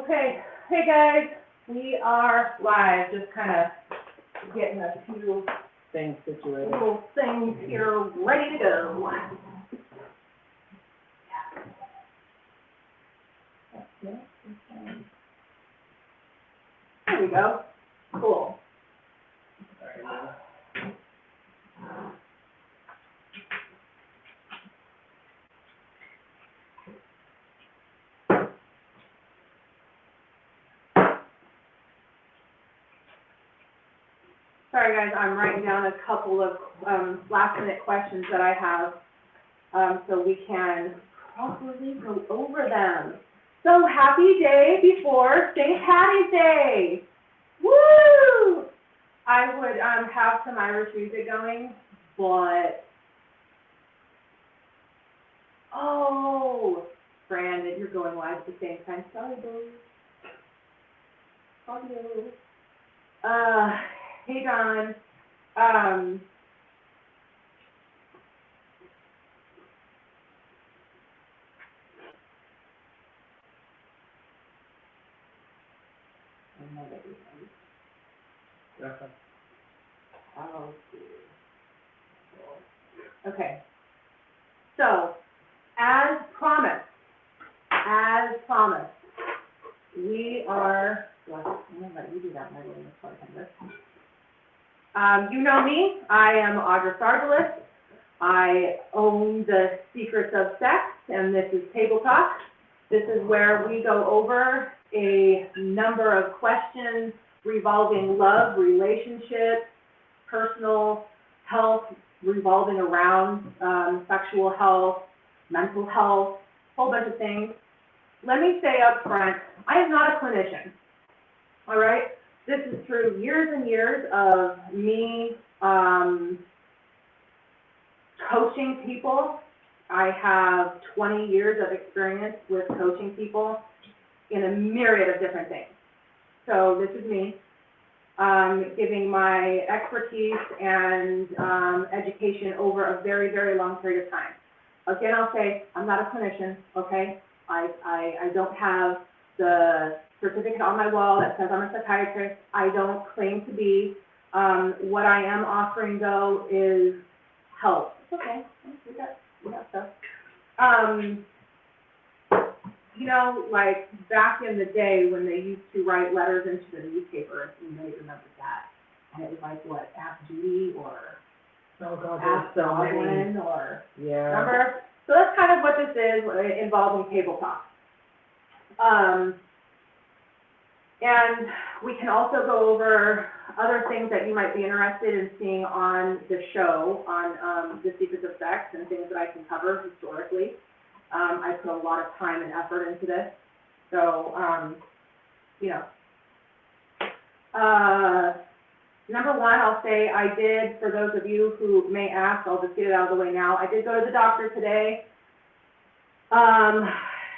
Okay, hey guys, we are live, just kind of getting a few Things situated. little things here ready to go. There we go, cool. Sorry guys, I'm writing down a couple of last minute questions that I have, so we can properly go over them. So happy day before St. Patty's Day! Woo! I would have some Irish music going, but oh, Brandon, you're going live at the same time. Sorry, boo. Sorry, boo. Hey, Don, okay, so, as promised, we are, well, I'm gonna let you do that, my little bartender. You know me, I am Audra Sargelis. I own the Secrets of Sex, and this is Table Talk. This is where we go over a number of questions revolving love, relationships, personal health, revolving around sexual health, mental health, a whole bunch of things. Let me say up front, I am not a clinician, all right? This is through years and years of me coaching people. I have 20 years of experience with coaching people in a myriad of different things. So this is me giving my expertise and education over a very, very long period of time. Again, I'll say, I'm not a clinician, okay? I don't have the certificate on my wall that says I'm a psychiatrist. I don't claim to be. What I am offering, though, is help. It's okay. We got stuff. You know, like back in the day when they used to write letters into the newspaper, you may remember that. And it was like, what, Ask Judy or Ask Goblin or, remember? So that's kind of what this is involving Table Talk. And we can also go over other things that you might be interested in seeing on the show, on the Secrets of Sex and things that I can cover historically. I put a lot of time and effort into this. So, you know. Number one, I'll say I did, for those of you who may ask, I'll just get it out of the way now. I did go to the doctor today.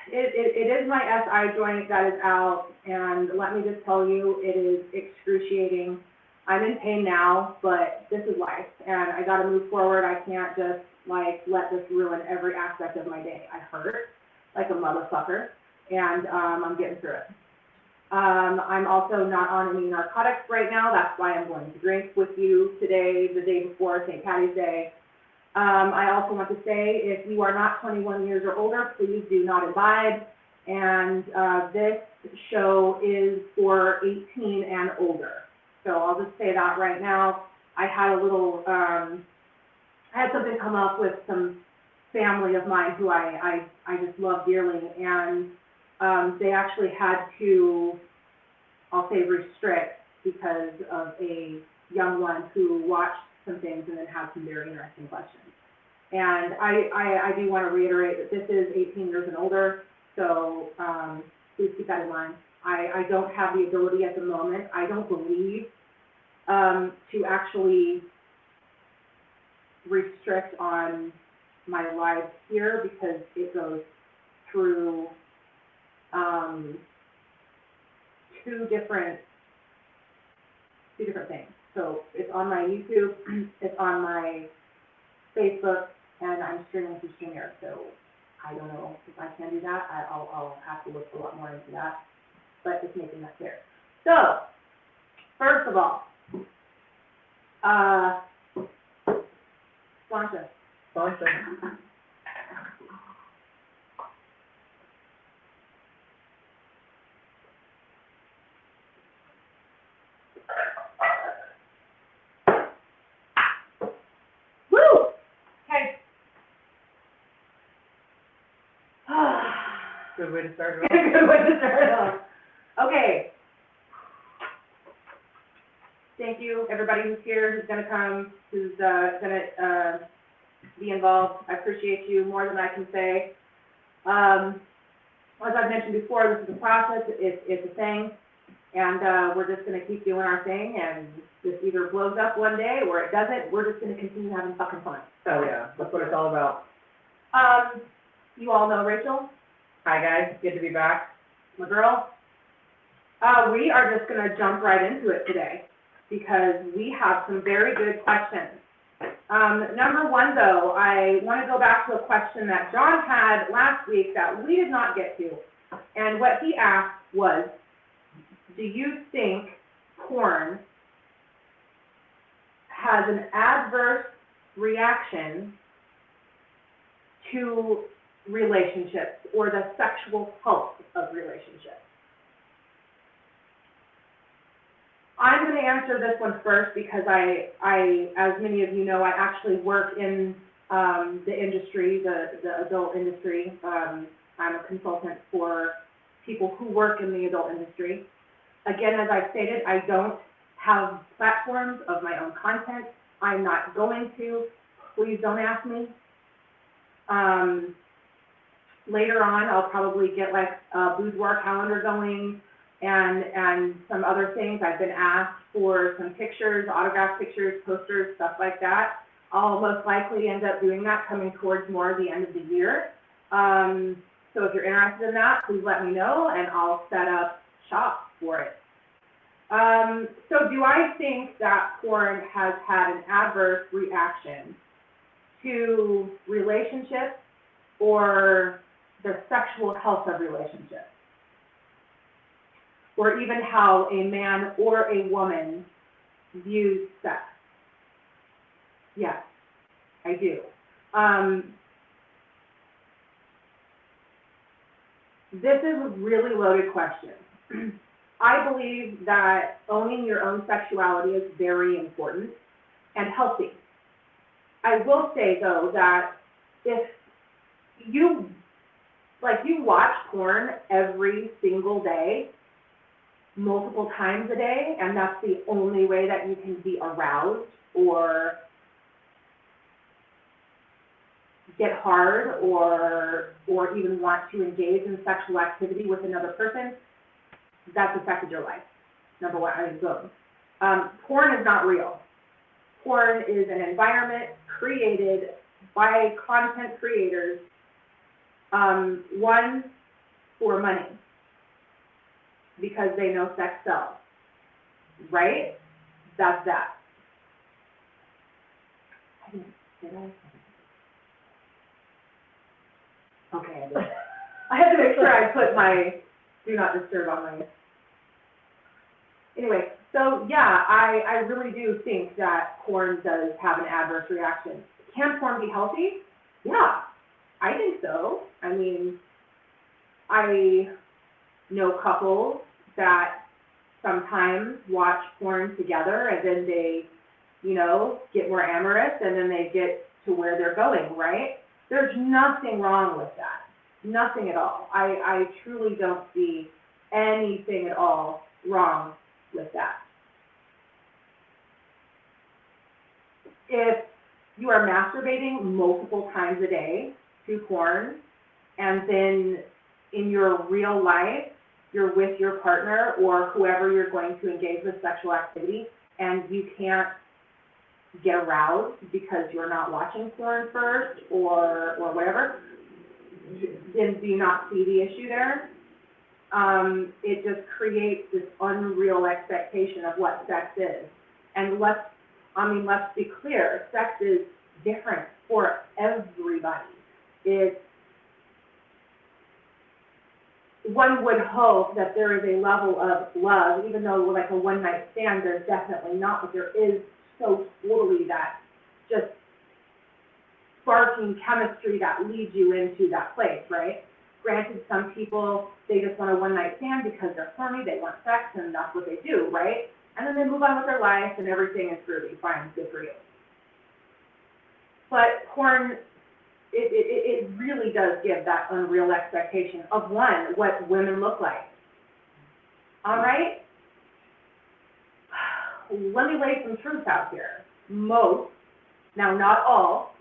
It is my SI joint that is out, and let me just tell you, it is excruciating. I'm in pain now, but this is life, and I gotta move forward. I can't just, like, let this ruin every aspect of my day. I hurt like a motherfucker, and I'm getting through it. I'm also not on any narcotics right now. That's why I'm going to drink with you today, the day before St. Patty's Day. I also want to say, if you are not 21 years or older, please do not imbibe. And this show is for 18 and older. So I'll just say that right now. I had a little, I had something come up with some family of mine who I just love dearly, and they actually had to, I'll say, restrict because of a young one who watched some things and then had some very interesting questions. And I do want to reiterate that this is 18 years and older, so please keep that in mind. I don't have the ability at the moment, I don't believe, to actually restrict on my life here because it goes through two different things. So it's on my YouTube, it's on my Facebook, and I'm streaming through StreamYard. So I don't know if I can do that. I'll have to look a lot more into that. but just making that clear. So, first of all, Sasha. Woo! Okay. Good way to start it off. Good way to start it off. Okay. Thank you, everybody who's here, who's gonna come, who's, gonna, be involved. I appreciate you more than I can say. As I've mentioned before, this is a process, it's a thing, and, we're just gonna keep doing our thing, and this either blows up one day or it doesn't, we're just gonna continue having fucking fun. Oh, yeah, that's what it's all about. You all know Rachel, Hi, guys, good to be back. my girl. We are just gonna jump right into it today, because we have some very good questions. Number one, though, I want to go back to a question that John had last week that we did not get to. And what he asked was, do you think porn has an adverse reaction to relationships or the sexual health of relationships? I'm going to answer this one first because I, as many of you know, I actually work in the industry, the adult industry. I'm a consultant for people who work in the adult industry. Again, as I've stated, I don't have platforms of my own content. I'm not going to. Please don't ask me. Later on, I'll probably get like a boudoir calendar going, and some other things. I've been asked for some pictures, autograph pictures, posters, stuff like that. I'll most likely end up doing that coming towards more the end of the year. So if you're interested in that, please let me know, and I'll set up shop for it. So do I think that porn has had an adverse reaction to relationships or the sexual health of relationships? Or even how a man or a woman views sex? Yes, I do. This is a really loaded question. I believe that owning your own sexuality is very important and healthy. I will say, though, that if you watch porn every single day, multiple times a day, and that's the only way that you can be aroused or get hard or even want to engage in sexual activity with another person, that's affected your life. Number one, boom. Porn is not real. Porn is an environment created by content creators, one, for money, because they know sex sells, right? That's that. Okay, I did. I had to make sure I put my do not disturb on my... Anyway, so yeah, I really do think that porn does have an adverse reaction. Can porn be healthy? Yeah, I think so. I mean, I know couples that sometimes watch porn together and then they, get more amorous and then they get to where they're going, right? There's nothing wrong with that. Nothing at all. I truly don't see anything at all wrong with that. If you are masturbating multiple times a day to porn, and then in your real life, you're with your partner or whoever you're going to engage with sexual activity, and you can't get aroused because you're not watching porn first or whatever, then do you not see the issue there? It just creates this unreal expectation of what sex is. And let's be clear, sex is different for everybody. It's one would hope that there is a level of love, even though like a one-night stand, there's definitely not, but there is so totally that just sparking chemistry that leads you into that place, right? Granted, some people, they just want a one-night stand because they're horny, they want sex, and that's what they do, right? And then they move on with their life, and everything is groovy, fine, good for you. But porn, it really does give that unreal expectation of, one, what women look like. All right? Let me lay some truth out here. Most, now not all,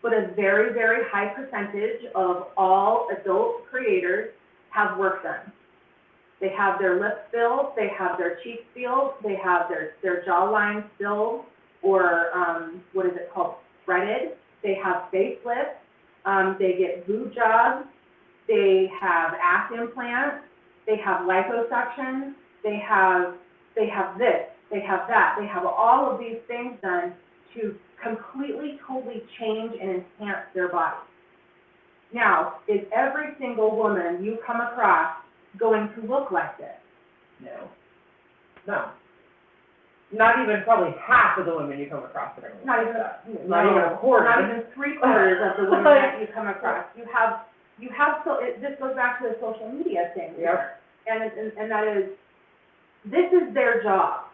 but a very, very high percentage of all adult creators have work done. They have their lips filled, they have their cheeks filled, they have their jawline filled, or what is it called, threaded. They have facelifts, they get boob jobs, they have ass implants, they have liposuction, they have this, they have that, they have all of these things done to completely, totally change and enhance their body. Now, is every single woman you come across going to look like this? No. No. Not even probably half of the women you come across that are like Not even, that. not even a quarter, not even 3/4 of the women that you come across. You have, this goes back to the social media thing. Yep. And that is, this is their job.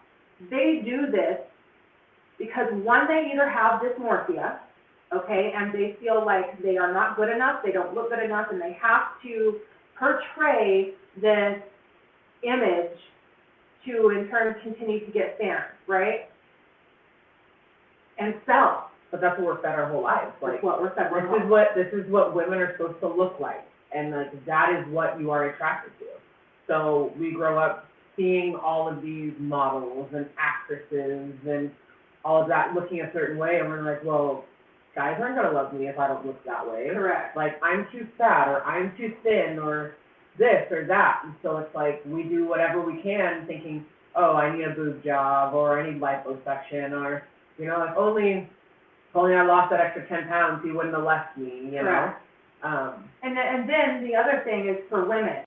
They do this because, one, they either have dysmorphia, okay, and they feel like they are not good enough, they don't look good enough, and they have to portray this image to, in turn, continue to get fans, right? And sell. But that's what we're fed our whole lives. Like, That's what we're fed. this is what women are supposed to look like, and like that is what you are attracted to. So we grow up seeing all of these models and actresses and all of that looking a certain way, and we're like, well, guys aren't gonna love me if I don't look that way. Correct. Like, I'm too fat, or I'm too thin, or this or that, and so it's like we do whatever we can, thinking, oh, I need a boob job, or I need liposuction, or you know, if only I lost that extra 10 pounds, he wouldn't have left me, you know. Correct. And then the other thing is for women.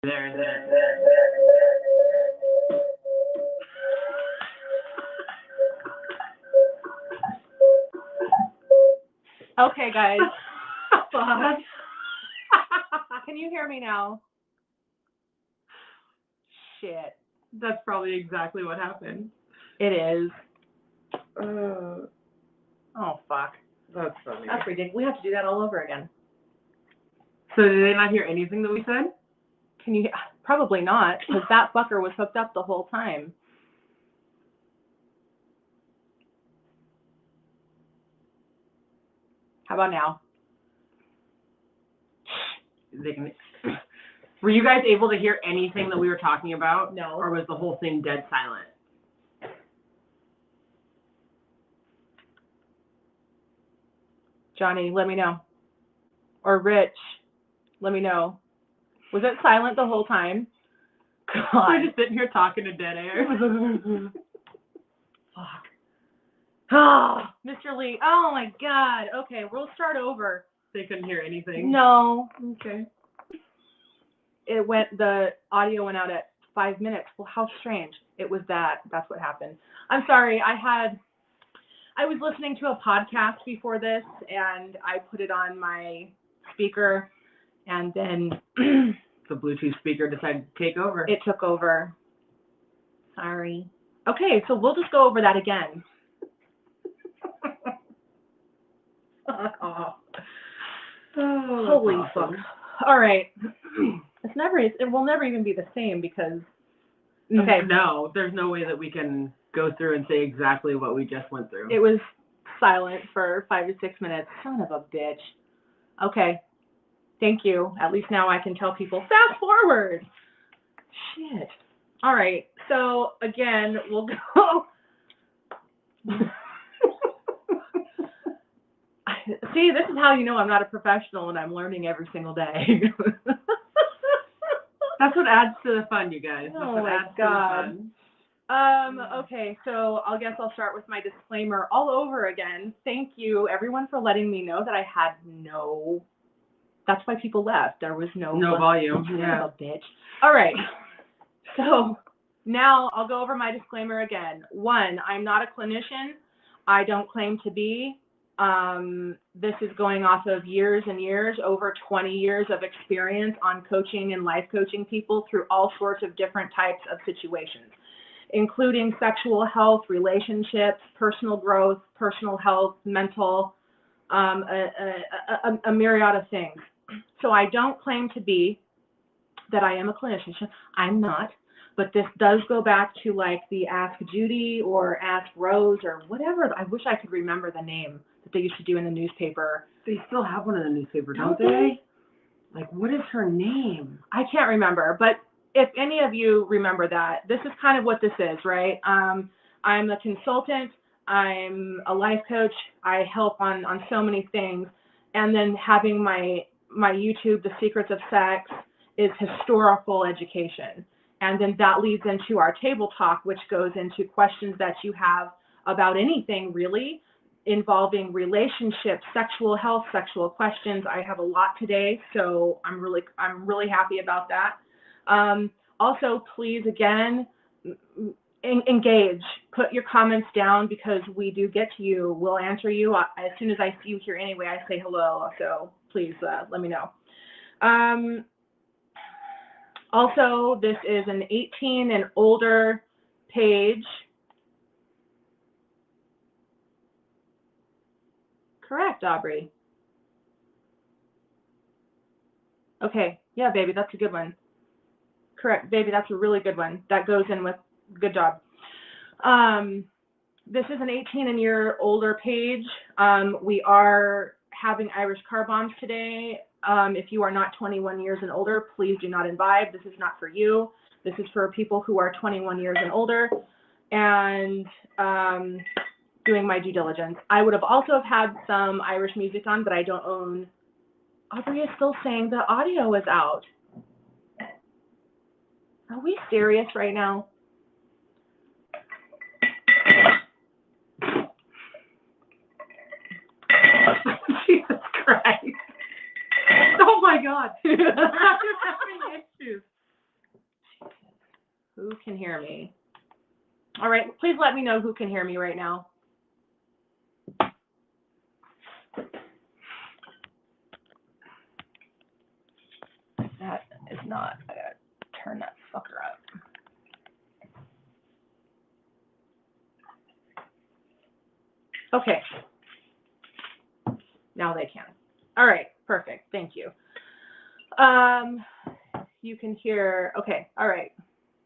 There. Okay, guys. Can you hear me now? Shit. That's probably exactly what happened. It is. Oh, fuck. That's funny. That's ridiculous. We have to do that all over again. So did they not hear anything that we said? Can you? Probably not, because that fucker was hooked up the whole time. How about now? They can. Were you guys able to hear anything that we were talking about? No. Or was the whole thing dead silent? Johnny, let me know. Or Rich, let me know. Was it silent the whole time? God. We're just sitting here talking to dead air. Fuck. Oh, Mr. Lee. Oh my God. Okay, we'll start over. They couldn't hear anything? No. Okay. The audio went out at 5 minutes. Well, how strange. It was that. That's what happened. I'm sorry. I was listening to a podcast before this, and I put it on my speaker, and then the Bluetooth speaker decided to take over. It took over. Sorry. Okay, so we'll just go over that again. Fuck off. Oh, holy fuck. All right. It will never even be the same because. Okay. No, there's no way that we can go through and say exactly what we just went through. It was silent for 5 to 6 minutes. Son of a bitch. Okay. Thank you. At least now I can tell people, fast forward. Shit. All right. So, again, we'll go. See, this is how you know I'm not a professional and I'm learning every single day. That's what adds to the fun, you guys. That's Oh what my adds God. to the fun. Okay, so I guess I'll start with my disclaimer all over again. Thank you, everyone, for letting me know that I had no. That's why people left. There was no volume. Yeah. Oh, bitch. All right. So now I'll go over my disclaimer again. 1, I'm not a clinician. I don't claim to be. This is going off of years and years, over 20 years of experience on coaching and life coaching people through all sorts of different types of situations, including sexual health, relationships, personal growth, personal health, mental, a myriad of things. So I don't claim to be that I am a clinician. I'm not. But this does go back to like the Ask Judy or Ask Rose or whatever. I wish I could remember the name that they used to do in the newspaper. They still have one in the newspaper, don't they? Like, what is her name? I can't remember. But if any of you remember that, this is kind of what this is, right? I'm a consultant. I'm a life coach. I help on so many things. And then having my YouTube, The Secrets of Sex, is historical education. And then that leads into our table talk, which goes into questions that you have about anything really involving relationships, sexual health, sexual questions. I have a lot today, so I'm really happy about that. Also, please, again, engage. Put your comments down because we do get to you. We'll answer you. As soon as I see you here anyway, I say hello. So please let me know. Also, this is an 18 and older page. Correct, Aubrey. Okay, yeah, baby, that's a good one. Correct, baby, that's a really good one. That goes in with, good job. This is an 18 and year older page. We are having Irish Carbombs today. If you are not 21 years and older, please do not imbibe. This is not for you. This is for people who are 21 years and older and doing my due diligence. I would have also had some Irish music on, but I don't own. Aubrey is still saying the audio is out. Are we serious right now? Jesus Christ. Oh my God. I'm having issues. Who can hear me? All right, please let me know who can hear me right now. That is not, I gotta turn that fucker up. Okay. Now they can. All right, perfect, thank you. You can hear, okay, all right.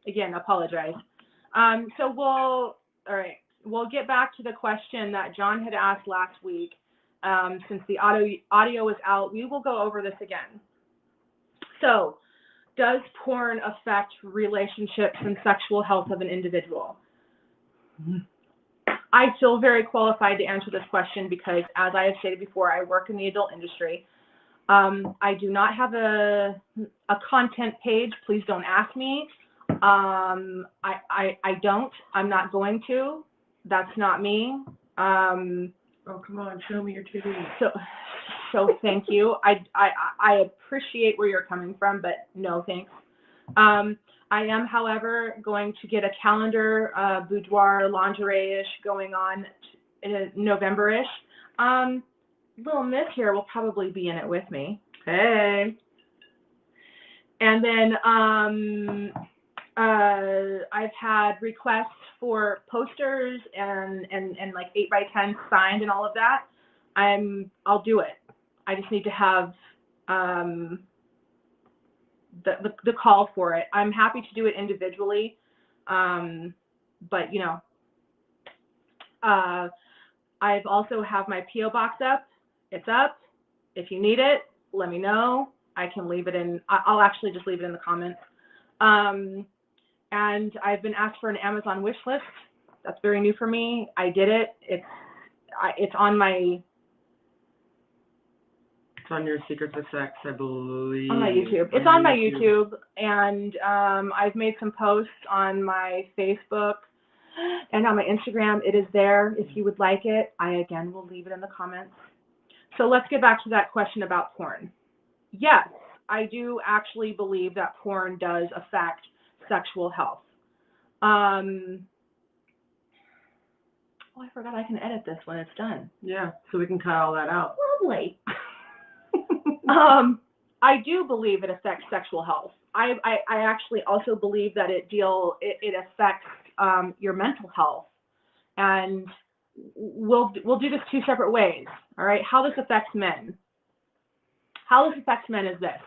Again, apologize. So we'll get back to the question that John had asked last week. Since the audio is out, we will go over this again. So, does porn affect relationships and sexual health of an individual? I feel very qualified to answer this question because, as I have stated before, I work in the adult industry. I do not have a content page. Please don't ask me. I don't. I'm not going to. That's not me. Oh, come on, show me your titties. So thank you. I appreciate where you're coming from, but no thanks. I am, however, going to get a calendar, boudoir, lingerie-ish going on November-ish. Little Miss here will probably be in it with me. Hey. And then I've had requests for posters and like 8x10 signed and all of that. I'll do it. I just need to have the call for it. I'm happy to do it individually, but you know, I've also have my PO box up. It's up. If you need it, let me know. I can leave it in. I'll actually just leave it in the comments. And I've been asked for an Amazon wish list. That's very new for me. I did it. It's on my. It's on your Secrets of Sex, I believe. On my YouTube. It's on my YouTube, and I've made some posts on my Facebook and on my Instagram. It is there if you would like it. I, again, will leave it in the comments. So let's get back to that question about porn. Yes, I do actually believe that porn does affect sexual health. Oh, I forgot I can edit this when it's done. Yeah, so we can cut all that out. Lovely. I do believe it affects sexual health. I actually also believe that it affects your mental health, and we'll do this two separate ways. All right, how this affects men. How this affects men is this.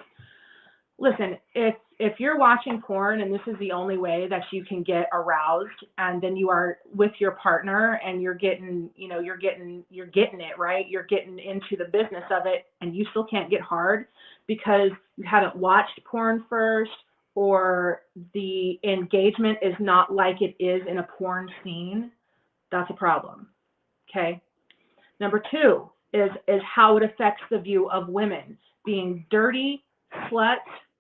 Listen, if you're watching porn and this is the only way that you can get aroused, and then you are with your partner and you're getting it, right? You're getting into the business of it, and you still can't get hard because you haven't watched porn first, or the engagement is not like it is in a porn scene, that's a problem. Okay. Number two is how it affects the view of women being dirty sluts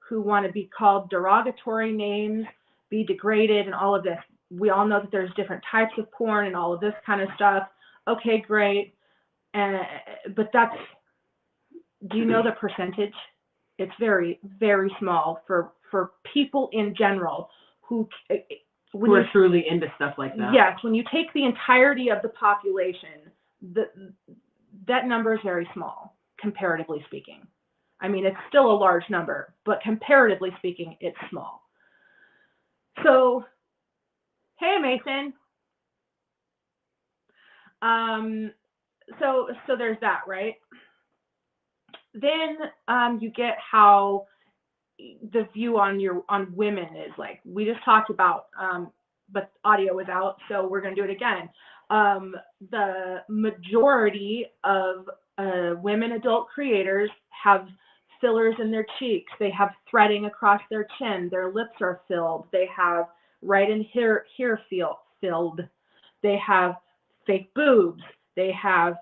who want to be called derogatory names, be degraded, and all of this. We all know that there's different types of porn and all of this kind of stuff. Okay, great. But do you know the percentage? It's very, very small for people in general who are truly into stuff like that. Yes, when you take the entirety of the population, that number is very small, comparatively speaking. I mean, it's still a large number, but comparatively speaking, it's small. So, hey, Mason. So there's that, right? Then you get how the view on women is like. We just talked about, but audio was out, so we're gonna do it again. The majority of women adult creators have fillers in their cheeks. They have threading across their chin. Their lips are filled. They have right in here filled. They have fake boobs. They have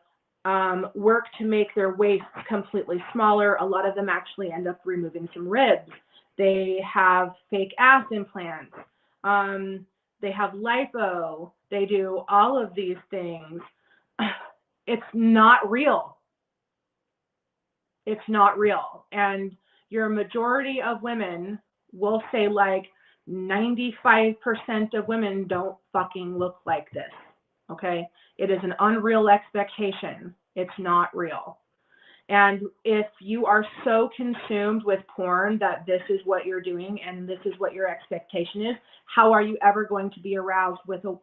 work to make their waists completely smaller. A lot of them actually end up removing some ribs. They have fake ass implants. They have lipo. They do all of these things. It's not real. It's not real. And your majority of women will say, like, 95% of women don't fucking look like this, okay? It is an unreal expectation. It's not real. And if you are so consumed with porn that this is what you're doing and this is what your expectation is, how are you ever going to be aroused with a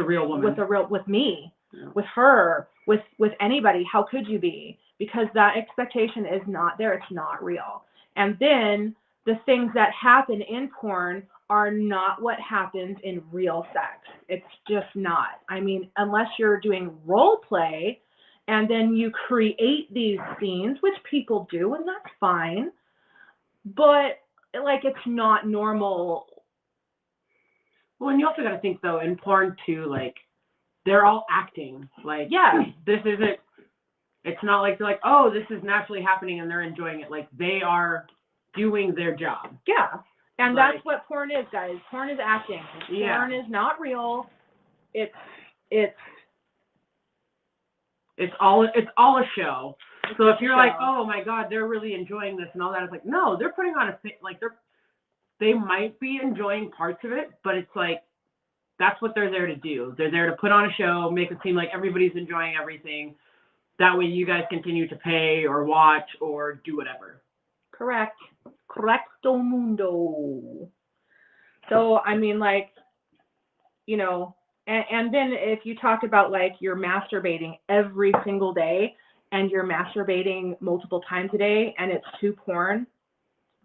real woman? With me, with her, with anybody? How could you be? Because that expectation is not there. It's not real. And then the things that happen in porn are not what happens in real sex. It's just not. I mean, unless you're doing role play and then you create these scenes, which people do, and that's fine. But, like, it's not normal. Well, and you also got to think, though, in porn, too, like, they're all acting. Like, yeah, this isn't, it's not like they're like, oh, this is naturally happening and they're enjoying it. Like, they are doing their job. Yeah. And like, that's what porn is, guys. Porn is acting. Yeah. Porn is not real. It's all a show. So if you're like, show. oh my God, they're really enjoying this and all that, it's like, no, they're putting on they might be enjoying parts of it, but it's like, that's what they're there to do. They're there to put on a show, make it seem like everybody's enjoying everything. That way you guys continue to pay or watch or do whatever. Correct. Correcto mundo. So, I mean, like, you know, and then if you talk about, like, you're masturbating every single day and you're masturbating multiple times a day and it's to porn,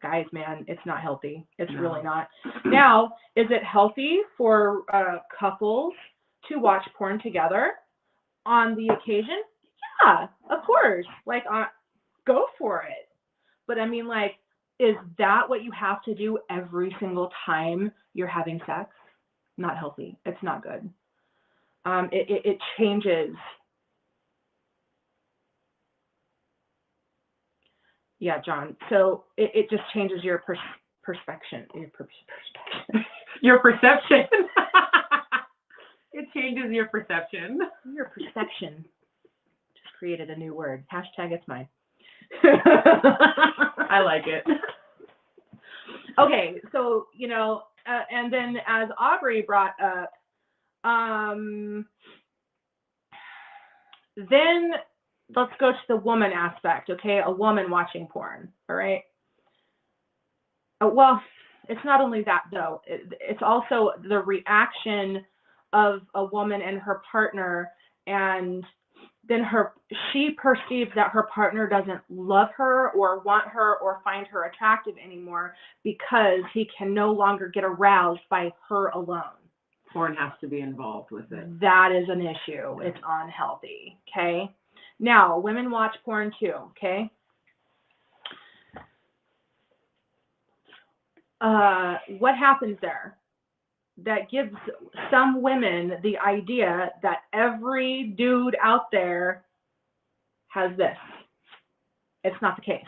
guys, man, it's not healthy. It's really not. Now, is it healthy for couples to watch porn together on the occasion? Yeah, of course. Like, go for it. But I mean, like, is that what you have to do every single time you're having sex? Not healthy. It's not good. It changes. Yeah, John. So it just changes your perception. Your perception. It changes your perception. Your perception. Just created a new word. Hashtag it's mine. I like it. Okay, so, you know, and then as Aubrey brought up, then let's go to the woman aspect, okay? A woman watching porn, all right? Well, it's not only that, though. It's also the reaction of a woman and her partner, and then she perceives that her partner doesn't love her or want her or find her attractive anymore because he can no longer get aroused by her alone. Porn has to be involved with it. That is an issue. It's unhealthy, okay? Now, women watch porn too, okay? What happens there? That gives some women the idea that every dude out there has this. It's not the case.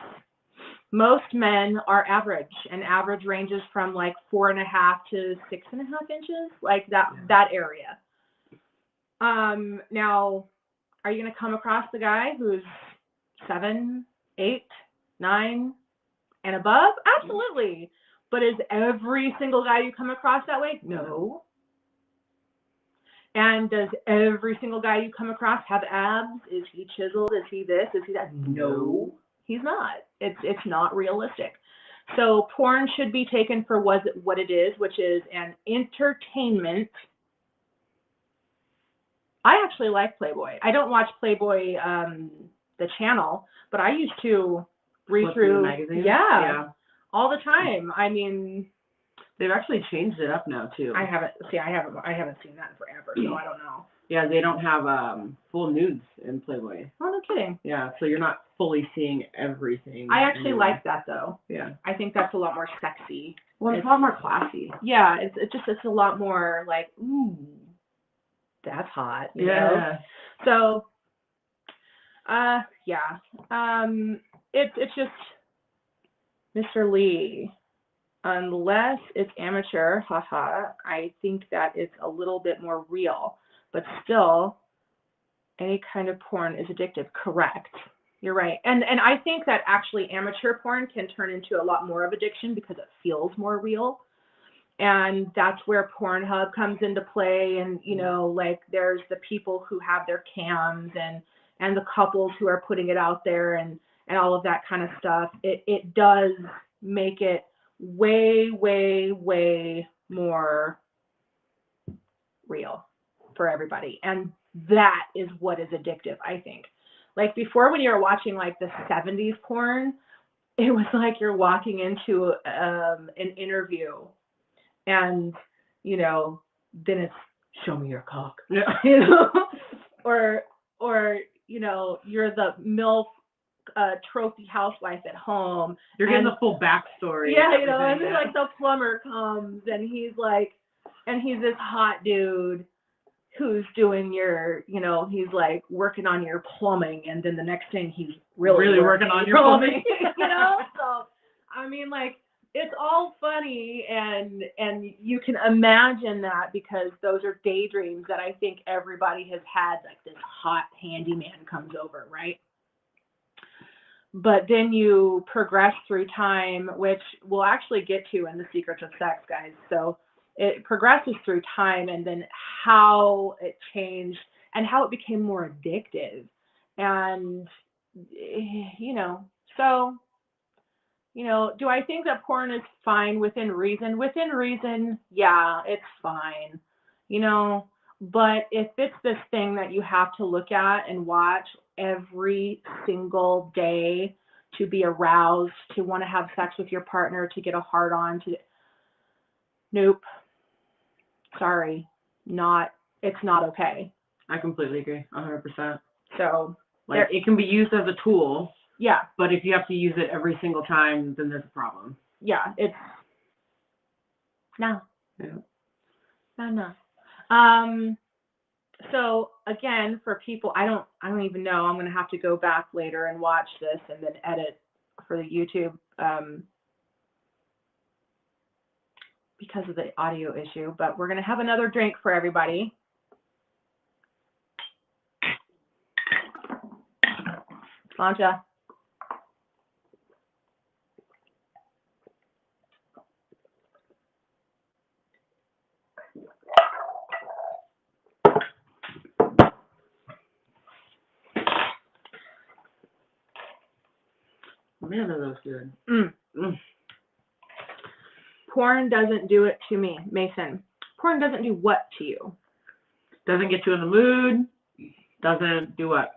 Most men are average, and average ranges from like 4.5 to 6.5 inches, like that area. Now, are you going to come across the guy who's 7, 8, 9, and above? Absolutely. But is every single guy you come across that way? No. And does every single guy you come across have abs? Is he chiseled? Is he this? Is he that? No, he's not. It's not realistic. So porn should be taken for what it is, which is an entertainment. I actually like Playboy. I don't watch Playboy, the channel, but I used to read through the magazine. Yeah. All the time. I mean, they've actually changed it up now too. I haven't seen that in forever, so I don't know. Yeah, they don't have full nudes in Playboy. Oh, no kidding. Yeah, so you're not fully seeing everything. I actually like that though. Yeah. I think that's a lot more sexy. Well, it's a lot more classy. Yeah, it's a lot more like, ooh, that's hot. You know? So, it's just, Mr. Lee, unless it's amateur, haha, I think that it's a little bit more real, but still, any kind of porn is addictive. Correct. You're right. And I think that actually amateur porn can turn into a lot more of addiction because it feels more real. And that's where Pornhub comes into play. And, you know, like there's the people who have their cams and the couples who are putting it out there and all of that kind of stuff. It does make it way, way, way more real for everybody. And that is what is addictive, I think. Like before, when you were watching like the 70s porn, it was like you're walking into an interview and, you know, then it's show me your cock, you know, or, you know, you're the MILF trophy housewife at home. You're getting the full backstory. Yeah, you know, and then like the plumber comes and he's this hot dude who's doing your, you know, he's like working on your plumbing, and then the next thing he's really working on your plumbing. You know, so I mean, like it's all funny, and you can imagine that because those are daydreams that I think everybody has had. Like this hot handyman comes over, right? But then you progress through time, which we'll actually get to in The Secrets of Sex, guys. So it progresses through time, and then how it changed and how it became more addictive. And, you know, so, you know, do I think that porn is fine within reason? Within reason, yeah, it's fine, you know, but if it's this thing that you have to look at and watch every single day to be aroused, to want to have sex with your partner, to get a hard on, nope. Sorry, it's not okay. I completely agree, 100%. So, like, it can be used as a tool. Yeah. But if you have to use it every single time, then there's a problem. Yeah, no. Yeah. No. So again, for people, I don't even know. I'm going to have to go back later and watch this and then edit for the YouTube. Because of the audio issue, but we're going to have another drink for everybody. Slancha. Man, are those good. Porn doesn't do it to me, Mason. Porn doesn't do what to you? Doesn't get you in the mood. Doesn't do what?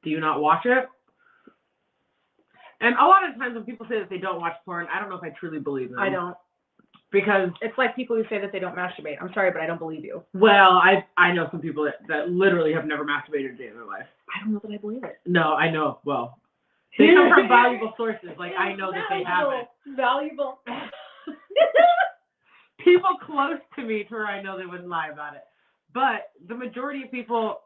Do you not watch it? And a lot of times when people say that they don't watch porn, I don't know if I truly believe them. I don't. Because it's like people who say that they don't masturbate. I'm sorry, but I don't believe you. Well, I know some people that literally have never masturbated a day in their life. I don't know that I believe it. No, I know. Well, they come from valuable sources. Like, I know that they haven't. Valuable. People close to me to where I know they wouldn't lie about it. But the majority of people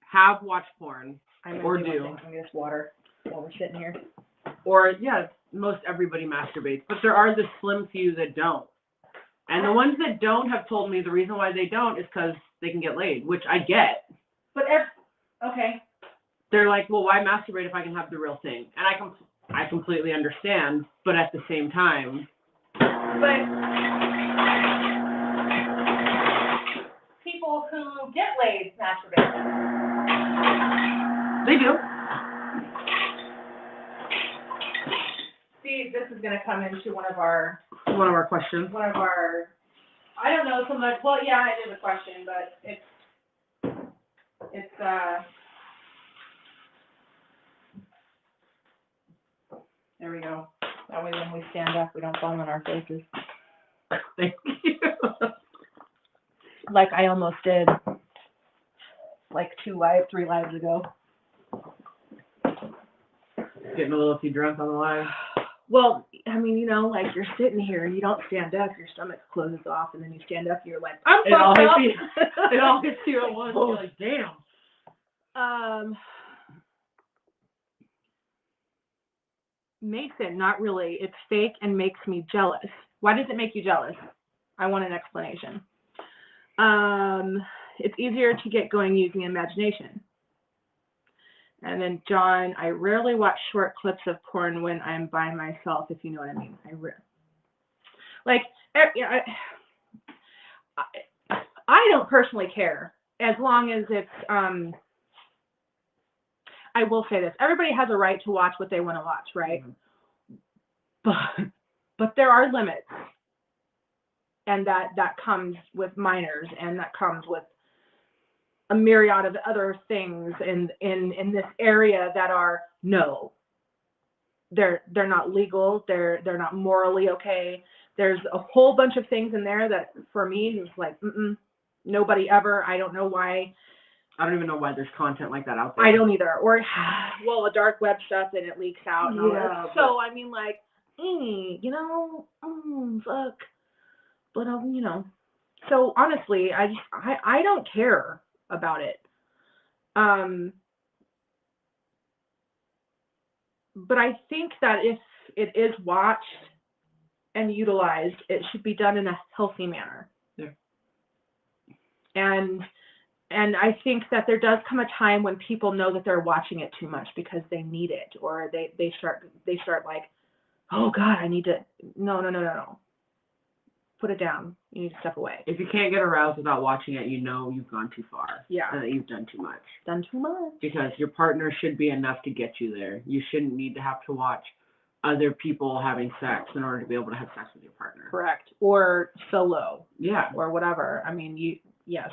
have watched porn or do. I'm just water while we're sitting here. Or, yeah, most everybody masturbates. But there are the slim few that don't. And the ones that don't have told me the reason why they don't is because they can get laid, which I get. But, okay. They're like, well, why masturbate if I can have the real thing? And I completely understand, but at the same time. But people who get laid masturbate. They do. See, this is going to come into one of our questions. I don't know so much. Well, yeah, it is a question, but it's there we go. That way when we stand up, we don't fall on our faces. Thank you. Like I almost did, like 3 lives ago. Getting a little too drunk on the live. Well, I mean, you know, like you're sitting here and you don't stand up, your stomach closes off, and then you stand up, and you're like, I'm fucked up. It all hits you at once. You're like, damn. Mason, not really. It's fake and makes me jealous. Why does it make you jealous? I want an explanation. It's easier to get going using imagination. And then John, I rarely watch short clips of porn when I'm by myself, if you know what I mean. I don't personally care as long as it's, I will say this, everybody has a right to watch what they want to watch, right? But there are limits, and that comes with minors, and that comes with a myriad of other things in this area that are, no, they're not legal, they're not morally okay. There's a whole bunch of things in there that for me is like, nobody ever. I don't know why. I don't even know why there's content like that out there. I don't either. Or, well, a dark web stuff and it leaks out and all that. So, I mean, like, fuck. But, so honestly, I don't care about it. But I think that if it is watched and utilized, it should be done in a healthy manner. Yeah. And I think that there does come a time when people know that they're watching it too much because they need it, or they start like, oh God, I need to, no. Put it down. You need to step away. If you can't get aroused without watching it, you know you've gone too far. Yeah. And that you've done too much. Done too much. Because your partner should be enough to get you there. You shouldn't need to have to watch other people having sex in order to be able to have sex with your partner. Correct. Or solo. Yeah. Or whatever. I mean, yes.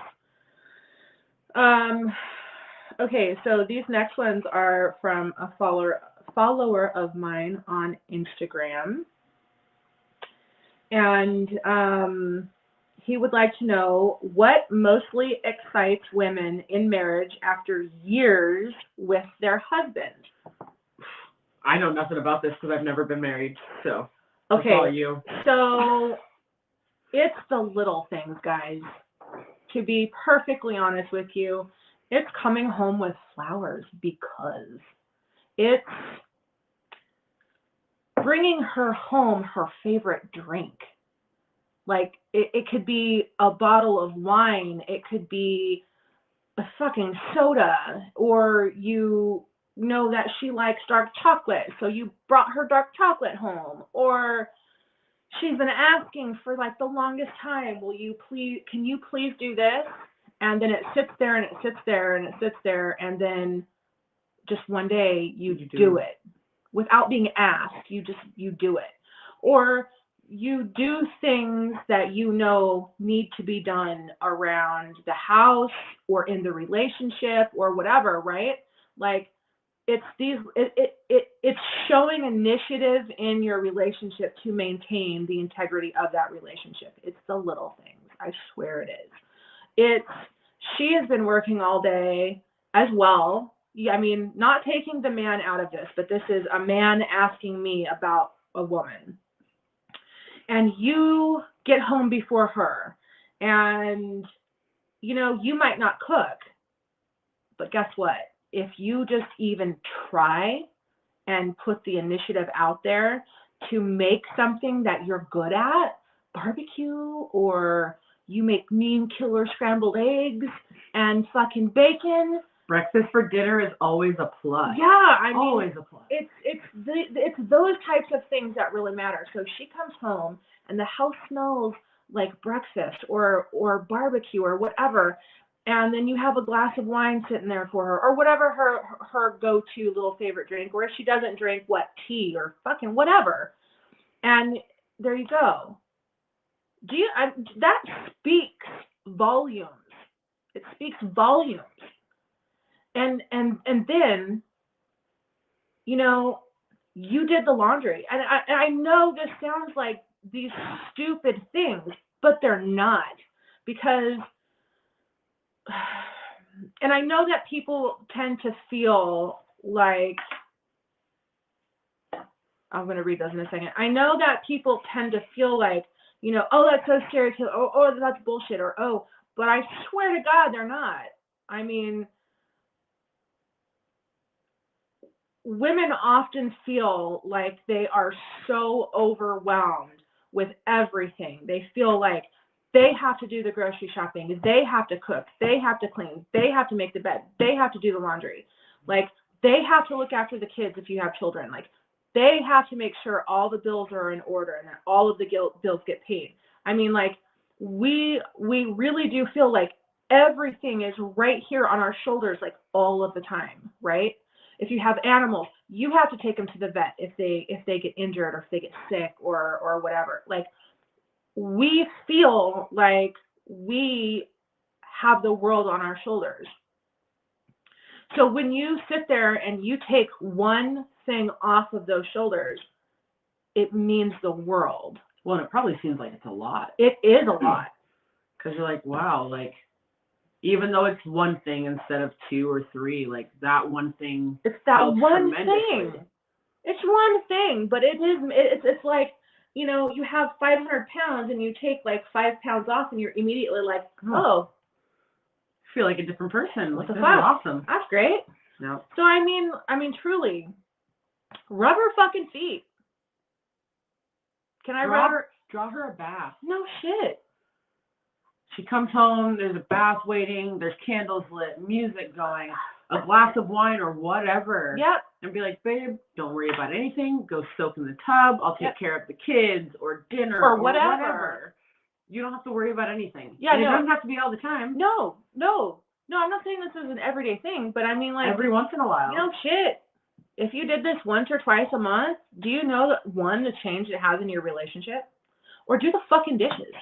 Okay, so these next ones are from a follower of mine on Instagram. And he would like to know what mostly excites women in marriage after years with their husband. I know nothing about this because I've never been married, so okay, that's all you. So it's the little things, guys. To be perfectly honest with you, it's coming home with flowers because it's bringing her home her favorite drink. Like, it could be a bottle of wine, it could be a fucking soda, or you know that she likes dark chocolate, so you brought her dark chocolate home, or she's been asking for like the longest time, can you please do this? And then it sits there and it sits there and it sits there, and then just one day you do it. Without being asked, you do it. Or you do things that you know need to be done around the house or in the relationship or whatever, right? Like, it's it's showing initiative in your relationship to maintain the integrity of that relationship. It's the little things. I swear it is. She has been working all day as well. I mean, not taking the man out of this, but this is a man asking me about a woman. And you get home before her, and, you might not cook, but guess what? If you just even try and put the initiative out there to make something that you're good at, barbecue, or you make mean killer scrambled eggs and fucking bacon. Breakfast for dinner is always a plus. Yeah, I mean, always a plus. It's those types of things that really matter. So she comes home and the house smells like breakfast or barbecue or whatever, and then you have a glass of wine sitting there for her, or whatever her go-to little favorite drink, or if she doesn't drink, tea or fucking whatever, and there you go. That speaks volumes. It speaks volumes. And then, you did the laundry. And I know this sounds like these stupid things, but they're not. Because, and I know that people tend to feel like, I'm going to read those in a second. I know that people tend to feel like, oh, that's so stereotypical, oh, that's bullshit, or, oh, but I swear to God, they're not. I mean, women often feel like they are so overwhelmed with everything. They feel like they have to do the grocery shopping, they have to cook, they have to clean, they have to make the bed, they have to do the laundry. Like, they have to look after the kids if you have children. Like, they have to make sure all the bills are in order and that all of the bills get paid. I mean, like, we really do feel like everything is right here on our shoulders, like all of the time, right? If you have animals, you have to take them to the vet if they get injured or if they get sick or whatever. Like, we feel like we have the world on our shoulders. So when you sit there and you take one thing off of those shoulders, it means the world. Well, and it probably seems like it's a lot. It is a lot. Because you're like, wow, like, even though it's one thing instead of two or three, like, that one thing It's that helps one tremendously. thing. It's one thing, but it's like, you know, you have 500 pounds and you take like 5 pounds off and you're immediately like, oh, I feel like a different person. what Like, the this fuck? is awesome. That's great. No. So I mean, truly, rub her fucking feet. Can I Draw her a bath. No shit. She comes home, there's a bath waiting, there's candles lit, music going, a glass of wine or whatever. Yep. And be like, babe, don't worry about anything. Go soak in the tub. I'll take care of the kids or dinner or whatever. You don't have to worry about anything. Yeah, and no. It doesn't have to be all the time. No, I'm not saying this is an everyday thing, but I mean, like, every once in a while. You know, shit. If you did this once or twice a month, do you know that, one, the change it has in your relationship? Or do the fucking dishes.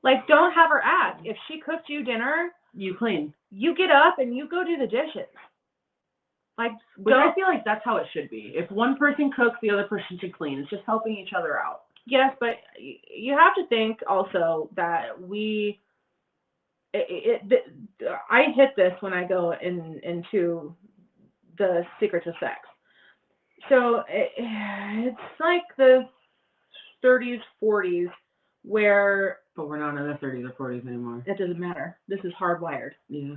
Like, don't have her ask. If she cooked you dinner, you clean. You get up and you go do the dishes. Like, I feel like that's how it should be. If one person cooks, the other person should clean. It's just helping each other out. Yes, but you have to think also that I hit this when I go into the secrets of sex. So it's like the 30s, 40s, where... But we're not in the 30s or 40s anymore. It doesn't matter. This is hardwired. Yeah.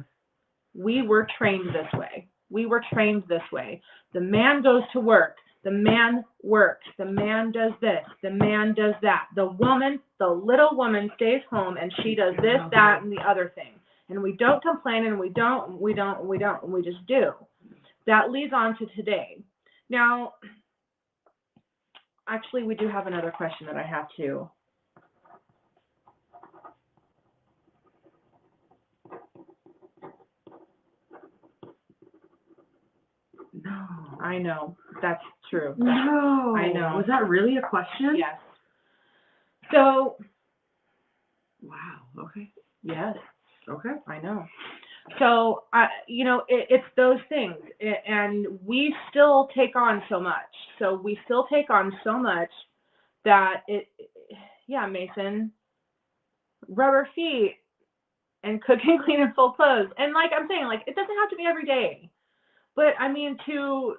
We were trained this way. The man goes to work. The man works. The man does this. The man does that. The woman, the little woman, stays home and she does this, that, and the other thing. And we don't complain, and we just do. That leads on to today. Now, actually, we do have another question that I have to. No. I know. That's true. No. I know. Was that really a question? Yes. So. Wow. Okay. Yes. Okay. I know. So, you know, it's those things. And we still take on so much. That yeah, Mason, rubber feet and cook and clean in full clothes. And like I'm saying, like, it doesn't have to be every day. But I mean, to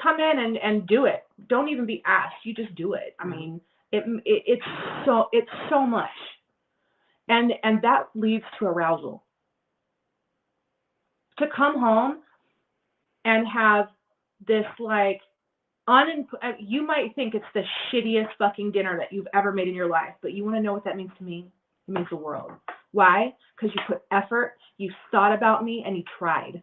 come in and do it. Don't even be asked. You just do it. I mean, it's so much, and that leads to arousal. To come home and have this like you might think it's the shittiest fucking dinner that you've ever made in your life, but you want to know what that means to me? It means the world. Why? Because you put effort, you thought about me, and you tried.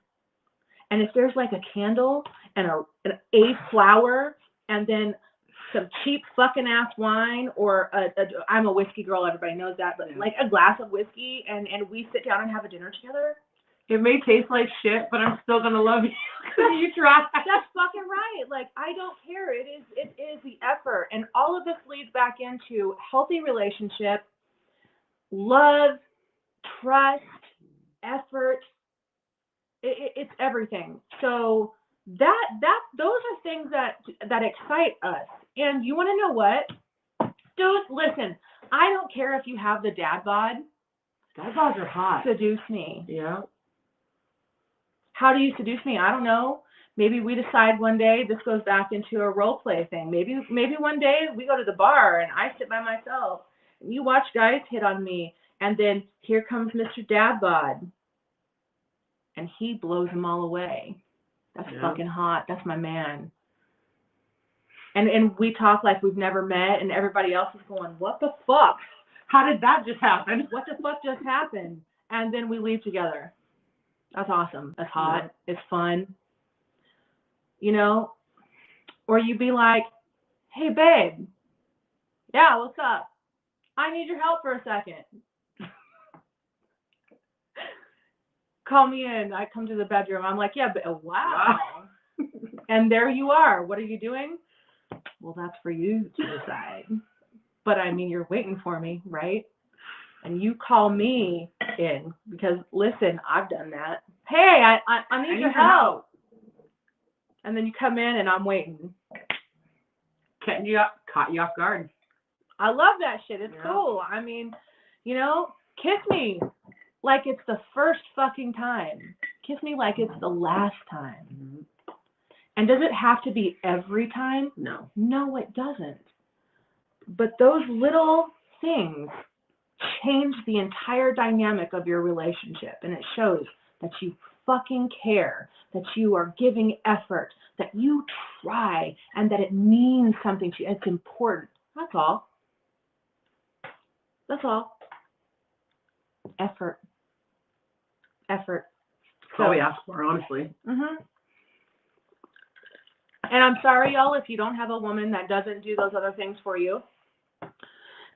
And if there's like a candle and a flower and then some cheap fucking ass wine or I'm a whiskey girl, everybody knows that, but like a glass of whiskey and we sit down and have a dinner together. It may taste like shit, but I'm still gonna love you because you tried. That's fucking right. Like, I don't care. It is the effort, and all of this leads back into healthy relationship, love, trust, effort. It's everything. So those are things that excite us. And you want to know what? Dude, listen, I don't care if you have the dad bod. Dad bods are hot. Seduce me. Yeah. How do you seduce me? I don't know. Maybe we decide one day this goes back into a role play thing. Maybe one day we go to the bar and I sit by myself and you watch guys hit on me, and then here comes Mr. Dad bod. And he blows them all away. That's fucking hot. That's my man. And we talk like we've never met, and everybody else is going, what the fuck? How did that just happen? What the fuck just happened? And then we leave together. That's awesome. That's hot. Yeah. It's fun. You know? Or you be like, hey, babe. Yeah, what's up? I need your help for a second. Call me in. I come to the bedroom. I'm like, yeah, but wow. And there you are. What are you doing? Well, that's for you to decide. But I mean, you're waiting for me, right? And you call me in because, listen, I've done that. Hey, I need your help. And then you come in and I'm waiting. Caught you off guard. I love that shit. It's cool. I mean, you know, kiss me like it's the first fucking time. Kiss me like it's the last time. Mm-hmm. And does it have to be every time? No. No, it doesn't. But those little things change the entire dynamic of your relationship. And it shows that you fucking care, that you are giving effort, that you try, and that it means something to you. It's important. That's all. That's all. Effort. Effort. That's all we ask for, honestly. Mhm. And I'm sorry, y'all, if you don't have a woman that doesn't do those other things for you.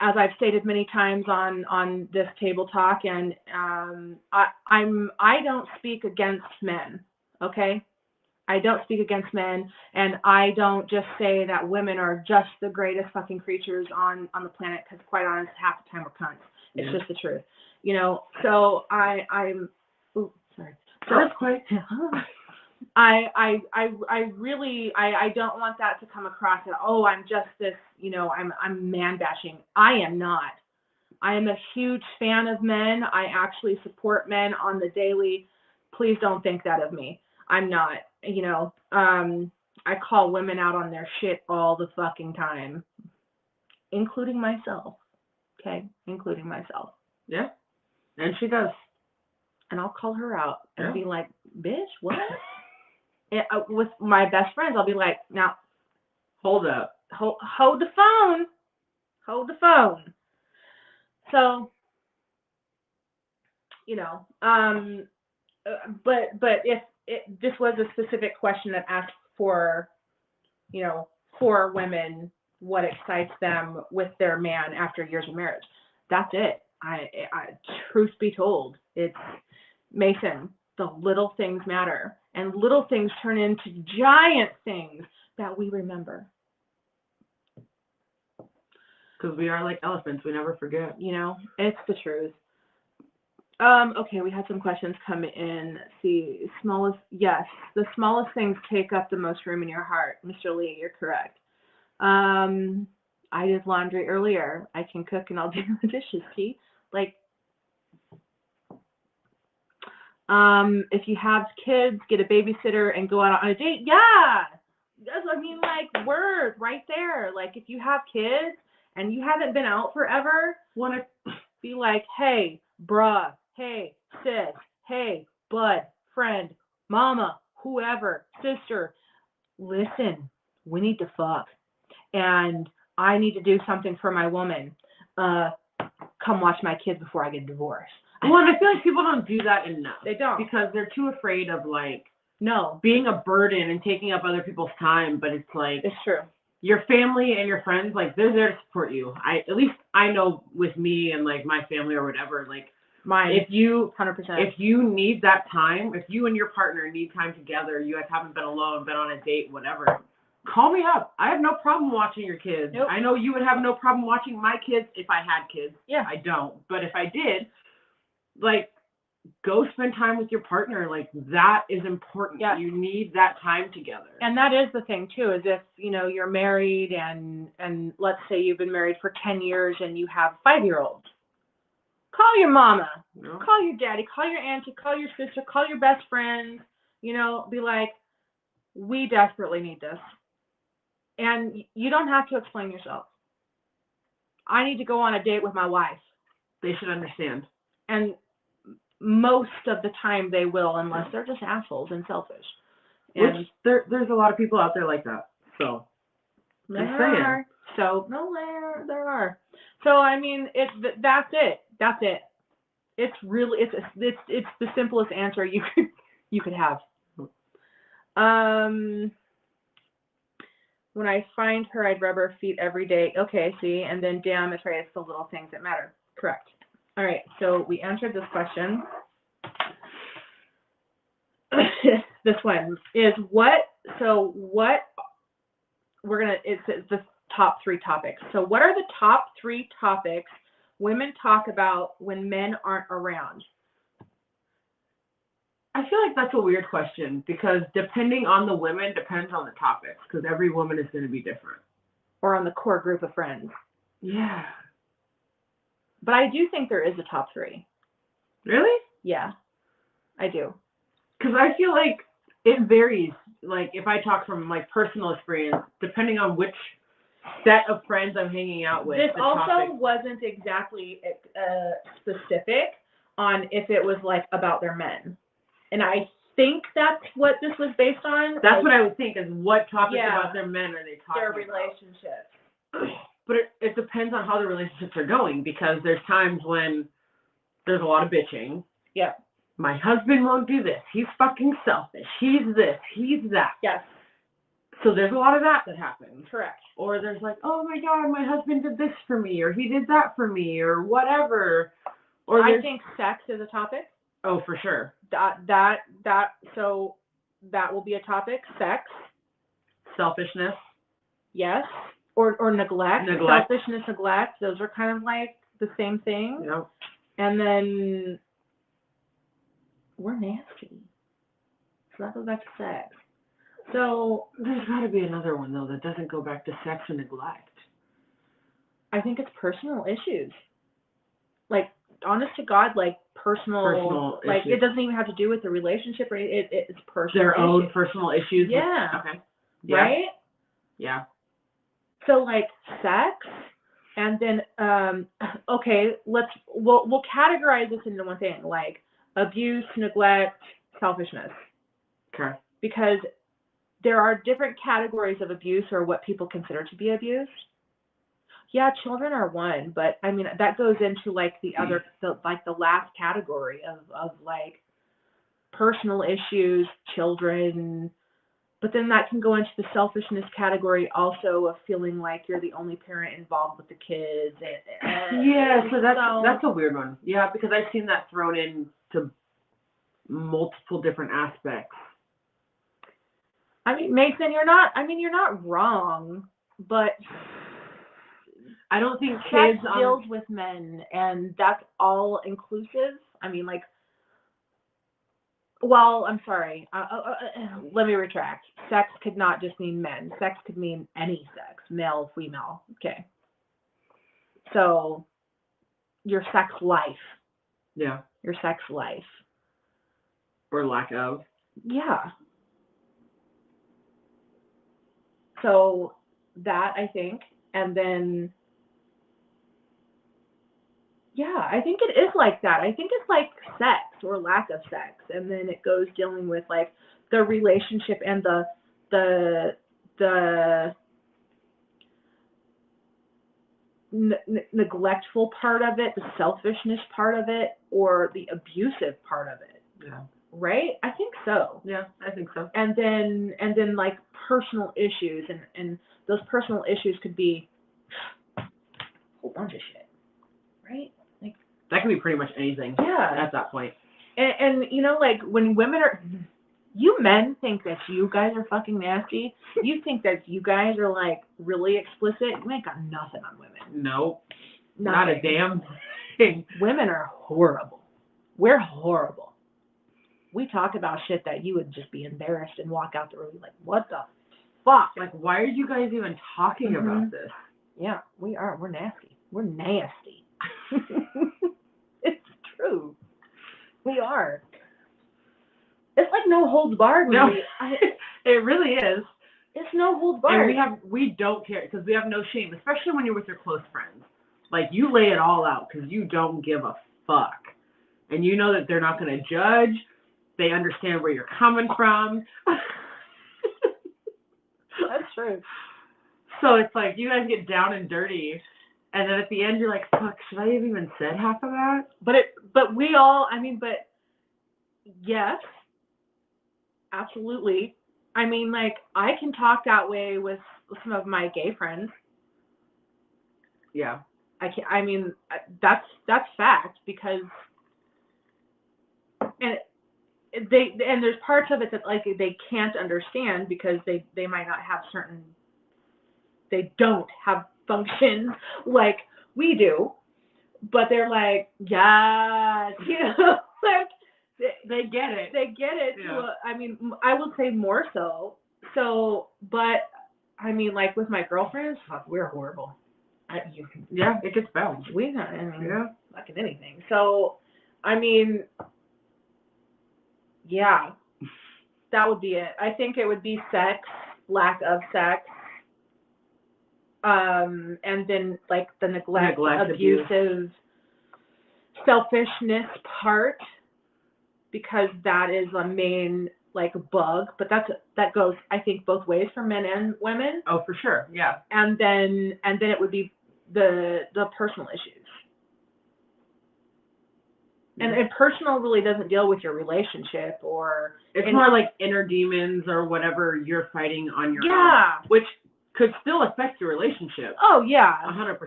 As I've stated many times on this table talk, and I don't speak against men, okay? I don't speak against men, and I don't just say that women are just the greatest fucking creatures on the planet, because quite honest, half the time we're cunts. It's just the truth, you know. So I'm sorry. Earthquake. I really don't want that to come across that, oh, I'm just this, you know, I'm man bashing. I am not. I am a huge fan of men. I actually support men on the daily. Please don't think that of me. I'm not, you know, I call women out on their shit all the fucking time, including myself. Okay? Including myself. Yeah. And she does. And I'll call her out and be like, bitch, what? And, with my best friends, I'll be like, now, hold up. Hold the phone. Hold the phone. So, you know, but if this was a specific question that asked for, you know, for women, what excites them with their man after years of marriage, that's it. I truth be told, it's Mason. The little things matter, and little things turn into giant things that we remember. Because we are like elephants, we never forget. You know, it's the truth. Okay, we had some questions come in. Let's see, yes, the smallest things take up the most room in your heart. Mr. Lee, you're correct. I did laundry earlier. I can cook and I'll do the dishes, T. Like, if you have kids, get a babysitter and go out on a date. Yeah. I mean, like, word right there. Like, if you have kids and you haven't been out forever, want to be like, hey, bruh, hey, sis, hey, bud, friend, mama, whoever, sister, listen, we need to fuck. And I need to do something for my woman. Come watch my kids before I get divorced. Well, and I feel like people don't do that enough. They don't. Because they're too afraid of, like, no, being a burden and taking up other people's time. But it's like, it's true. Your family and your friends, like, they're there to support you. At least I know with me and, like, my family or whatever, like, mine, if you 100%. If you need that time, if you and your partner need time together, you guys haven't been alone, been on a date, whatever, call me up. I have no problem watching your kids. Nope. I know you would have no problem watching my kids if I had kids. Yeah. I don't. But if I did, like, go spend time with your partner. Like, that is important. Yeah. You need that time together. And that is the thing too, is if, you know, you're married and let's say you've been married for 10 years and you have 5-year-olds, call your mama, call your daddy, call your auntie, call your sister, call your best friend, you know, be like, we desperately need this. And you don't have to explain yourself. I need to go on a date with my wife. They should understand. And most of the time they will, unless they're just assholes and selfish. And which there's a lot of people out there like that. So there are. So no, there are. So I mean, that's it. That's it. It's really it's the simplest answer you could have. When I find her, I'd rub her feet every day. Okay, see, and then damn, it's right, it's the little things that matter. Correct. All right, so we answered this question. This one is it's the top 3 topics. So what are the top 3 topics women talk about when men aren't around? I feel like that's a weird question because depending on the women depends on the topics because every woman is going to be different. Or on the core group of friends. Yeah. But I do think there is a top 3. Really? Yeah, I do. Because I feel like it varies. Like if I talk from like personal experience, depending on which set of friends I'm hanging out with. This also wasn't exactly specific on if it was like about their men. And I think that's what this was based on. That's what I would think is what topics Yeah, about their men are they talking their about? relationships. But it depends on how the relationships are going because there's times when there's a lot of bitching. Yeah. My husband won't do this. He's fucking selfish. He's this. He's that. Yes. So there's a lot of that happens. Correct. Or there's like, oh my God, my husband did this for me, or he did that for me, or whatever. Or I think sex is a topic. Oh, for sure. So that will be a topic. Sex. Selfishness. Yes. Or neglect. Neglect. Selfishness, neglect. Those are kind of like the same thing. Yep. And then we're nasty. So that goes back to sex. So there's got to be another one though that doesn't go back to sex or neglect. I think it's personal issues. Like honest to God, like personal like issues. It doesn't even have to do with the relationship, or it's personal. Their issues. own personal issues. Yeah. Okay. Yeah. Right? Yeah. So like sex, and then okay, we'll categorize this into one thing, like abuse, neglect, selfishness. Okay. Because there are different categories of abuse, or what people consider to be abuse. Yeah, children are one, but I mean that goes into like the last category of like personal issues, children. But then that can go into the selfishness category also of feeling like you're the only parent involved with the kids. Yeah, so that's a weird one. Yeah, because I've seen that thrown into multiple different aspects. I mean, Mason, you're not wrong, but I don't think kids deals with men, and that's all inclusive. I mean, like, well, I'm sorry. Let me retract. Sex could not just mean men. Sex could mean any sex, male, female. Okay. So, your sex life. Yeah. Your sex life. Or lack of. Yeah. So, that, I think, and then, yeah, I think it is like that. I think it's like sex or lack of sex, and then it goes dealing with like the relationship and the neglectful part of it, the selfishness part of it, or the abusive part of it. Yeah. Right? I think so. Yeah, I think so. And then like personal issues, and those personal issues could be a whole bunch of shit. Right? Like that can be pretty much anything. Yeah. At that point. And you know, like when women are, you men think that you guys are fucking nasty. You think that you guys are like really explicit. You ain't got nothing on women. Nope. Nothing. Not a damn thing. Women are horrible. We're horrible. We talk about shit that you would just be embarrassed and walk out the room like, what the fuck? Like, why are you guys even talking about this? Yeah, we are. We're nasty. We're nasty. It's true. We are. It's like no holds barred. No, it really is. It's no holds barred. And we don't care because we have no shame, especially when you're with your close friends. Like, you lay it all out because you don't give a fuck. And you know that they're not going to judge. They understand where you're coming from. That's true. So it's like you guys get down and dirty, and then at the end you're like, "Fuck, should I have even said half of that?" But yes, absolutely. I mean, like, I can talk that way with some of my gay friends. Yeah. I mean, that's fact, because, and there's parts of it that, like, they can't understand because they might not have they don't have functions like we do, but they're like, yes, like, They get it. They get it. Yeah. I mean, I would say more so. So, but I mean, like with my girlfriends, fuck, we're horrible. Yeah, it gets bad. We're not, I mean, Yeah. fucking anything. So, I mean, yeah, that would be it. I think it would be sex, lack of sex, and then like the neglect abusive, selfishness part, because that is a main like bug, but that goes, I think, both ways for men and women. Oh, for sure. Yeah. And then it would be the personal issues. And personal really doesn't deal with your relationship, or it's more like inner demons or whatever you're fighting on your own, which could still affect your relationship. Oh yeah. 100%.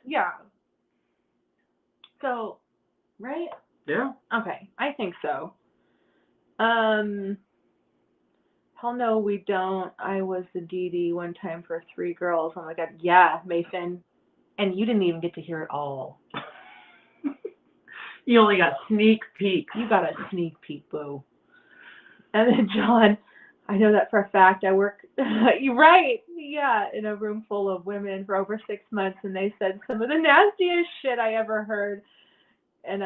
Yeah. So, right? Yeah. Okay, I think so. Hell no, we don't. I was the DD one time for 3 girls. Oh my God. Yeah, Mason. And you didn't even get to hear it all. You only got sneak peek. You got a sneak peek, boo. And then John, I know that for a fact. I work, you're right. Yeah, in a room full of women for over 6 months, and they said some of the nastiest shit I ever heard. And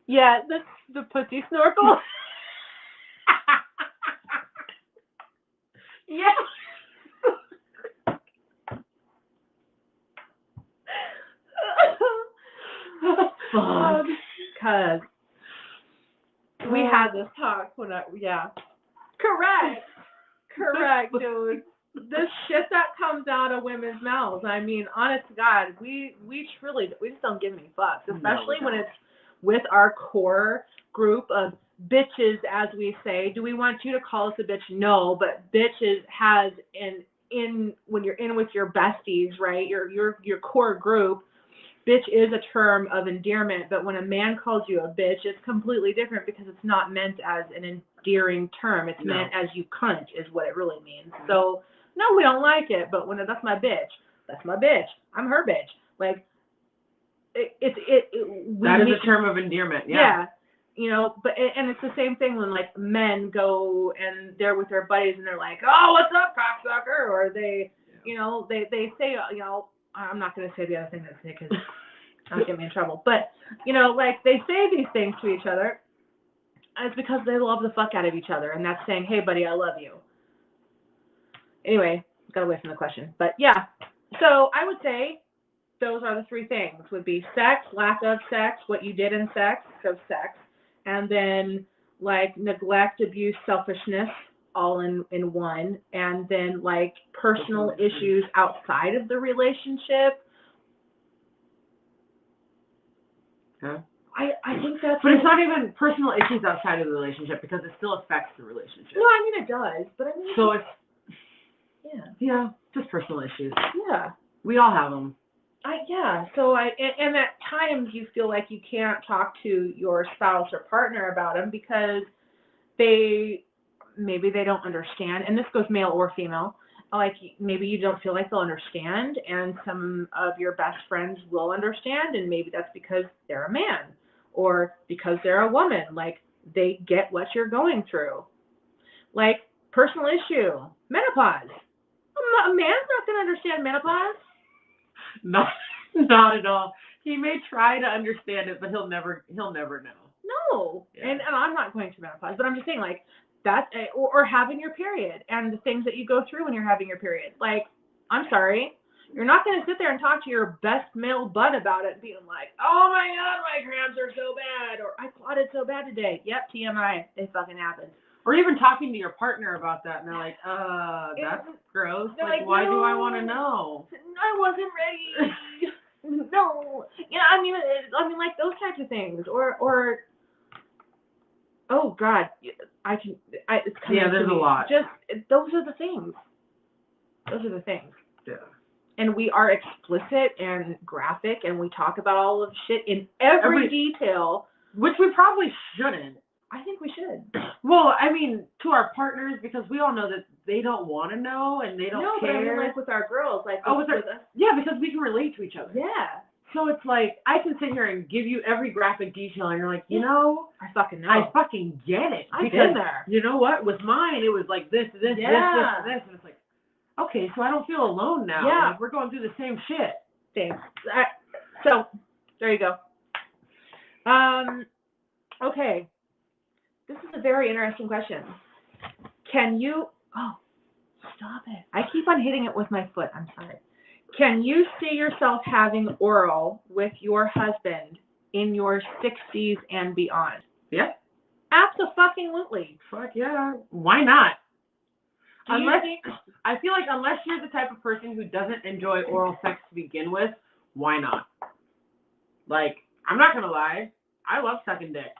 yeah, the pussy snorkel. Yeah. Fuck. Because we had this talk when yeah. Correct, dude. The shit that comes out of women's mouths. I mean, honest to God, we just don't give any fucks, especially when it's with our core group of bitches, as we say. Do we want you to call us a bitch? No, but bitches has in when you're in with your besties, right? Your core group. Bitch is a term of endearment, but when a man calls you a bitch, it's completely different, because it's not meant as an endearing term. It's meant as you cunt is what it really means. So, no, we don't like it, but when that's my bitch, that's my bitch. I'm her bitch. Like, that is a term of endearment. Yeah. You know, and it's the same thing when like men go and they're with their buddies and they're like, oh, what's up, cocksucker? Or they, you know, they say, you know, I'm not going to say the other thing that's because that'll get me in trouble. But, you know, like they say these things to each other. And it's because they love the fuck out of each other. And that's saying, hey, buddy, I love you. Anyway, got away from the question. But yeah, so I would say those are the 3 things would be sex, lack of sex, what you did in sex, so sex. And then like neglect, abuse, selfishness, all in one, and then like personal issues outside of the relationship. Okay. I think that's. But it's not even personal issues outside of the relationship, because it still affects the relationship. No, I mean it does, but I mean. So it's. Yeah, just personal issues. Yeah. We all have them. So and at times you feel like you can't talk to your spouse or partner about them because maybe they don't understand, and this goes male or female. Like maybe you don't feel like they'll understand, and some of your best friends will understand, and maybe that's because they're a man or because they're a woman. Like they get what you're going through. Like personal issue, menopause. A man's not going to understand menopause. Not at all. He may try to understand it, but he'll never know. No, yeah. And I'm not going through menopause, but I'm just saying, like, that's or having your period and the things that you go through when you're having your period. Like, I'm sorry, you're not going to sit there and talk to your best male bud about it and being like, oh my God, my cramps are so bad, or I clotted so bad today. Yep, TMI, it fucking happened. Or even talking to your partner about that, and they're like, that's gross. Like, why do I want to know? I wasn't ready. No. Yeah, I mean, like those types of things. Or, oh God, it's coming Yeah, there's to me. a lot. Those are the things. Those are the things. Yeah. And we are explicit and graphic, and we talk about all of shit in every detail. Which we probably shouldn't. I think we should. Well, I mean, to our partners, because we all know that they don't want to know and they don't No, care. but I mean, like with our girls, like with us. Yeah, because we can relate to each other. Yeah. So it's like, I can sit here and give you every graphic detail, and you're like, you know, I fucking know. I fucking get it. I've been there. You know what? With mine, it was like this, and this, and it's like, okay, so I don't feel alone now. Yeah. Like, we're going through the same shit. Thanks. So, there you go. Okay. This is a very interesting question. Can you, stop it. I keep on hitting it with my foot. I'm sorry. Can you see yourself having oral with your husband in your 60s and beyond? Yeah. Absolutely. Fuck yeah. Why not? I feel like unless you're the type of person who doesn't enjoy oral sex to begin with, why not? Like, I'm not gonna lie, I love sucking dick.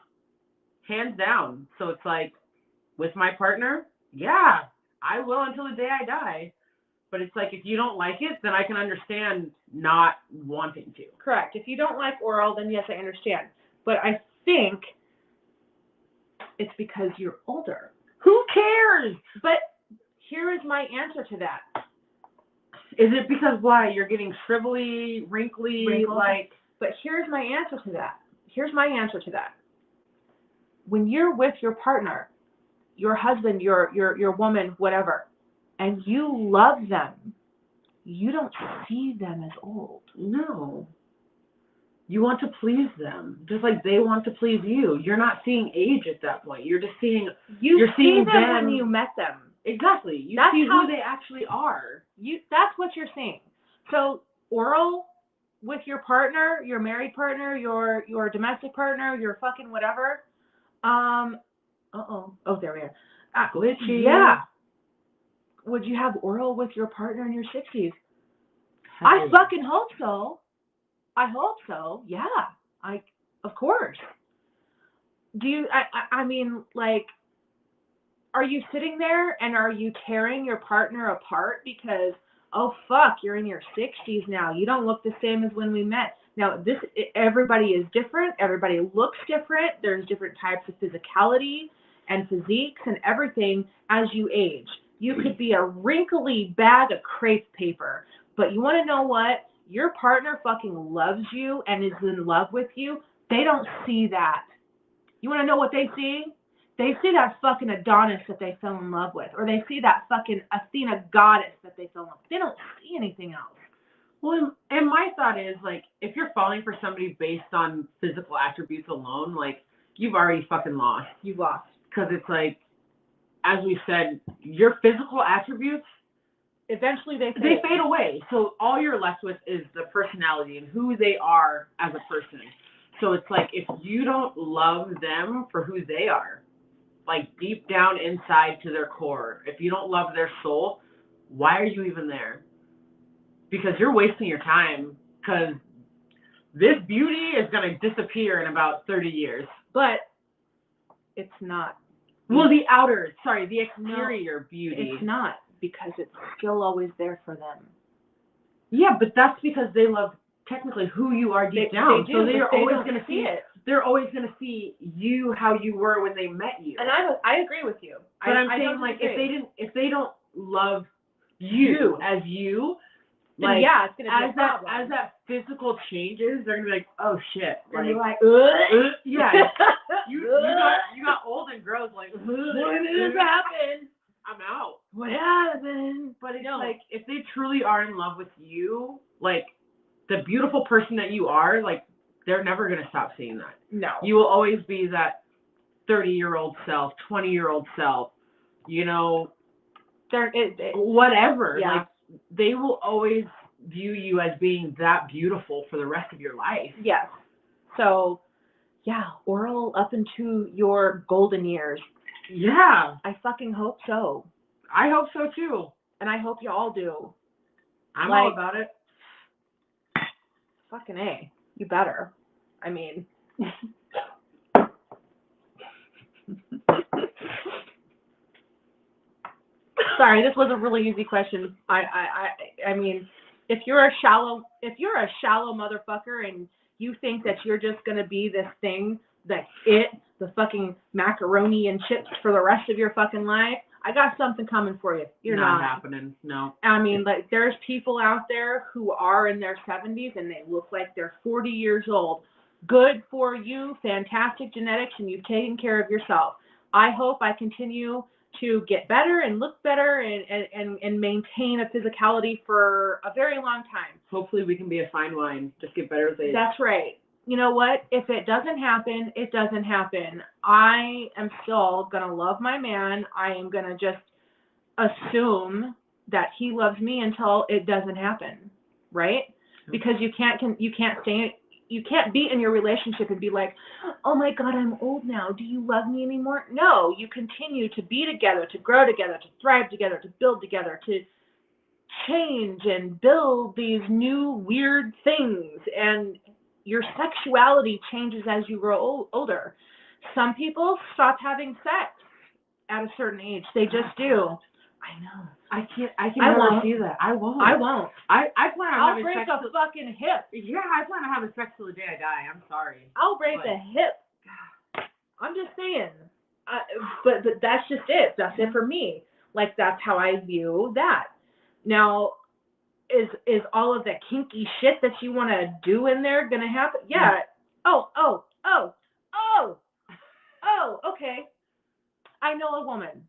Hands down. So it's like, with my partner, yeah, I will until the day I die. But it's like, if you don't like it, then I can understand not wanting to. Correct. If you don't like oral, then yes, I understand. But I think it's because you're older. Who cares? But here is my answer to that. Is it because why? You're getting shrivelly, wrinkly, like... But here's my answer to that. When you're with your partner, your husband, your woman, whatever, and you love them, you don't see them as old. No. You want to please them, just like they want to please you. You're not seeing age at that point. You're just seeing... You're seeing them when you met them. Exactly. You see who they actually are. That's what you're seeing. So oral with your partner, your married partner, your domestic partner, your fucking whatever. Oh, there we are. Glitchy. Yeah. Would you have oral with your partner in your 60s? Hell I fucking hope so. I hope so. Yeah. Of course. Do you, I mean, like, are you sitting there and are you tearing your partner apart because, oh fuck, you're in your 60s now. You don't look the same as when we met. Now, everybody is different. Everybody looks different. There's different types of physicality and physiques and everything as you age. You could be a wrinkly bag of crepe paper, but you want to know what? Your partner fucking loves you and is in love with you. They don't see that. You want to know what they see? They see that fucking Adonis that they fell in love with, or they see that fucking Athena goddess that they fell in love with. They don't see anything else. Well, and my thought is, like, if you're falling for somebody based on physical attributes alone, like, you've already fucking lost. You've lost. Because it's like, as we said, your physical attributes, eventually they fade away. So all you're left with is the personality and who they are as a person. So it's like, if you don't love them for who they are, like deep down inside to their core, if you don't love their soul, why are you even there? Because you're wasting your time, because this beauty is going to disappear in about 30 years. But it's not. Well, the exterior beauty. It's not, because it's still always there for them. Yeah, but that's because they love technically who you are deep down. They do, so they're always going to see it. They're always going to see you how you were when they met you. And I agree with you. But I'm saying, like, if they don't love you as you, like, yeah, it's gonna be a problem. As that physical changes, they're gonna be like, oh shit, and you're like, yeah, you got old and gross, like, what did this happen? I'm out. What happened? But it's like, if they truly are in love with you, like, the beautiful person that you are, like, they're never gonna stop seeing that. No. You will always be that 30-year-old self, 20-year-old self, you know, whatever. Yeah. Like, they will always view you as being that beautiful for the rest of your life. Yes. So, yeah, oral up into your golden years. Yeah. I fucking hope so. I hope so too. And I hope you all do. I'm all about it. Fucking A. You better. I mean. Sorry, this was a really easy question. I mean, if you're a shallow motherfucker and you think that you're just gonna be this thing the fucking macaroni and chips for the rest of your fucking life, I got something coming for you. You're not happening. No. I mean, like, there's people out there who are in their 70s and they look like they're 40 years old. Good for you, fantastic genetics, and you've taken care of yourself. I hope I continue to get better and look better and maintain a physicality for a very long time. Hopefully we can be a fine wine. Just get better as age. That's right. You know what? If it doesn't happen, it doesn't happen. I am still going to love my man. I am going to just assume that he loves me until it doesn't happen, right? Because you can't be in your relationship and be like, oh my God, I'm old now. Do you love me anymore? No, you continue to be together, to grow together, to thrive together, to build together, to change and build these new weird things. And your sexuality changes as you grow older. Some people stop having sex at a certain age. They just do. I know. I can never see that. I won't. I won't. I plan on having sex. I'll break a fucking hip. Yeah, I plan on having sex till the day I die. I'm sorry. I'll break a hip. I'm just saying. But that's just it. That's it for me. Like, that's how I view that. Now, is all of that kinky shit that you want to do in there gonna happen? Yeah. Oh, okay. I know a woman.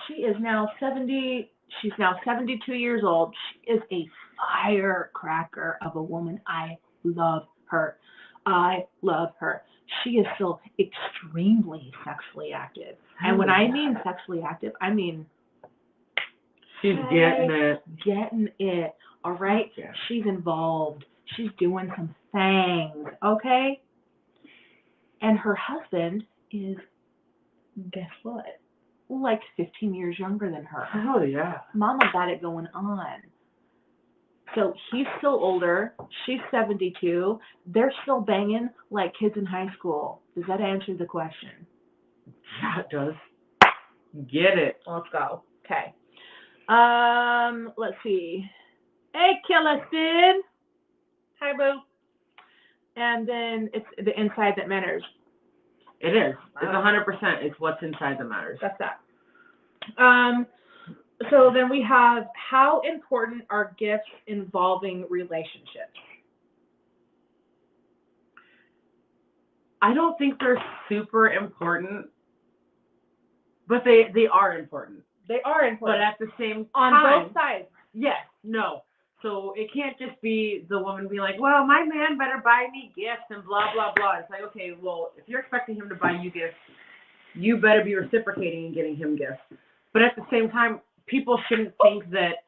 She is now 70. She's now 72 years old. She is a firecracker of a woman. I love her. She is still extremely sexually active. And when I mean sexually active, I mean she's getting it. Getting it. All right? Yeah. She's involved. She's doing some things. Okay? And her husband is, guess what? Like 15 years younger than her. Oh, yeah. Mama got it going on. So he's still older. She's 72. They're still banging like kids in high school. Does that answer the question? Yeah, it does. Get it. Let's go. Okay. Let's see. Hey, Killer Sid. Hi, boo. And then it's the inside that matters. It is. It's 100%. It's what's inside that matters. That's that. So then we have, how important are gifts involving relationships? I don't think they're super important, but they are important. They are important. But at the same time. On both sides. Yes. No. So it can't just be the woman being like, well, my man better buy me gifts and blah, blah, blah. It's like, okay, well, if you're expecting him to buy you gifts, you better be reciprocating and getting him gifts. But at the same time, people shouldn't think that,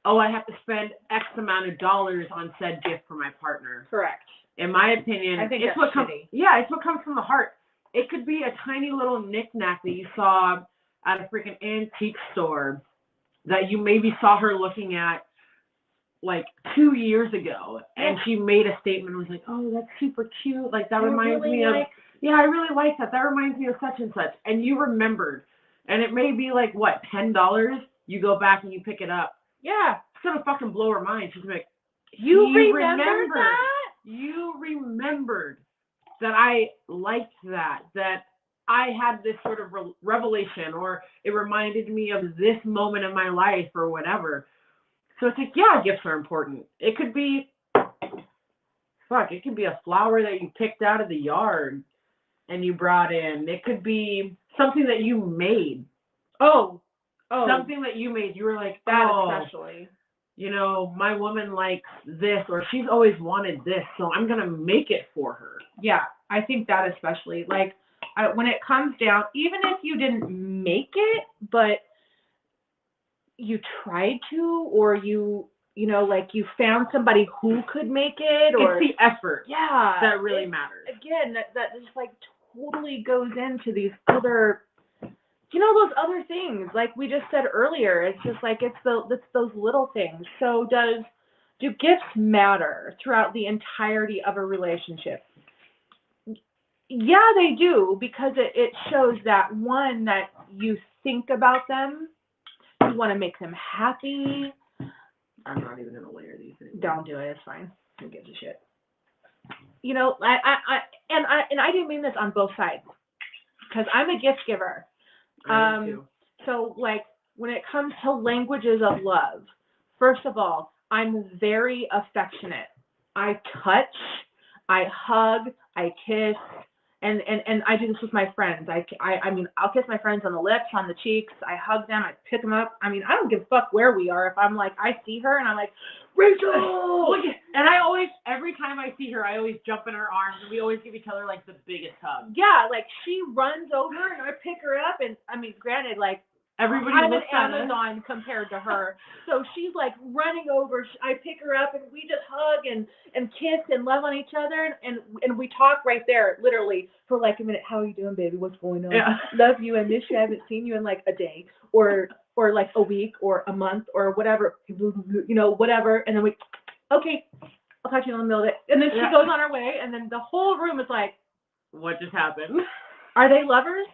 oh, I have to spend X amount of dollars on said gift for my partner. Correct. In my opinion, I think it's what comes. Yeah, it's what comes from the heart. It could be a tiny little knickknack that you saw at a freaking antique store that you maybe saw her looking at like 2 years ago, and she made a statement and was like, oh, that's super cute. Like, that reminds me of, yeah, I really like that. That reminds me of such and such. And you remembered. And it may be like, what, $10? You go back and you pick it up. Yeah. It's going to fucking blow her mind. She's like, you remembered that? You remembered that I liked that I had this sort of revelation, or it reminded me of this moment in my life or whatever. So it's like, yeah, gifts are important. It could be, it could be a flower that you picked out of the yard and you brought in. It could be something that you made. Oh. Something that you made. You were like, that especially. You know, my woman likes this, or she's always wanted this, so I'm going to make it for her. Yeah, I think that especially. Like, when it comes down, even if you didn't make it, but you tried to, or you know, like you found somebody who could make it, or it's the effort. Yeah, that really matters. Again, that just like totally goes into these other, you know, those other things. Like we just said earlier, it's just like it's those little things. So do gifts matter throughout the entirety of a relationship? Yeah, they do, because it shows that, one, that you think about them, you want to make them happy. I'm not even gonna layer these anymore. Don't do it. It's fine. Who gives a shit? You know, I do mean this on both sides, because I'm a gift giver. I do too. So, like, when it comes to languages of love, first of all, I'm very affectionate. I touch, I hug, I kiss, and I do this with my friends. I mean, I'll kiss my friends on the lips, on the cheeks, I hug them, I pick them up. I mean, I don't give a fuck where we are. If I'm like, I see her and I'm like, Rachel! And I always, every time I see her, I always jump in her arms, and we always give each other, like, the biggest hug. Yeah, like, she runs over and I pick her up, and, I mean, granted, like, Everybody I'm an looks at us. Amazon compared to her. So she's like running over. I pick her up and we just hug and kiss and love on each other. And we talk right there, literally, for like a minute. How are you doing, baby? What's going on? Yeah. Love you. I miss you. I haven't seen you in like a day or like a week or a month or whatever, you know, whatever. And then okay, I'll talk to you in the middle of it. And then she goes on her way. And then the whole room is like, what just happened? Are they lovers?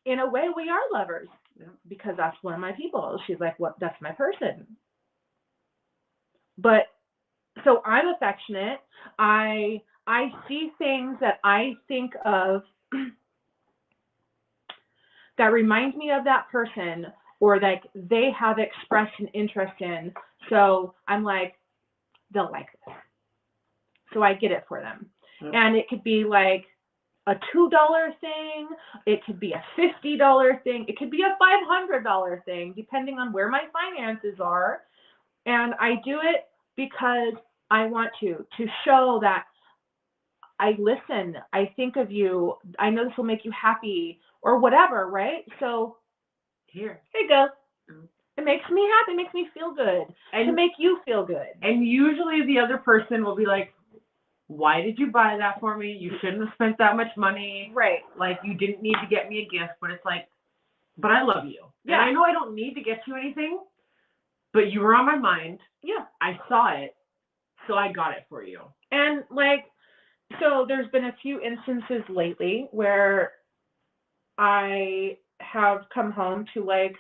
In a way, we are lovers. Yeah. Because that's one of my people. She's like, what? That's my person. But so I'm affectionate. I see things that I think of that remind me of that person, or like they have expressed an interest in. So I'm like, they'll like this. So I get it for them. Yep. And it could be like a $2 thing, it could be a $50 thing, it could be a $500 thing, depending on where my finances are. And I do it because I want to show that I listen, I think of you, I know this will make you happy, or whatever, right? So here you go. It makes me happy, it makes me feel good, and to make you feel good. And usually the other person will be like, why did you buy that for me? You shouldn't have spent that much money. Right. Like, you didn't need to get me a gift, but it's like, but I love you. Yeah. And I know I don't need to get you anything, but you were on my mind. Yeah. I saw it, so I got it for you. And, like, so there's been a few instances lately where I have come home to, like,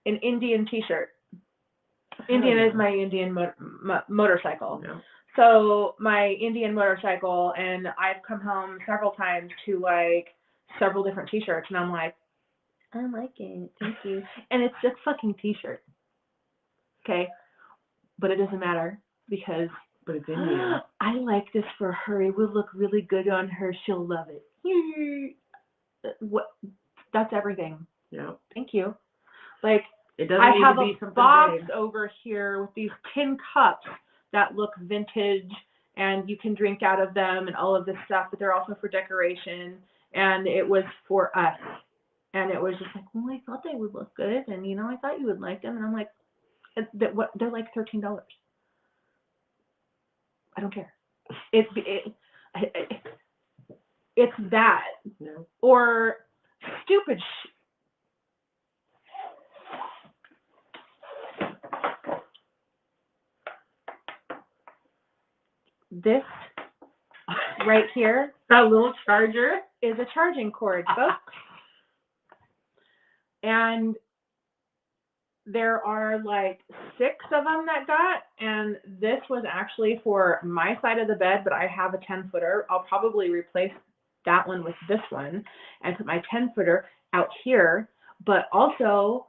an Indian t-shirt. Indian is my Indian motorcycle. Yeah. So my Indian motorcycle, and I've come home several times to like several different t-shirts, and I'm like, I like it, thank you. And it's a fucking t-shirt. Okay? But it doesn't matter because but it's in you. I like this for her. It will look really good on her. She'll love it. What? That's everything. Yeah. Thank you. Like, it doesn't I need have to be a something box big over here with these tin cups that look vintage, and you can drink out of them and all of this stuff, but they're also for decoration, and it was for us. And it was just like, well, I thought they would look good, and, you know, I thought you would like them. And I'm like, they're like $13. I don't care. It's that. No. Or stupid This right here, that little charger, is a charging cord, folks. And there are like 6 of them that got, and this was actually for my side of the bed, but I have a 10-footer. I'll probably replace that one with this one and put my 10-footer out here. But also,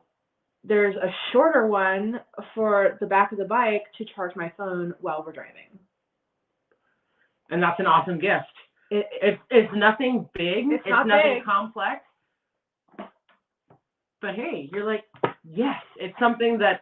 there's a shorter one for the back of the bike to charge my phone while we're driving. And that's an awesome gift. It's nothing big. It's nothing big. Complex. But hey, you're like, yes, it's something that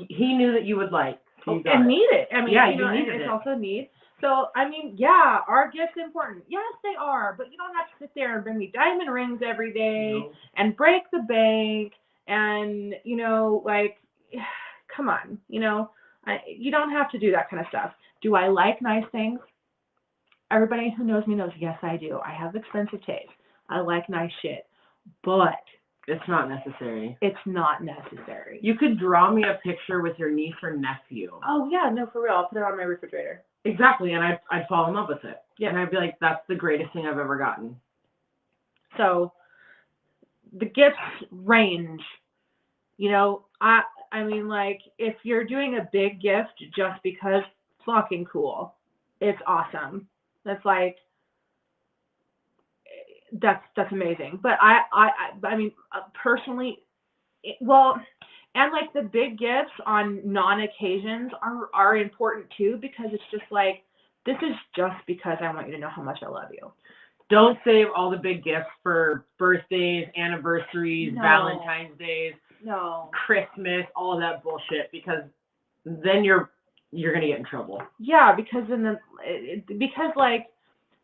he knew that you would like. So you and need it. I mean, yeah, you know, needed it's it. Also need. So, I mean, yeah, are gifts important? Yes, they are. But you don't have to sit there and bring me diamond rings every day and break the bank and, you know, like, come on, you know, you don't have to do that kind of stuff. Do I like nice things? Everybody who knows me knows, yes, I do. I have expensive taste. I like nice shit. But it's not necessary. It's not necessary. You could draw me a picture with your niece or nephew. Oh, yeah, no, for real. I'll put it on my refrigerator. Exactly, and I'd fall in love with it. Yeah. And I'd be like, that's the greatest thing I've ever gotten. So the gifts range, you know, I mean, like, if you're doing a big gift just because, fucking cool. It's awesome. That's like, that's amazing. But I mean, personally, well, and like the big gifts on non-occasions are important too, because it's just like, this is just because I want you to know how much I love you. Don't save all the big gifts for birthdays, anniversaries, No. Valentine's Days, No. Christmas, all of that bullshit, because then you're gonna get in trouble. Yeah, because because like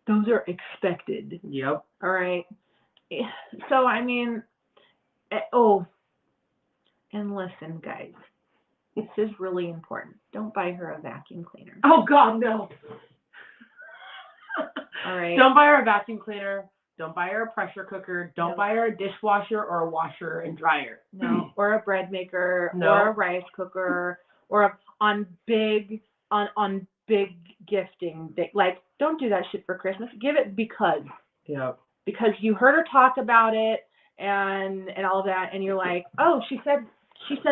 those are expected. Yep. All right. So I mean, oh, and listen, guys, this is really important. Don't buy her a vacuum cleaner. Oh God, no. All right. Don't buy her a vacuum cleaner. Don't buy her a pressure cooker. Don't buy her a dishwasher or a washer and dryer. No. Or a bread maker. No. Or a rice cooker. Or on big gifting. Like, don't do that shit for Christmas. Give it because. Yep. Because you heard her talk about it and all of that, and you're like, oh, she said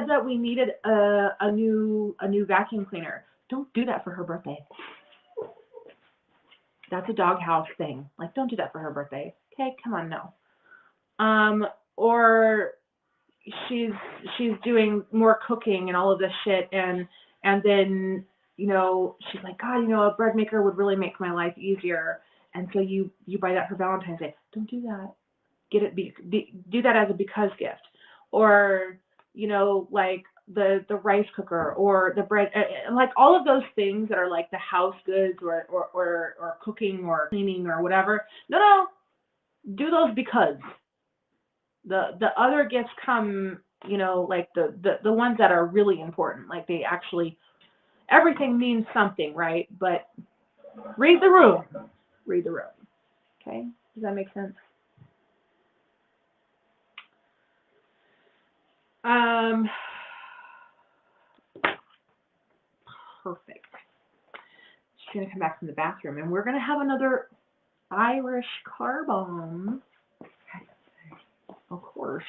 that we needed a new vacuum cleaner. Don't do that for her birthday. That's a doghouse thing. Like, don't do that for her birthday. Okay, come on, no. Or she's doing more cooking and all of this shit, and then, you know, she's like, God, you know, a bread maker would really make my life easier. And so you buy that for Valentine's Day. Don't do that. Get it. Do that as a because gift. Or, you know, like the rice cooker or the bread, like all of those things that are like the house goods or cooking or cleaning or whatever. No, do those because. The other gifts come, you know, like the ones that are really important. Like they actually, everything means something, right? But read the room. Read the room. Okay? Does that make sense? Perfect. She's going to come back from the bathroom, and we're going to have another Irish Carbomb. Of course.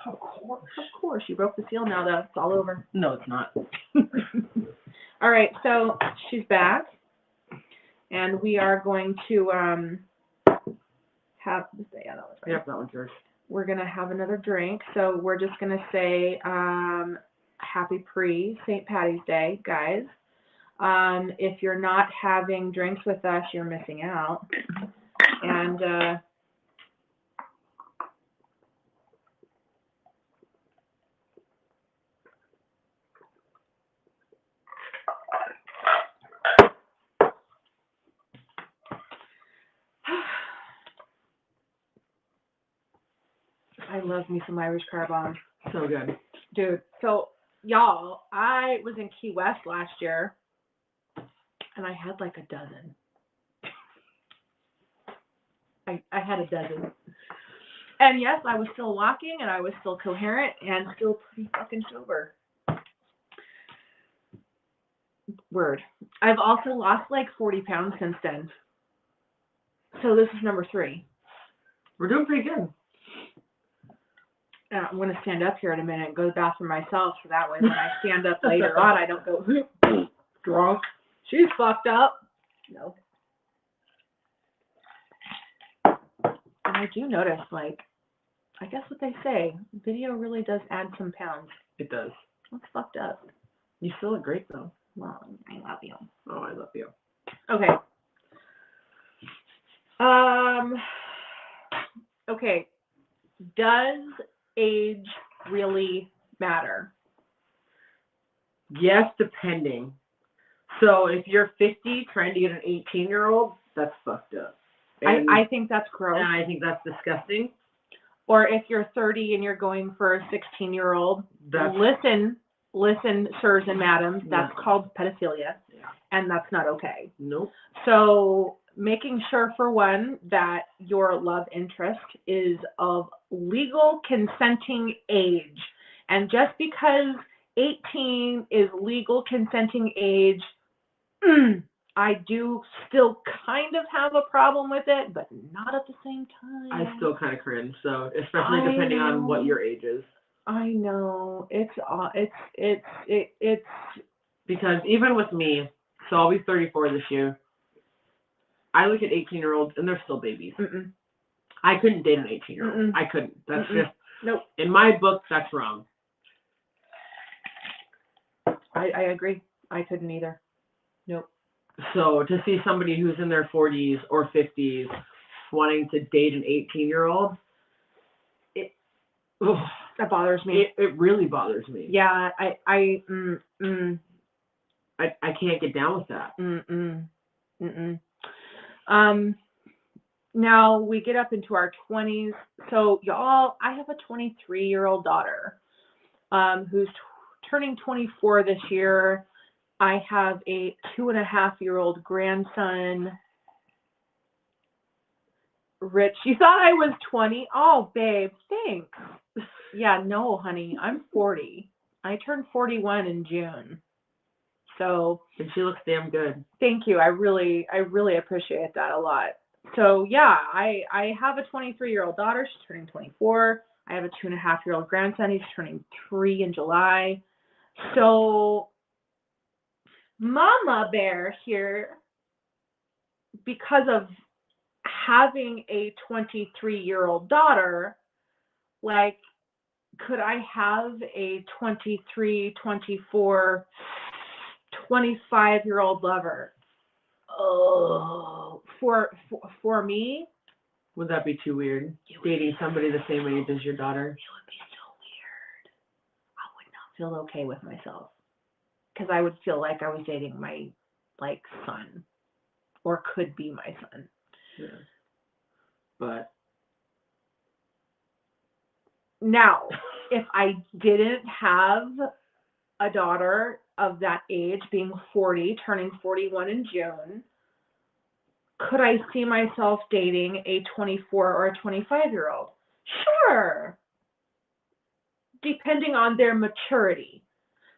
Of course. Of course. You broke the seal now, though. It's all over. No, it's not. All right, so she's back, and we are going to have, yeah, that was right. Yep, that one's yours. We're going to have another drink, so we're just going to say happy pre-St. Patty's Day, guys. If you're not having drinks with us, you're missing out. And I love me some Irish Carbomb. So good. Dude, so y'all, I was in Key West last year, and I had like a dozen. I had a dozen. And yes, I was still walking, and I was still coherent, and still pretty fucking sober. Word. I've also lost like 40 pounds since then. So this is number 3. We're doing pretty good. I'm going to stand up here in a minute and go to the bathroom myself, so that way when I stand up later on, I don't go drunk. She's fucked up. No. And I do notice, like, I guess what they say, video really does add some pounds. It does. That's fucked up. You still look great, though. Well, I love you. Oh, I love you. Okay. Okay. Does age really matter? Yes, depending. So if you're 50 trying to get an 18-year-old, that's fucked up. And I think that's gross. And I think that's disgusting. Or if you're 30 and you're going for a 16-year-old, listen, sirs and madams, that's called pedophilia, and that's not okay. Nope. So making sure, for one, that your love interest is of legal consenting age. And just because 18 is legal consenting age, I do still kind of have a problem with it, but not at the same time. I still kind of cringe, so especially depending on what your age is. I know. It's Because even with me, so I'll be 34 this year. I look at 18-year-olds and they're still babies. Mm-mm. I couldn't date an 18-year-old. Mm-mm. I couldn't. That's Mm-mm. just, nope. in my book, that's wrong. I agree. I couldn't either. Nope. So to see somebody who's in their 40s or 50s wanting to date an 18-year-old, that bothers me. It really bothers me. Yeah, I can't get down with that. Now we get up into our 20s. So y'all, I have a 23-year-old daughter, who's turning 24 this year. I have a 2.5-year-old grandson. Rich, you thought I was 20? Oh, babe, thanks. Yeah, no, honey, I'm 40. I turned 41 in June. So. And she looks damn good. Thank you. I really appreciate that a lot. So yeah, I have a 23-year-old daughter. She's turning 24. I have a 2.5-year-old grandson. He's turning 3 in July. So Mama Bear here, because of having a 23-year-old daughter, like, could I have a 23, 24, 25-year-old lover? Oh, for me? Would that be too weird? Dating somebody the same age as your daughter? It would be so weird. I would not feel okay with myself. Because I would feel like I was dating my, like, son. Or could be my son. Yeah. But now, if I didn't have a daughter of that age, being 40, turning 41 in June, could I see myself dating a 24 or a 25-year-old? Sure. Depending on their maturity.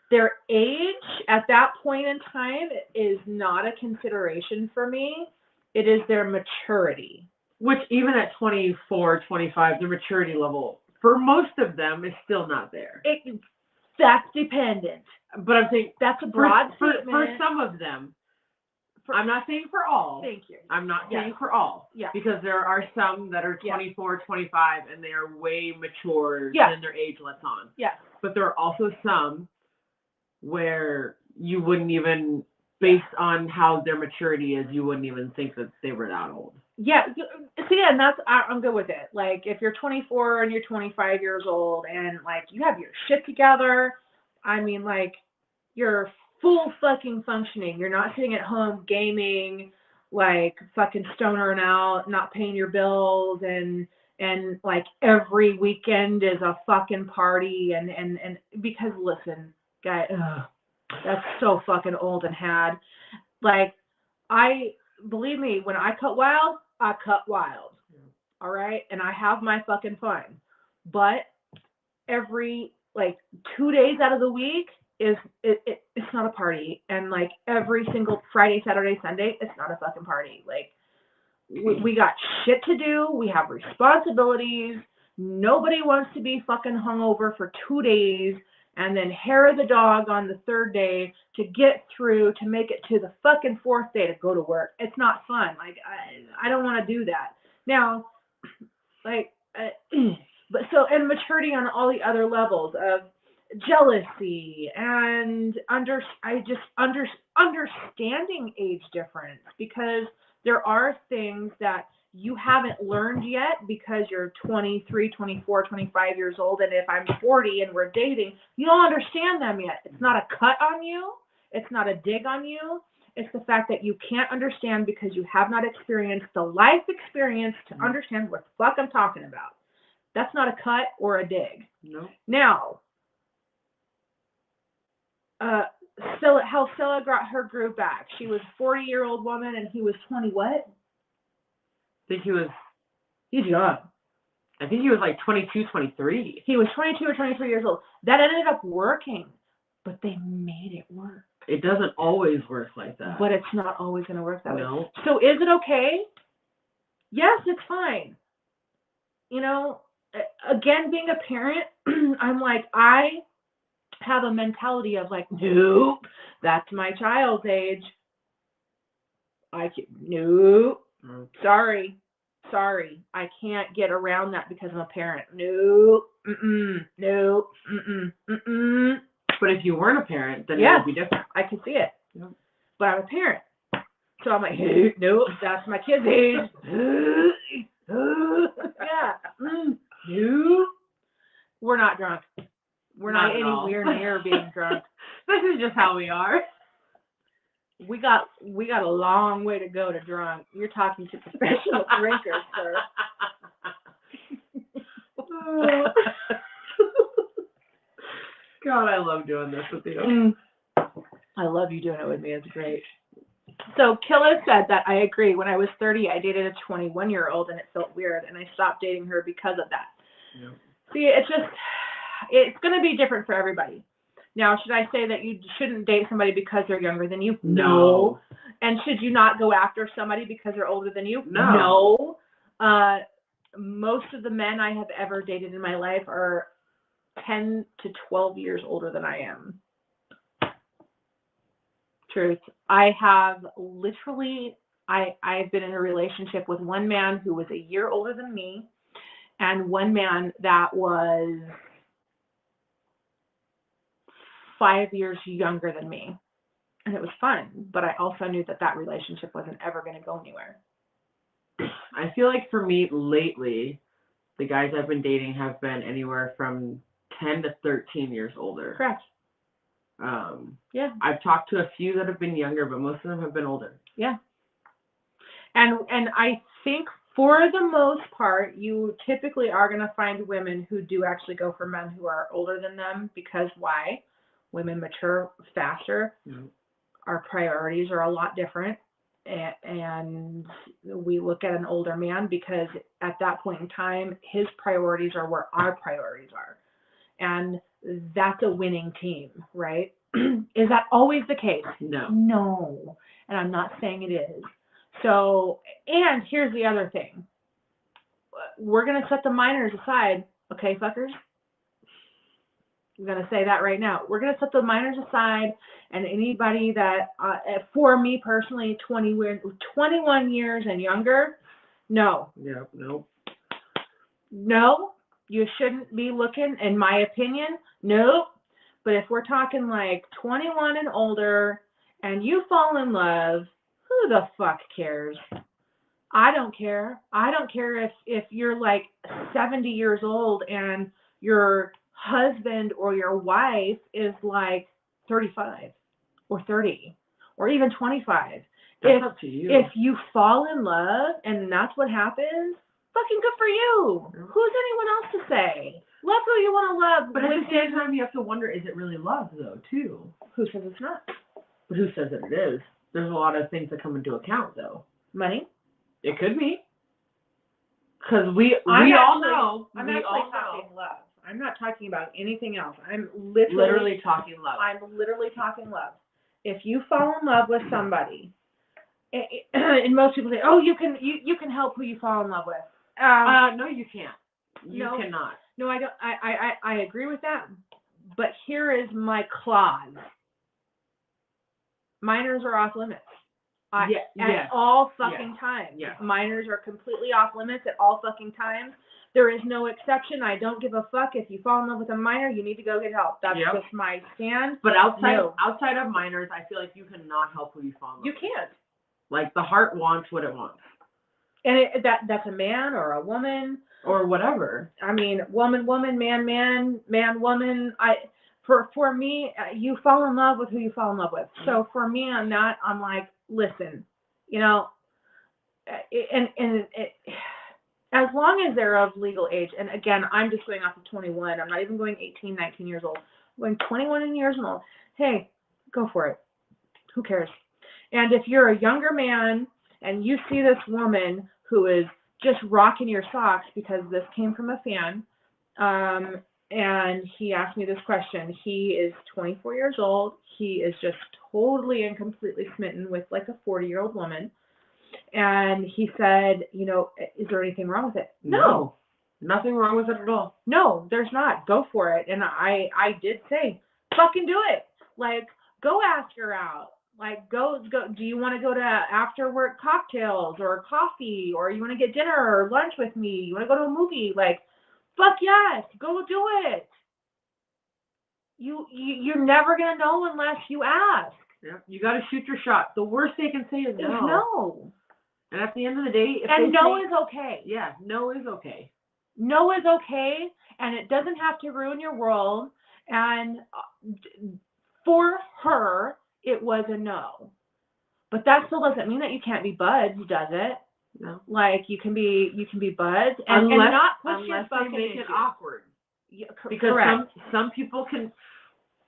Their age at that point in time is not a consideration for me. It is their maturity. Which even at 24, 25, the maturity level, for most of them, is still not there. That's dependent. But I'm saying that's a broad statement. For some of them. I'm not saying for all. Thank you. I'm not saying for all. Yeah. Because there are some that are 24, 25, and they are way mature than their age lets on. Yeah. But there are also some where you wouldn't even, based on how their maturity is, you wouldn't even think that they were that old. Yeah. See, and I'm good with it. Like, if you're 24 and you're 25 years old and, like, you have your shit together, I mean, like, you're full fucking functioning. You're not sitting at home gaming, like, fucking stonering out, not paying your bills, and like, every weekend is a fucking party, and because, listen, guy, that's so fucking old and had. Like, believe me, when I cut wild, I cut wild. All right? And I have my fucking fun. But every, like, 2 days out of the week it's not a party. And, like, every single Friday, Saturday, Sunday, it's not a fucking party. Like, we got shit to do. We have responsibilities. Nobody wants to be fucking hungover for 2 days and then hair the dog on the 3rd day to get through, to make it to the fucking 4th day to go to work. It's not fun. Like, I don't want to do that. Now, like, but so, and maturity on all the other levels of jealousy and understanding age difference, because there are things that you haven't learned yet because you're 23, 24, 25 years old, and if I'm 40 and we're dating, you don't understand them yet. It's not a cut on you. It's not a dig on you. It's the fact that you can't understand because you have not experienced the life experience to understand what the fuck I'm talking about. That's not a cut or a dig. No. Now, how Stella got her groove back. She was a 40-year-old woman and he was 20 what? I think he's young. I think he was like 22, 23. He was 22 or 23 years old. That ended up working, but they made it work. It doesn't always work like that. But it's not always going to work that way. No. So is it okay? Yes, it's fine. You know, again, being a parent, I'm like, I have a mentality of like, nope, that's my child's age. Nope, sorry, I can't get around that because I'm a parent. Nope, nope, But if you weren't a parent, then it would be different. I can see it. Yep. But I'm a parent. So I'm like, nope, that's my kid's age. Yeah. Nope. We're not drunk. We're not anywhere near being drunk. This is just how we are. We got a long way to go to drunk. You're talking to professional drinkers, sir. God, I love doing this with you. I love you doing it with me. It's great. So Killa said that I agree. When I was 30, I dated a 21-year-old, and it felt weird, and I stopped dating her because of that. Yeah. See, it's going to be different for everybody. Now, should I say that you shouldn't date somebody because they're younger than you? No. And should you not go after somebody because they're older than you? No. Most of the men I have ever dated in my life are 10 to 12 years older than I am. Truth. I have literally, I've been in a relationship with one man who was a year older than me, and one man that was 5 years younger than me. And it was fun, but I also knew that relationship wasn't ever going to go anywhere. I feel like for me lately, the guys I've been dating have been anywhere from 10 to 13 years older. Correct. Yeah. I've talked to a few that have been younger, but most of them have been older. Yeah. And I think for the most part, you typically are going to find women who do actually go for men who are older than them, because why? Women mature faster. Mm-hmm. Our priorities are a lot different. And we look at an older man because at that point in time, his priorities are where our priorities are. And that's a winning team, right? Is that always the case? No. No. And I'm not saying it is. So, and here's the other thing. We're going to set the minors aside, okay, fuckers? I'm going to say that right now. We're going to set the minors aside, and anybody that, for me personally, 21 years and younger, no. Yeah, no. No, you shouldn't be looking, in my opinion, no. But if we're talking like 21 and older, and you fall in love, who the fuck cares? I don't care. I don't care if you're like 70 years old and your husband or your wife is like 35 or 30 or even 25. That's up to you. If you fall in love and that's what happens, fucking good for you. Yeah. Who's anyone else to say? Love who you want to love. But at the same time, you have to wonder, is it really love, though, too? Who says it's not? But who says that it is? There's a lot of things that come into account, though. Money? It could be. Because we all know. I'm actually talking love. I'm not talking about anything else. I'm literally talking love. I'm literally talking love. If you fall in love with somebody, and most people say, oh, you can help who you fall in love with. No, you can't. You cannot. No, I don't. I agree with that. But here is my clause. Minors are off limits. At all fucking times. Yes. Minors are completely off limits at all fucking times. There is no exception. I don't give a fuck. If you fall in love with a minor, you need to go get help. That's just my stand. But outside of minors, I feel like you cannot help who you fall in love with. You can't. Like, the heart wants what it wants. And that's a man or a woman. Or whatever. I mean, woman, man, woman. For me, you fall in love with who you fall in love with. Mm-hmm. So for me on that, I'm like, listen, as long as they're of legal age, and again, I'm just going off of 21. I'm not even going 18, 19 years old. I'm going 21 years old. Hey, go for it. Who cares? And if you're a younger man and you see this woman who is just rocking your socks, because this came from a fan, and he asked me this question. He is 24 years old. He is just totally and completely smitten with like a 40-year-old woman. And he said, you know, is there anything wrong with it? No, nothing wrong with it at all. No, there's not. Go for it. And I did say, fucking do it. Like, go ask her out. Like, go. Do you want to go to after work cocktails or coffee, or you want to get dinner or lunch with me? You want to go to a movie? Like, fuck yes, go do it. You're never gonna know unless you ask. Yeah, you got to shoot your shot. The worst they can say is no. No. And at the end of the day, if And they no say, is okay. yeah, no is okay. No is okay, and it doesn't have to ruin your world. And for her, it was a no. But that still doesn't mean that you can't be buds, does it? No. Like, you can be buds and not push your unless fucking they make it issue. awkward. Yeah, Because some people can,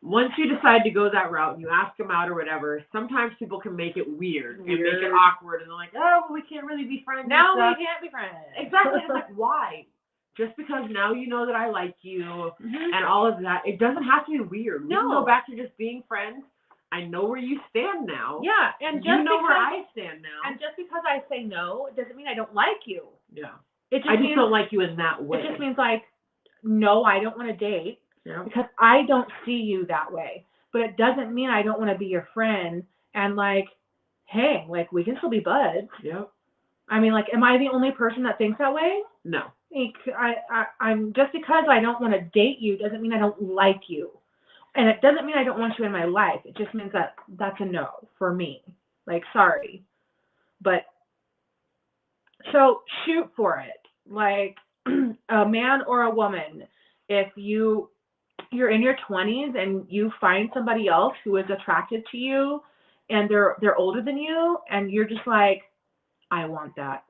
once you decide to go that route and you ask them out or whatever, sometimes people can make it weird. And make it awkward, and they're like, oh, well, we can't really be friends. Now we can't be friends. Exactly. It's like, why? Just because now you know that I like you and all of that, it doesn't have to be weird. We can go back to just being friends. I know where you stand now. Yeah, and just you know where I stand now. And just because I say no, it doesn't mean I don't like you. Yeah. I just don't like you in that way. It just means like, no, I don't want to date because I don't see you that way. But it doesn't mean I don't want to be your friend and like, hey, like we can still be buds. Yep. I mean, like, am I the only person that thinks that way? No. I'm just because I don't want to date you doesn't mean I don't like you. And it doesn't mean I don't want you in my life. It just means that that's a no for me. Like, sorry. But, so shoot for it. Like, a man or a woman, if you're in your 20s and you find somebody else who is attracted to you and they're older than you and you're just like, I want that.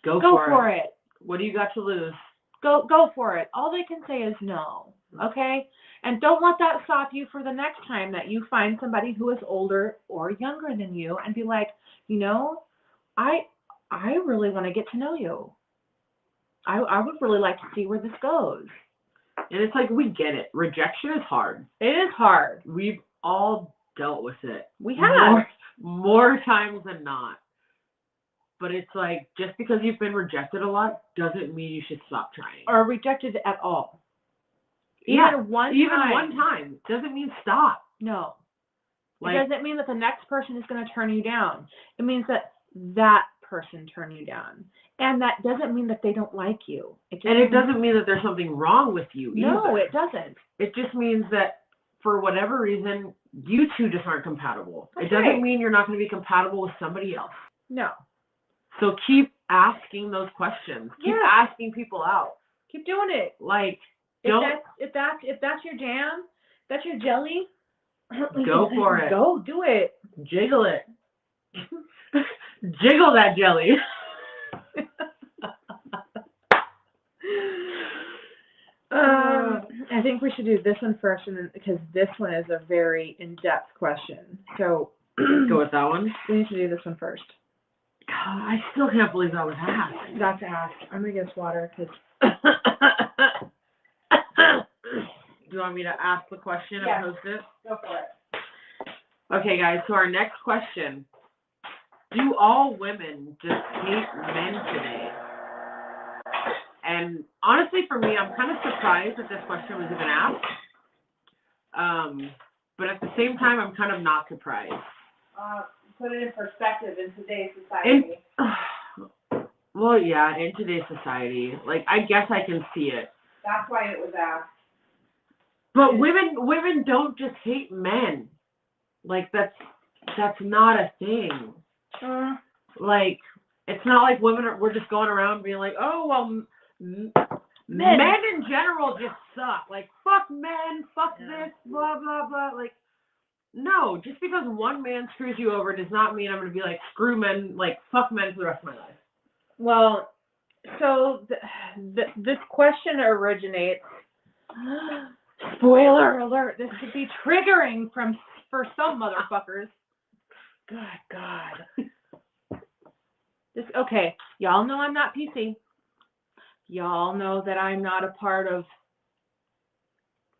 Go for it. What do you got to lose? Go for it. All they can say is no. Okay? And don't let that stop you for the next time that you find somebody who is older or younger than you and be like, you know, I really want to get to know you. I would really like to see where this goes. And it's like, we get it. Rejection is hard. It is hard. We've all dealt with it. We have. More times than not. But it's like, just because you've been rejected a lot doesn't mean you should stop trying. Or rejected at all. Even one time doesn't mean stop. No. Like, it doesn't mean that the next person is going to turn you down. It means that person turned you down. And that doesn't mean that they don't like you. It doesn't mean that there's something wrong with you either. No, it doesn't. It just means that for whatever reason, you two just aren't compatible. That's it doesn't mean you're not going to be compatible with somebody else. No. So keep asking those questions. Keep asking people out. Keep doing it. Like, if that's your jam, that's your jelly. Go for it. Go do it. Jiggle it. Jiggle that jelly. I think we should do this one first, and then because this one is a very in-depth question. So go with that one. We need to do this one first. I still can't believe that was asked. That's asked. I'm gonna get us water because. Do you want me to ask the question and post it? Go for it. Okay, guys. So our next question: do all women just hate men today? And honestly, for me, I'm kind of surprised that this question was even asked. But at the same time, I'm kind of not surprised. Put it in perspective in today's society. Well, yeah, in today's society, like, I guess I can see it. That's why it was asked. But women don't just hate men. Like, that's not a thing. Like, it's not like we're just going around being like, oh, well, men in general just suck. Like, fuck men, fuck this, blah, blah, blah. Like, no, just because one man screws you over does not mean I'm going to be like, screw men, like, fuck men for the rest of my life. Well, so this question originates, spoiler alert, this could be triggering for some motherfuckers. Good God. Okay, y'all know I'm not PC. Y'all know that I'm not a part of a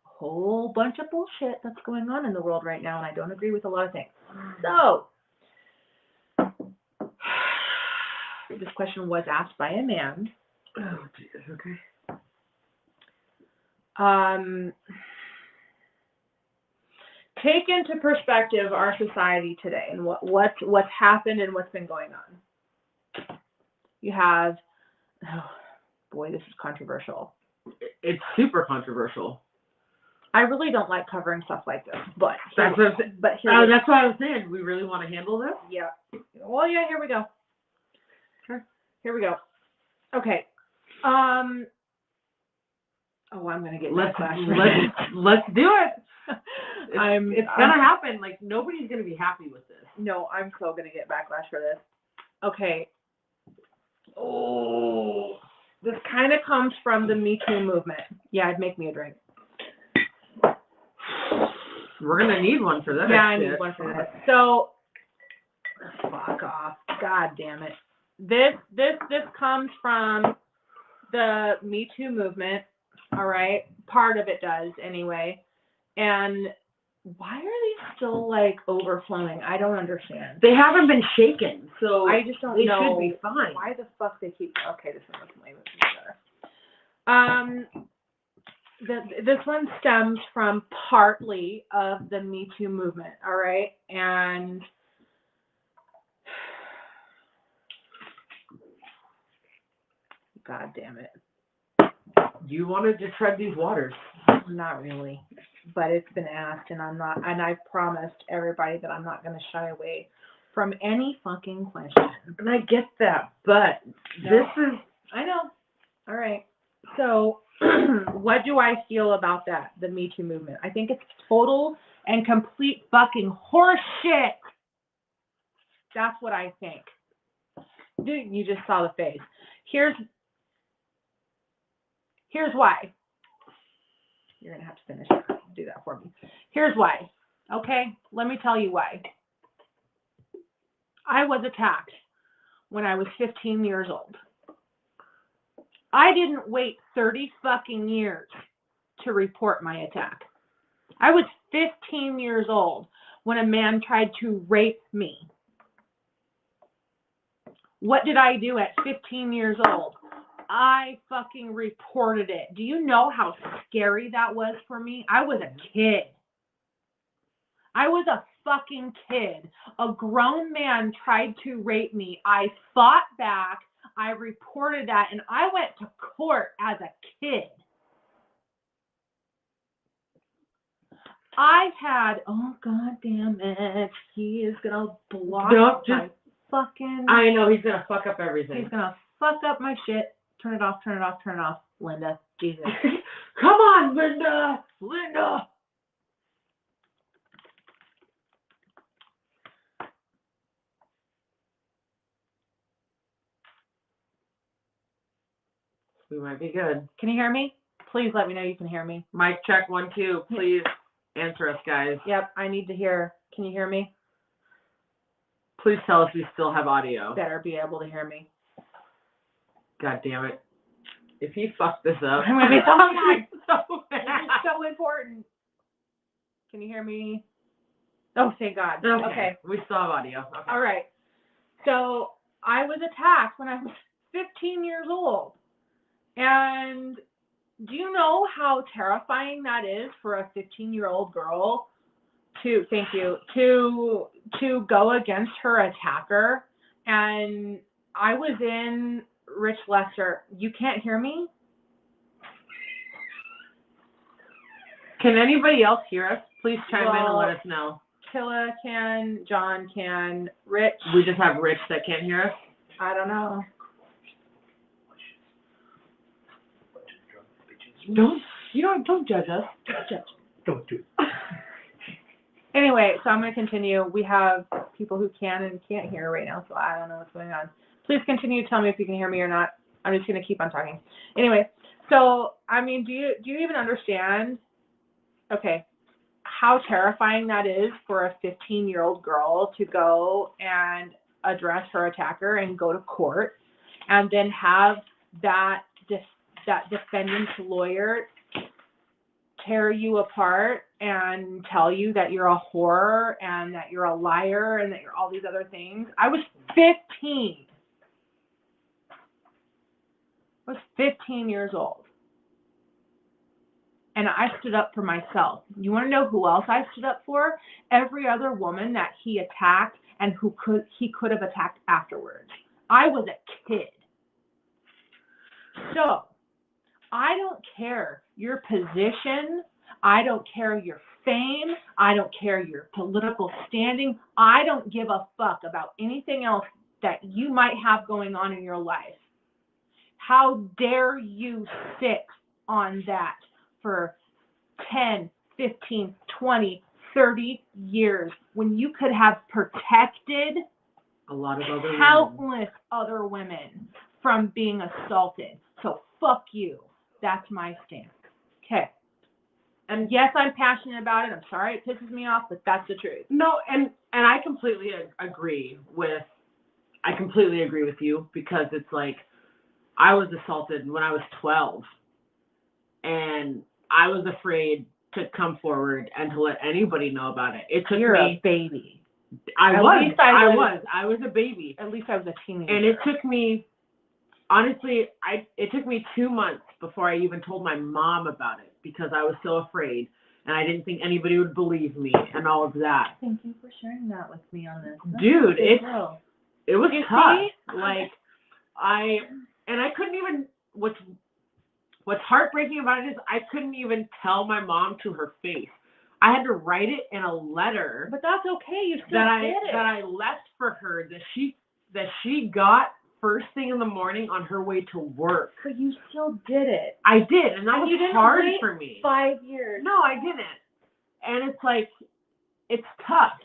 whole bunch of bullshit that's going on in the world right now, and I don't agree with a lot of things. So, this question was asked by a man. Oh, Jesus, okay. Take into perspective our society today and what's happened and what's been going on. You have, oh boy, this is controversial. It's super controversial. I really don't like covering stuff like this, but That's what that's what I was saying. We really want to handle this? Yeah. Well, yeah, here we go. Sure. Here we go. Okay. Oh, I'm gonna get backlash. Let's do it. It's gonna happen. Like, nobody's gonna be happy with this. No, I'm so gonna get backlash for this. Okay. Oh. This kind of comes from the Me Too movement. Yeah, it'd make me a drink. We're gonna need one for this. Yeah, I need one for this. So, fuck off. God damn it. This comes from the Me Too movement. All right, part of it does anyway. And why are these still like overflowing? I don't understand. They haven't been shaken, so I just don't they know. should be fine. Why the fuck they keep? Okay, this one looks way better. This one stems from partly of the Me Too movement. All right, and God damn it. You wanted to tread these waters. Not really, but it's been asked, and I've promised everybody that I'm not going to shy away from any fucking question. And I get that, but this is... I know. All right. So, what do I feel about that, the Me Too movement? I think it's total and complete fucking horse shit. That's what I think. Dude, you just saw the face. Here's why. You're going to have to finish it. Do that for me. Here's why. Okay? Let me tell you why. I was attacked when I was 15 years old. I didn't wait 30 fucking years to report my attack. I was 15 years old when a man tried to rape me. What did I do at 15 years old? I fucking reported it. Do you know how scary that was for me? I was a kid. I was a fucking kid. A grown man tried to rape me. I fought back. I reported that, and I went to court as a kid. I had, oh god damn it, he is gonna block my fucking... I know, he's gonna fuck up everything. He's gonna fuck up my shit. Turn it off, turn it off, turn it off. Linda, Jesus. Come on, Linda! Linda! We might be good. Can you hear me? Please let me know you can hear me. Mic check 1, 2. Please answer us, guys. Yep, I need to hear. Can you hear me? Please tell us we still have audio. Better be able to hear me. God damn it. If he fucks this up, I'm gonna be so mad. So bad. It's so important. Can you hear me? Oh, thank God. Okay. We still have audio. Okay. All right. So I was attacked when I was 15 years old. And do you know how terrifying that is for a 15-year-old girl to go against her attacker? And I was in Rich Lester. You can't hear me? Can anybody else hear us? Please chime in and let us know. Killa can, John can, Rich. We just have Rich that can't hear us? I don't know. Don't judge us. Don't do it. Anyway, so I'm going to continue. We have people who can and can't hear right now, so I don't know what's going on. Please continue. Tell me if you can hear me or not. I'm just going to keep on talking. Anyway, so, I mean, do you even understand, okay, how terrifying that is for a 15-year-old girl to go and address her attacker and go to court and then have that defendant's lawyer tear you apart and tell you that you're a whore and that you're a liar and that you're all these other things. I was 15. I was 15 years old. And I stood up for myself. You want to know who else I stood up for? Every other woman that he attacked and he could have attacked afterwards. I was a kid. So, I don't care your position. I don't care your fame. I don't care your political standing. I don't give a fuck about anything else that you might have going on in your life. How dare you sit on that for 10, 15, 20, 30 years when you could have protected A lot of other countless other women from being assaulted. So fuck you. That's my stance. Okay. And yes, I'm passionate about it. I'm sorry it pisses me off, but that's the truth. No, and I completely agree with you, because it's like, I was assaulted when I was 12, and I was afraid to come forward and to let anybody know about it. It took You're me. a baby. I At was. least I was. I was a baby. At least I was a teenager. And it took me, honestly, it took me 2 months before I even told my mom about it, because I was so afraid, and I didn't think anybody would believe me and all of that. Thank you for sharing that with me on this. That's Dude, a big deal. it was You tough. see? Like, I couldn't even, what's heartbreaking about it is I couldn't even tell my mom to her face. I had to write it in a letter But that's okay. You still that did it. I left for her, that she got first thing in the morning on her way to work. But you still did it. I did, and that And was you didn't hard wait for me. 5 years. No, I didn't. And it's like, it's tough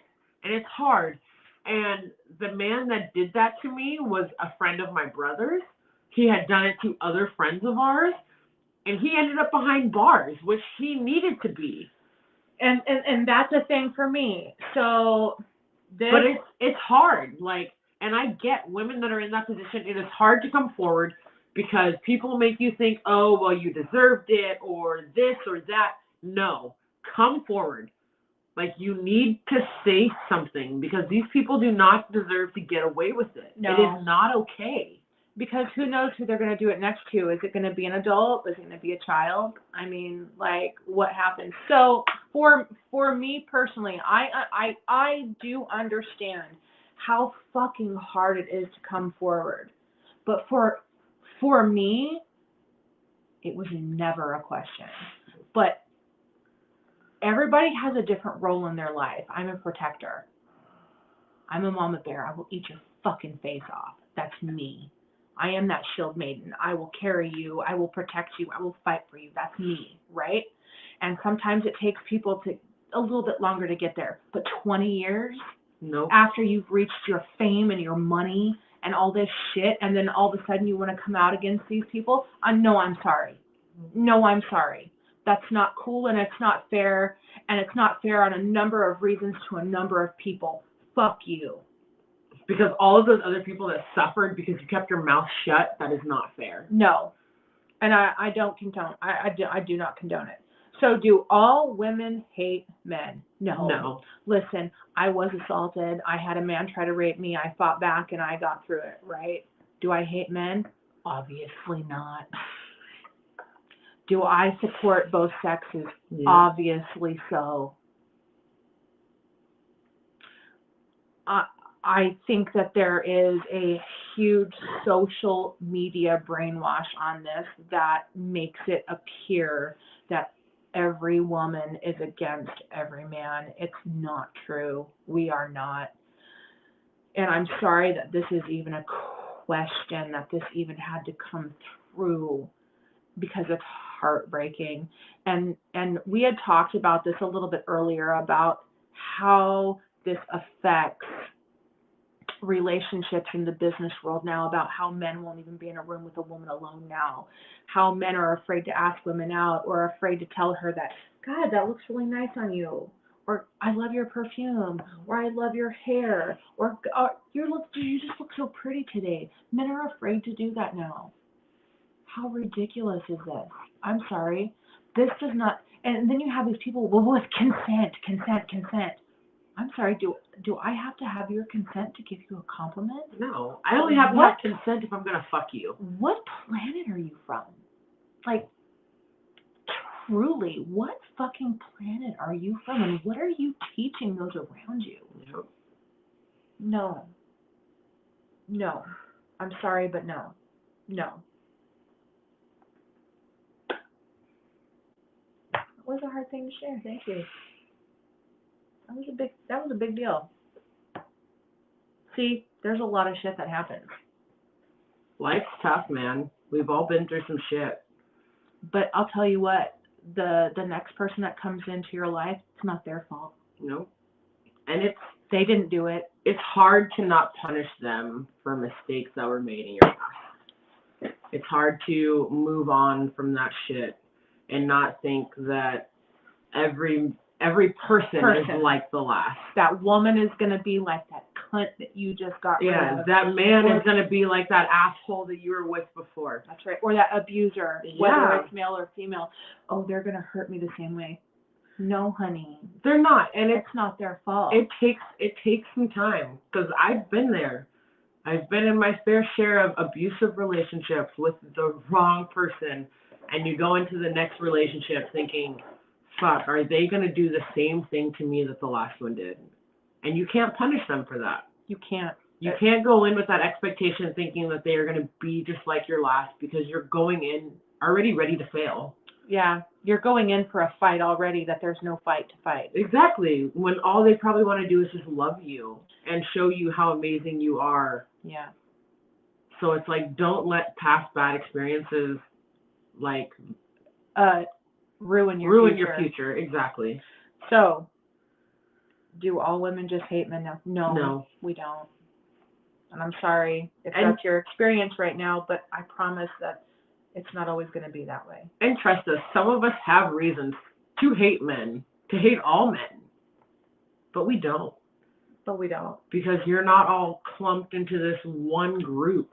and it's hard. And the man that did that to me was a friend of my brother's. He had done it to other friends of ours, and he ended up behind bars, which he needed to be. And that's a thing for me. So this, But it's hard. Like, and I get women that are in that position. It is hard to come forward because people make you think, oh, well, you deserved it, or this or that. No, come forward. Like, you need to say something, because these people do not deserve to get away with it. No. It is not okay. because who knows who they're going to do it next to? Is it going to be an adult? Is it going to be a child? I mean, like, what happens? So for me personally, I do understand how fucking hard it is to come forward. But for me, it was never a question. But everybody has a different role in their life. I'm a protector. I'm a mama bear. I will eat your fucking face off. That's me. I am that shield maiden. I will carry you. I will protect you. I will fight for you. That's me, right? And sometimes it takes people a little bit longer to get there. But 20 years Nope. after you've reached your fame and your money and all this shit, and then all of a sudden you want to come out against these people, no, I'm sorry. No, I'm sorry. That's not cool, and it's not fair, and it's not fair on a number of reasons to a number of people. Fuck you. Because all of those other people that suffered because you kept your mouth shut, that is not fair. No. And I don't condone, I do not condone it. So do all women hate men? No. No. Listen, I was assaulted. I had a man try to rape me. I fought back and I got through it, right? Do I hate men? Obviously not. Do I support both sexes? Yeah. Obviously so. I think that there is a huge social media brainwash on this that makes it appear that every woman is against every man. It's not true. We are not. And I'm sorry that this is even a question, that this even had to come through, because it's heartbreaking. And we had talked about this a little bit earlier, about how this affects relationships in the business world now, about how men won't even be in a room with a woman alone now, how men are afraid to ask women out, or afraid to tell her that, God, that looks really nice on you, or I love your perfume, or I love your hair, or you just look so pretty today. Men are afraid to do that now. How ridiculous is this? I'm sorry. This does not, And then you have these people, well, with consent. I'm sorry, do I have to have your consent to give you a compliment? No, I only have to have consent if I'm gonna fuck you. What planet are you from? Like, truly, what fucking planet are you from, and what are you teaching those around you? Yep. No. I'm sorry, but no. That was a hard thing to share. Thank you. That was a big deal. See, there's a lot of shit that happens. Life's tough, man. We've all been through some shit. But I'll tell you what, the next person that comes into your life, it's not their fault. No. And they didn't do it. It's hard to not punish them for mistakes that were made in your past. It's hard to move on from that shit and not think that every person is like the last. That woman is going to be like that cunt that you just got rid of. That man is going to be like that asshole that you were with before. That's right. Or that abuser, whether it's male or female. Oh, they're going to hurt me the same way. No, honey. They're not. And it's not their fault. It takes some time, because I've been there. I've been in my fair share of abusive relationships with the wrong person, and you go into the next relationship thinking, fuck, are they going to do the same thing to me that the last one did? And you can't punish them for that. You can't. You can't go in with that expectation thinking that they are going to be just like your last, because you're going in already ready to fail. Yeah, you're going in for a fight already that there's no fight to fight. Exactly. When all they probably want to do is just love you and show you how amazing you are. Yeah. So it's like, don't let past bad experiences, like, ruin your future. Exactly. So, do all women just hate men now? No, we don't. And I'm sorry if that's your experience right now, but I promise that it's not always going to be that way. And trust us, some of us have reasons to hate men, to hate all men, but we don't. Because you're not all clumped into this one group.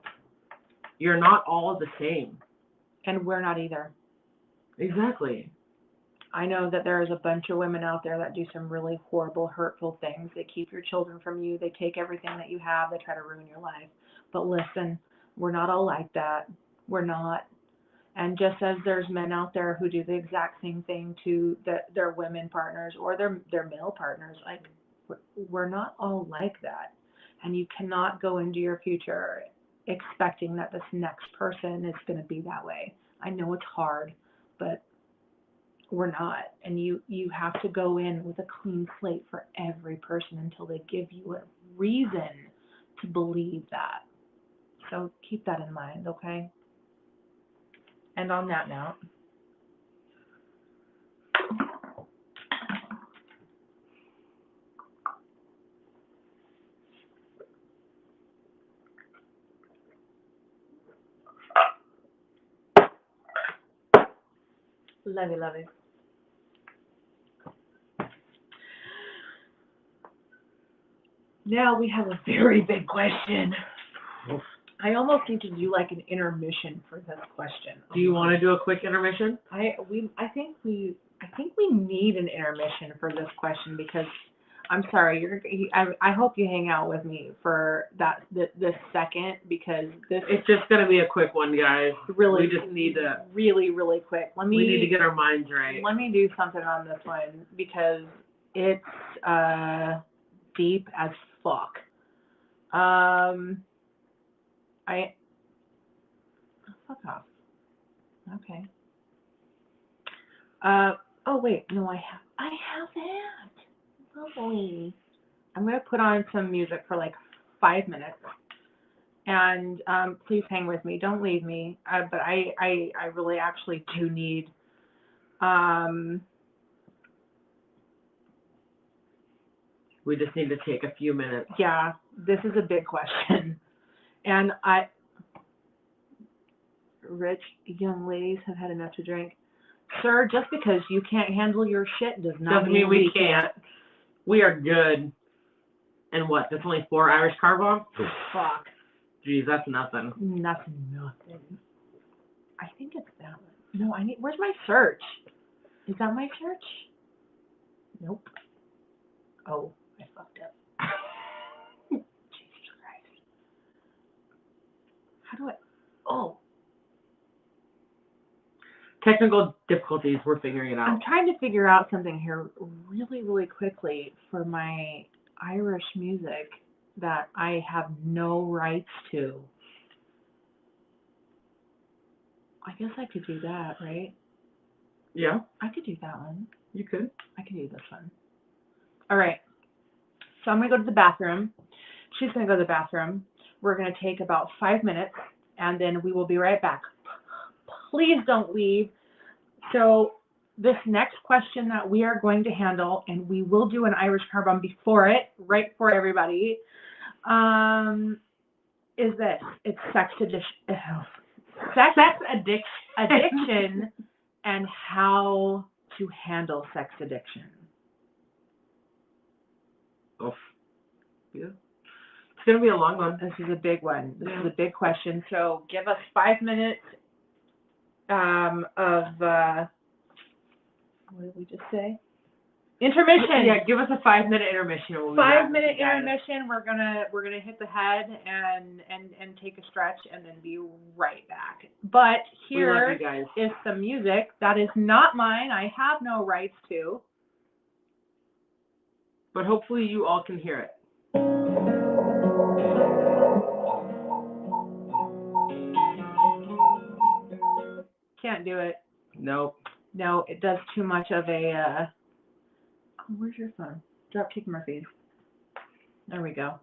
You're not all the same. And we're not either. Exactly. I know that there is a bunch of women out there that do some really horrible, hurtful things. They keep your children from you. They take everything that you have. They try to ruin your life. But listen, we're not all like that. We're not. And just as there's men out there who do the exact same thing to their women partners or their male partners, like, we're not all like that. And you cannot go into your future expecting that this next person is going to be that way. I know it's hard, but we're not. And you have to go in with a clean slate for every person until they give you a reason to believe that. So keep that in mind, okay? And on that note, love it. Now we have a very big question. I almost need to do like an intermission for this question. Do you want to do a quick intermission? I think we need an intermission for this question, because I'm sorry, I hope you hang out with me for this second, because it's just gonna be a quick one, guys. Really, we just need to really quick. We need to get our minds right. Let me do something on this one, because it's deep as fuck. Fuck off. Okay. Oh wait, no, I have that. Lovely. I'm gonna put on some music for like 5 minutes, and please hang with me. Don't leave me. But I really actually do need. We just need to take a few minutes. Yeah, this is a big question, and rich young ladies have had enough to drink. Sir, just because you can't handle your shit doesn't mean we can't. We are good. And what? That's only 4 Irish Carbomb? Fuck. Jeez, that's nothing. That's nothing. I think it's that one. No, where's my search? Is that my church? Nope. Oh, I fucked up. Jesus Christ. How do I? Oh, Technical difficulties, we're figuring it I'm out. trying to figure out something here really, really quickly for my Irish music that I have no rights to. I guess I could do that, right? Yeah, I could do that one. you could. I could do this one. All right. So I'm going to go to the bathroom. She's going to go to the bathroom. We're going to take about 5 minutes, and then we will be right back. Please don't leave. So this next question that we are going to handle, and we will do an Irish Carbomb before it, right for everybody, is this. It's sex addiction and how to handle sex addiction. Oof. Yeah. It's going to be a long one. This is a big one. This is a big question. So give us 5 minutes what did we just say? Intermission. Yeah, give us a 5-minute intermission. We'll be 5 minute back, guys. intermission. We're gonna hit the head and take a stretch and then be right back. But We love here you guys. is some music that is not mine. I have no rights to. But hopefully you all can hear it. Can't do it. Nope. No, it does too much of a. Oh, where's your phone? Dropkick Murphys. There we go.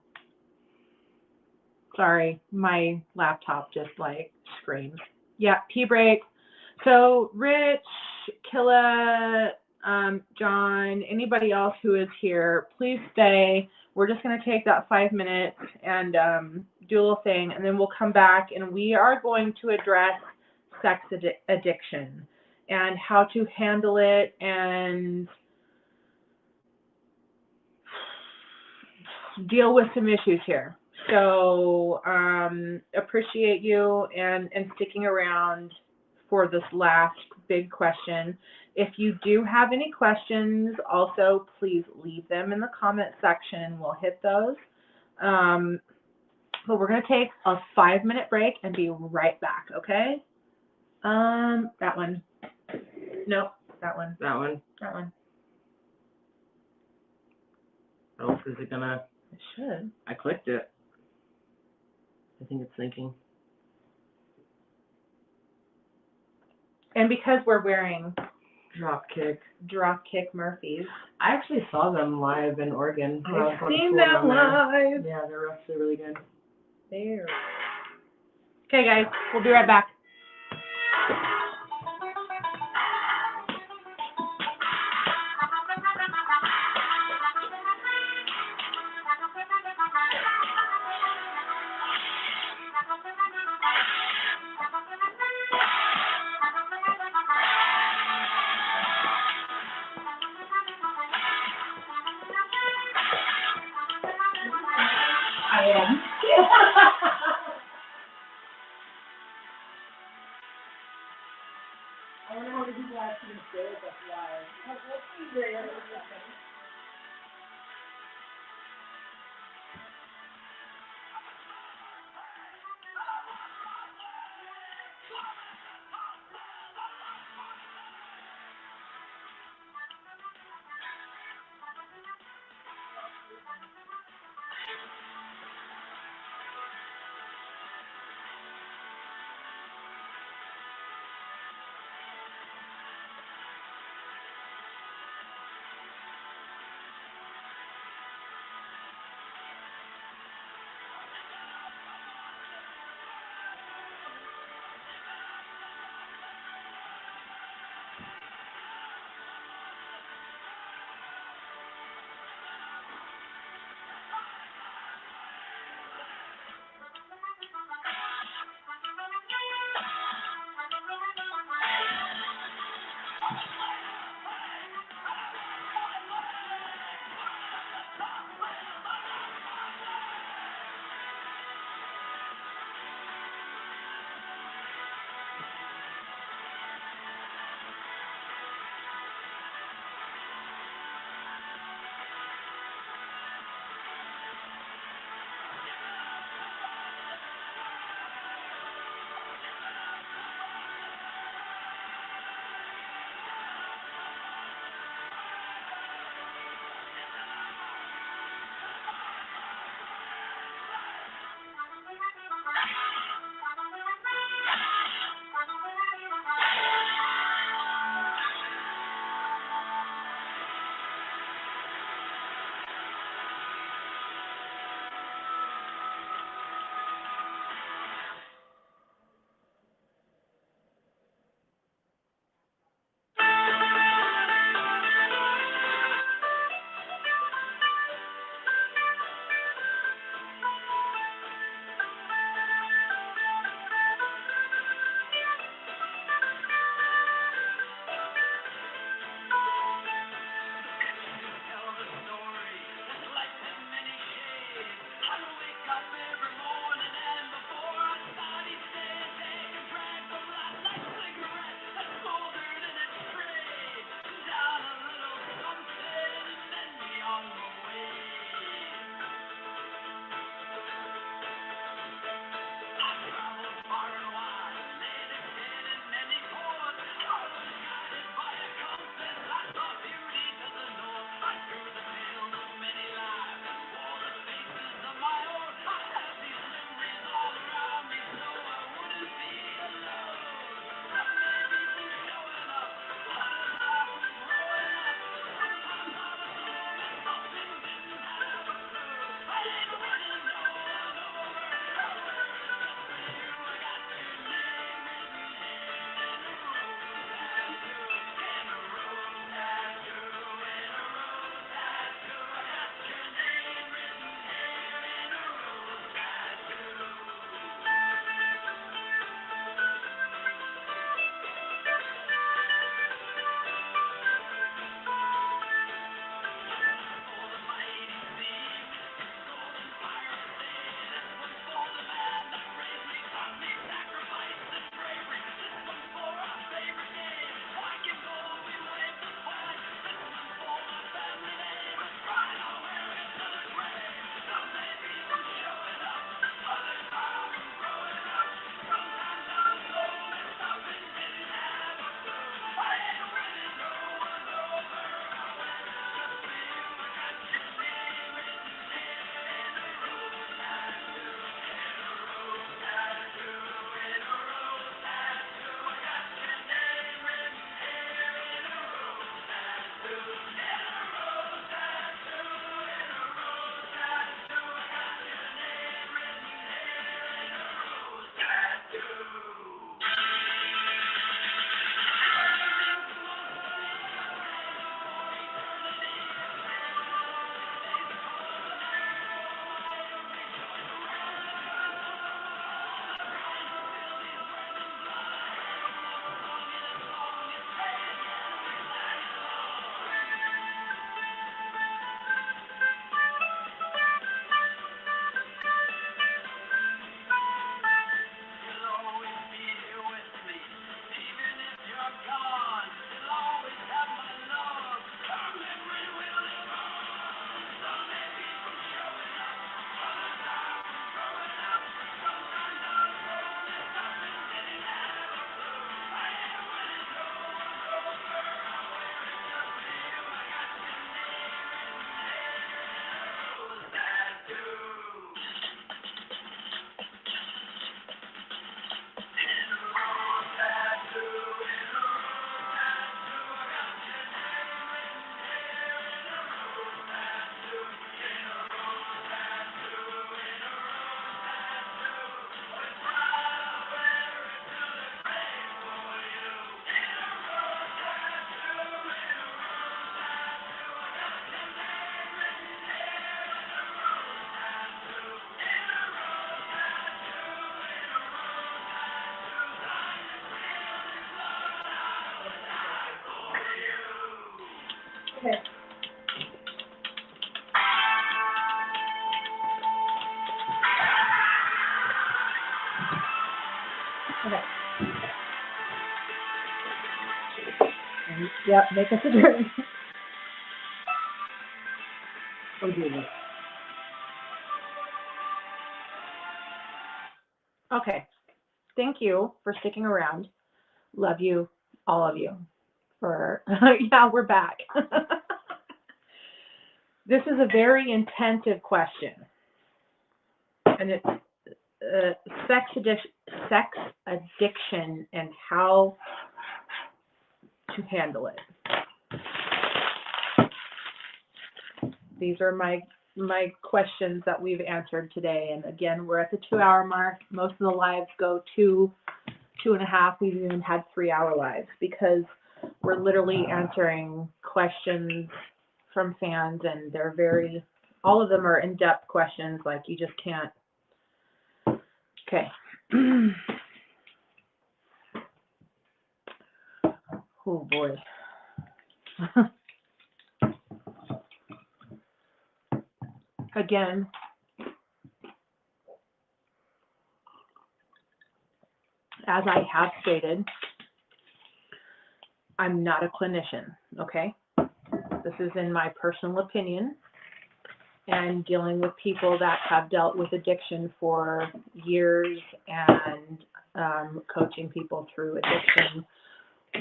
Sorry, my laptop just like screams. Yeah, pee break. So Rich, Killa, John, anybody else who is here, please stay. We're just gonna take that 5 minutes and do a little thing, and then we'll come back and we are going to address sex addiction and how to handle it and deal with some issues here. So appreciate you and sticking around for this last big question. If you do have any questions, also please leave them in the comment section. We'll hit those. But we're going to take a 5 minute break and be right back, okay? That one. Nope, that one. That one. That one. Oh, is it gonna? It should. I clicked it. I think it's thinking. And because we're wearing Dropkick. Murphys. I actually saw them live in Oregon. when I was I've going to seen school them down there. live. Yeah, they're actually really good. There. Okay, guys, we'll be right back. I am. I wonder how many people actually stay with us live. Let's see here. Okay. And, yep, make us a drink. Okay. Thank you for sticking around. Love you, all of you. For yeah, we're back. This is a very intensive question, and it's sex addiction and how to handle it. These are my questions that we've answered today, and again, we're at the 2-hour mark. Most of the lives go 2.5. We've even had 3-hour lives because we're literally answering questions from fans, and they're all of them are in-depth questions, like you just can't. Okay. Oh boy. Again, as I have stated, I'm not a clinician, okay? This is in my personal opinion, and dealing with people that have dealt with addiction for years and coaching people through addiction,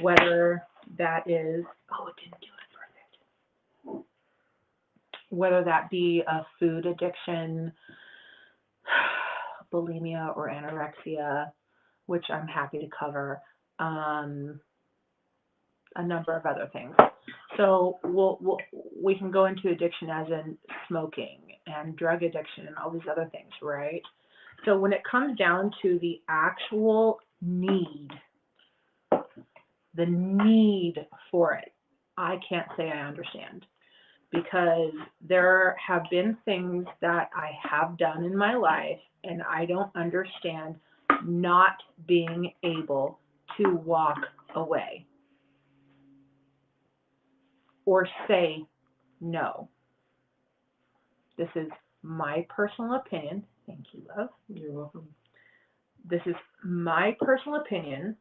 whether that is, oh, it didn't do it, perfect. Whether that be a food addiction, bulimia or anorexia, which I'm happy to cover, a number of other things. So we can go into addiction as in smoking and drug addiction and all these other things, right? So when it comes down to the actual need, the need for it, I can't say I understand, because there have been things that I have done in my life and I don't understand not being able to walk away or say no. This is my personal opinion. Thank you, love. You're welcome. This is my personal opinion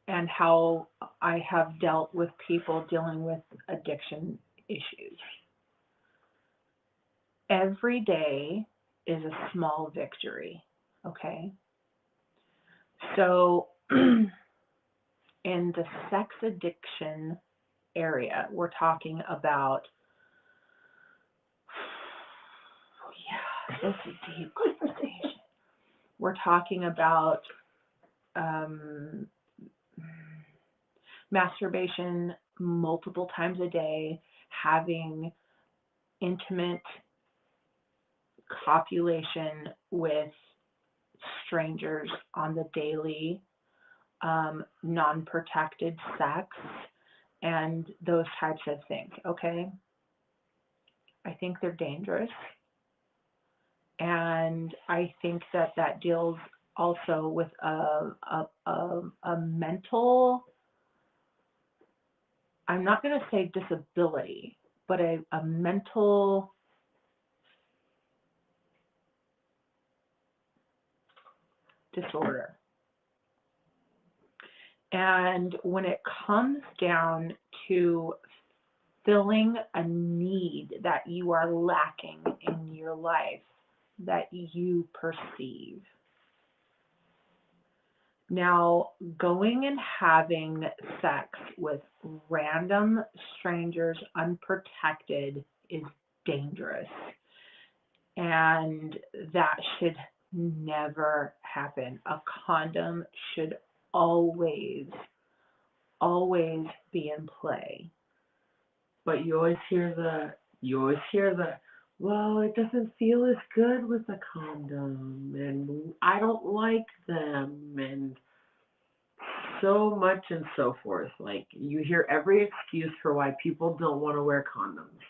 and how I have dealt with people dealing with addiction issues. Every day is a small victory, okay? So in the sex addiction area, we're talking about, yeah, this is deep conversation. We're talking about masturbation multiple times a day, having intimate copulation with strangers on the daily, non-protected sex, and those types of things, okay? I think they're dangerous. And I think that that deals also with a mental, I'm not going to say disability, but a mental disorder. And when it comes down to filling a need that you are lacking in your life, that you perceive. Now, going and having sex with random strangers unprotected is dangerous. And that should never happen. A condom should always be in play. But you always hear the, well, it doesn't feel as good with a condom, and I don't like them, and so much and so forth. Like, you hear every excuse for why people don't want to wear condoms.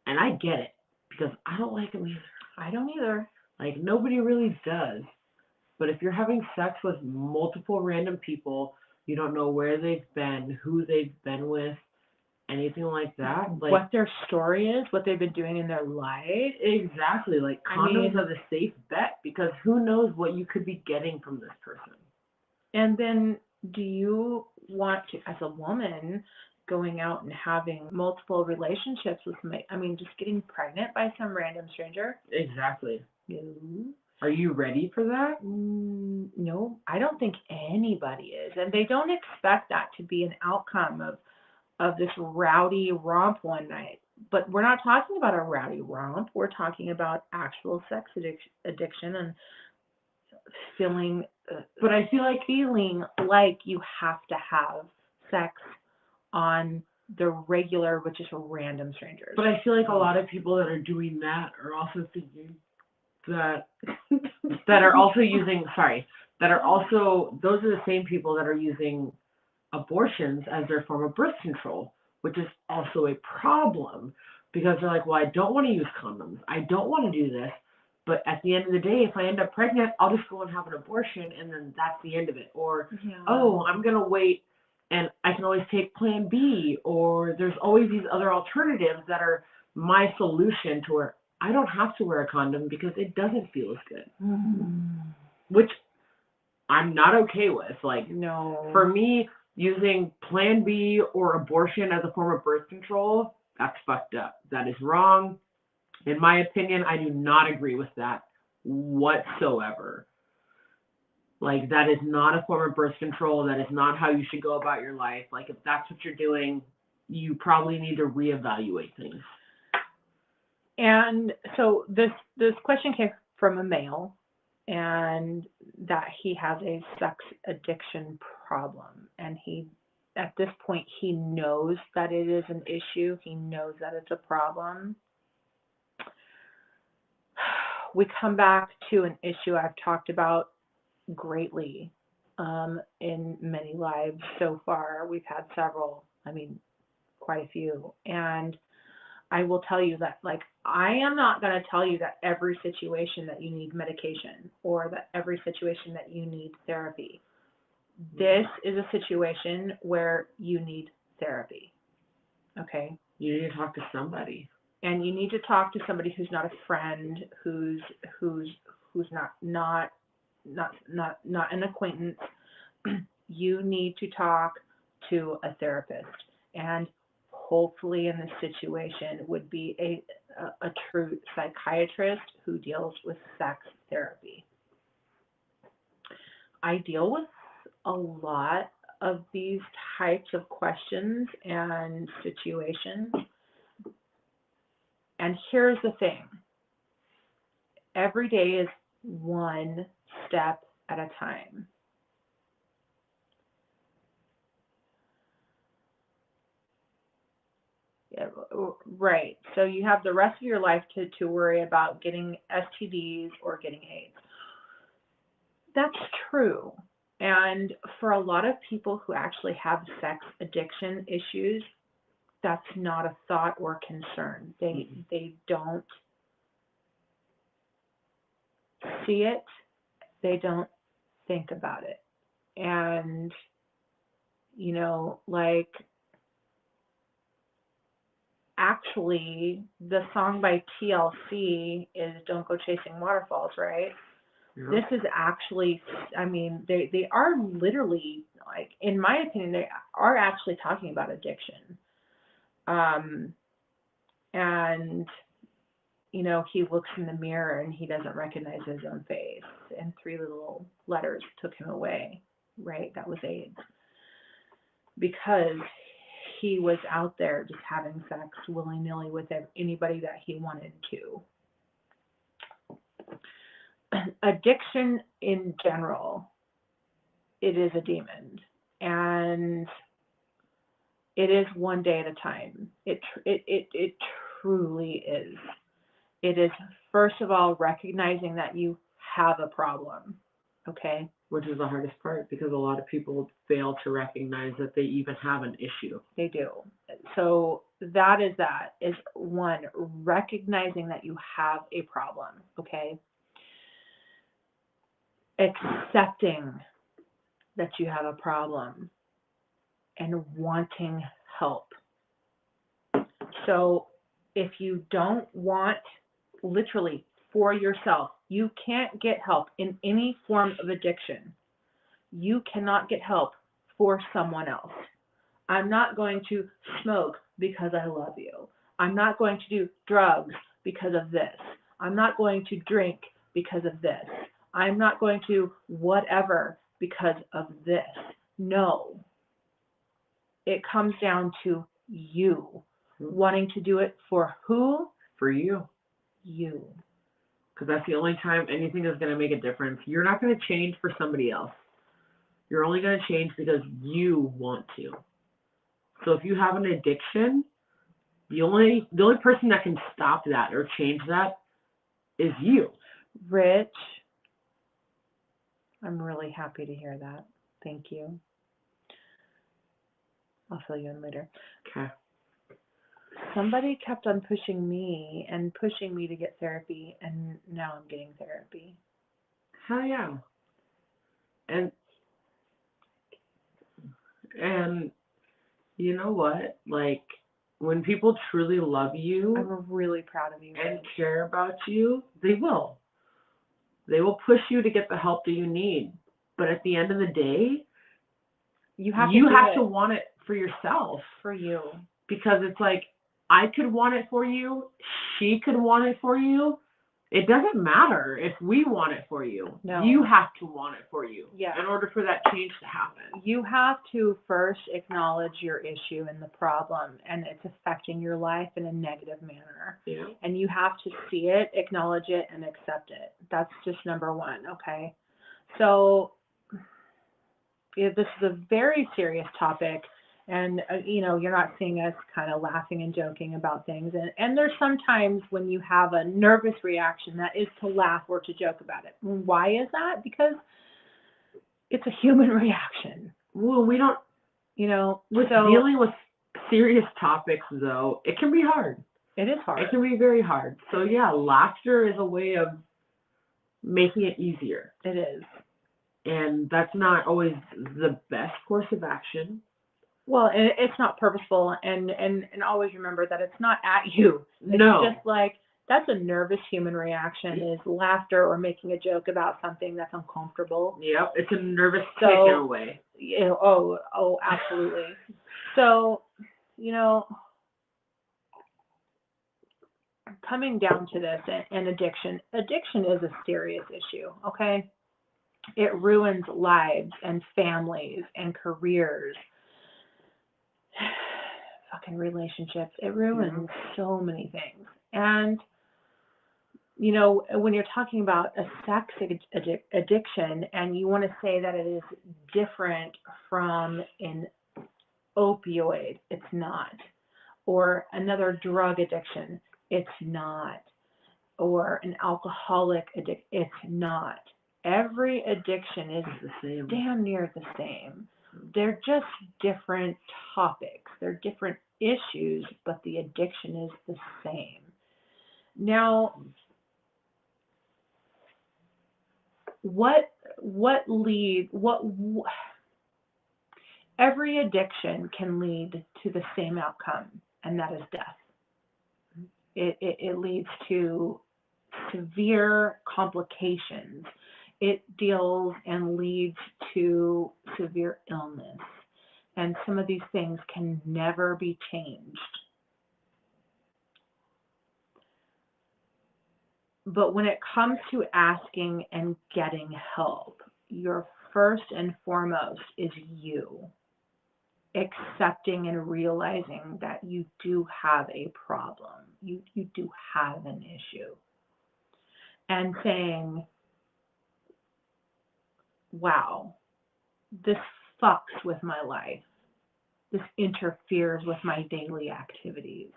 And I get it, because I don't like them either. I don't either. Like, nobody really does. But if you're having sex with multiple random people, you don't know where they've been, who they've been with, anything like that. Like, what their story is, what they've been doing in their life. Exactly. Like, condoms are the safe bet, because because who knows what you could be getting from this person. And then do you want to, as a woman, going out and having multiple relationships with somebody, I mean, just getting pregnant by some random stranger? Exactly. No. Are you ready for that? No, I don't think anybody is. And they don't expect that to be an outcome of this rowdy romp one night. But we're not talking about a rowdy romp. We're talking about actual sex addiction and feeling, But I feel like feeling like you have to have sex on the regular, which is random strangers. But I feel like a lot of people that are doing that are also thinking that that are also using those are the same people that are using abortions as their form of birth control, which is also a problem because they're like, well, I don't want to use condoms. I don't want to do this. But at the end of the day, if I end up pregnant, I'll just go and have an abortion, and then that's the end of it. Or, oh, I'm going to wait, and I can always take Plan B. Or there's always these other alternatives that are my solution to where I don't have to wear a condom because it doesn't feel as good. Which I'm not okay with. Like, no. For me, using Plan B or abortion as a form of birth control, that's fucked up. That is wrong. In my opinion, I do not agree with that whatsoever. Like, that is not a form of birth control. That is not how you should go about your life. Like, if that's what you're doing, you probably need to reevaluate things. And so this question came from a male, and that he has a sex addiction problem. And at this point, he knows that it is an issue. He knows that it's a problem. We come back to an issue I've talked about greatly in many lives so far. We've had several, quite a few. And I will tell you that, I am not going to tell you that every situation that you need medication or that every situation that you need therapy. This is a situation where you need therapy. Okay? You need to talk to somebody. And you need to talk to somebody who's not a friend, who's not an acquaintance. You need to talk to a therapist, and hopefully in this situation would be a true psychiatrist who deals with sex therapy. I deal with a lot of these types of questions and situations. And here's the thing. Every day is one step at a time. Yeah, right. So you have the rest of your life to worry about getting STDs or getting AIDS. That's true. And for a lot of people who actually have sex addiction issues, that's not a thought or concern. They don't see it. They don't think about it. And, actually, the song by TLC is Don't Go Chasing Waterfalls, right? Yeah. This is actually, they are literally, in my opinion, they are actually talking about addiction. And, he looks in the mirror and he doesn't recognize his own face, and 3 little letters took him away, right? That was AIDS. Because he was out there just having sex willy-nilly with anybody that he wanted to. Addiction in general, it is a demon, and it is one day at a time. It truly is. It is, first of all, recognizing that you have a problem, okay? Which is the hardest part, because a lot of people fail to recognize that they even have an issue. They do. So that is one, recognizing that you have a problem, okay? Accepting that you have a problem and wanting help. So if you don't want, literally for yourself. You can't get help in any form of addiction. You cannot get help for someone else. I'm not going to smoke because I love you. I'm not going to do drugs because of this. I'm not going to drink because of this. I'm not going to whatever because of this. No. It comes down to you wanting to do it for who? For you. You. Because that's the only time anything is going to make a difference. You're not going to change for somebody else. You're only going to change because you want to. So if you have an addiction, the only person that can stop that or change that is you. Rich, I'm really happy to hear that. Thank you. I'll fill you in later. Okay. Somebody kept on pushing me to get therapy, and now I'm getting therapy. Hell yeah. And you know what? Like, when people truly love you I'm really proud of you. and Rich. care about you, they will. They will push you to get the help that you need. But at the end of the day, You have to want it for yourself. for you. Because it's like, I could want it for you, she could want it for you. It doesn't matter if we want it for you. No. You have to want it for you Yeah. in order for that change to happen. You have to first acknowledge your issue and the problem, and it's affecting your life in a negative manner. Yeah. And you have to see it, acknowledge it, and accept it. That's just number one, okay? So this is a very serious topic, and, you're not seeing us kind of laughing and joking about things. And there's sometimes when you have a nervous reaction that is to laugh or to joke about it. Why is that? Because it's a human reaction. Well, we don't, dealing with serious topics, though, it can be hard. It is hard. It can be very hard. So, yeah, laughter is a way of making it easier. It is. And that's not always the best course of action. Well, it's not purposeful, and always remember that it's not at you. It's just like, that's a nervous human reaction, is laughter or making a joke about something that's uncomfortable. Yep, it's a nervous tick in a way. Oh, absolutely. So, coming down to this and addiction is a serious issue, okay? It ruins lives and families and careers, fucking relationships. It ruins so many things. And, when you're talking about a sex addiction and you want to say that it is different from an opioid, it's not. Or another drug addiction, it's not. Or an alcoholic addiction, it's not. Every addiction is the same. Damn near the same. They're just different topics. They're different issues, but the addiction is the same. Now, every addiction can lead to the same outcome, and that is death. It leads to severe complications. It deals and leads to severe illness. And some of these things can never be changed. But when it comes to asking and getting help, your first and foremost is you accepting and realizing that you do have a problem. You do have an issue. And saying, wow, this fucks with my life. This interferes with my daily activities.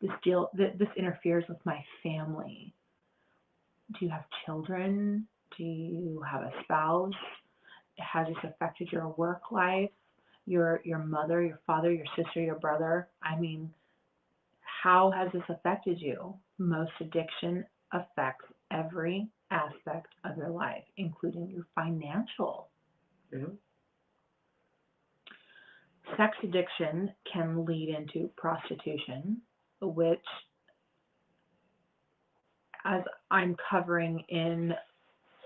This interferes with my family. Do you have children? Do you have a spouse? Has this affected your work life? Your mother, your father, your sister, your brother? I mean, how has this affected you? Most addiction affects every aspect of your life, including your financial. Yeah. Sex addiction can lead into prostitution, which as I'm covering in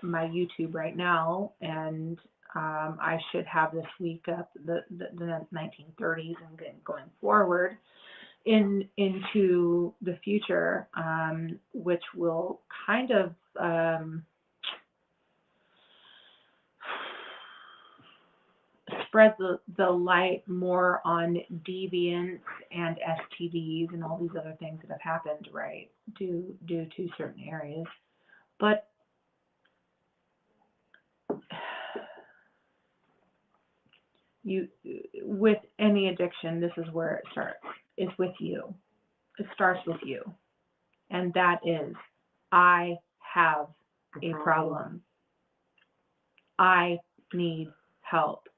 my YouTube right now, and I should have this week up the 1930s and going forward into the future, which will kind of spread the light more on deviance and STDs and all these other things that have happened, right, due to certain areas. But with any addiction, this is where it starts. It's with you. It starts with you. And that is, I have a problem. I need help.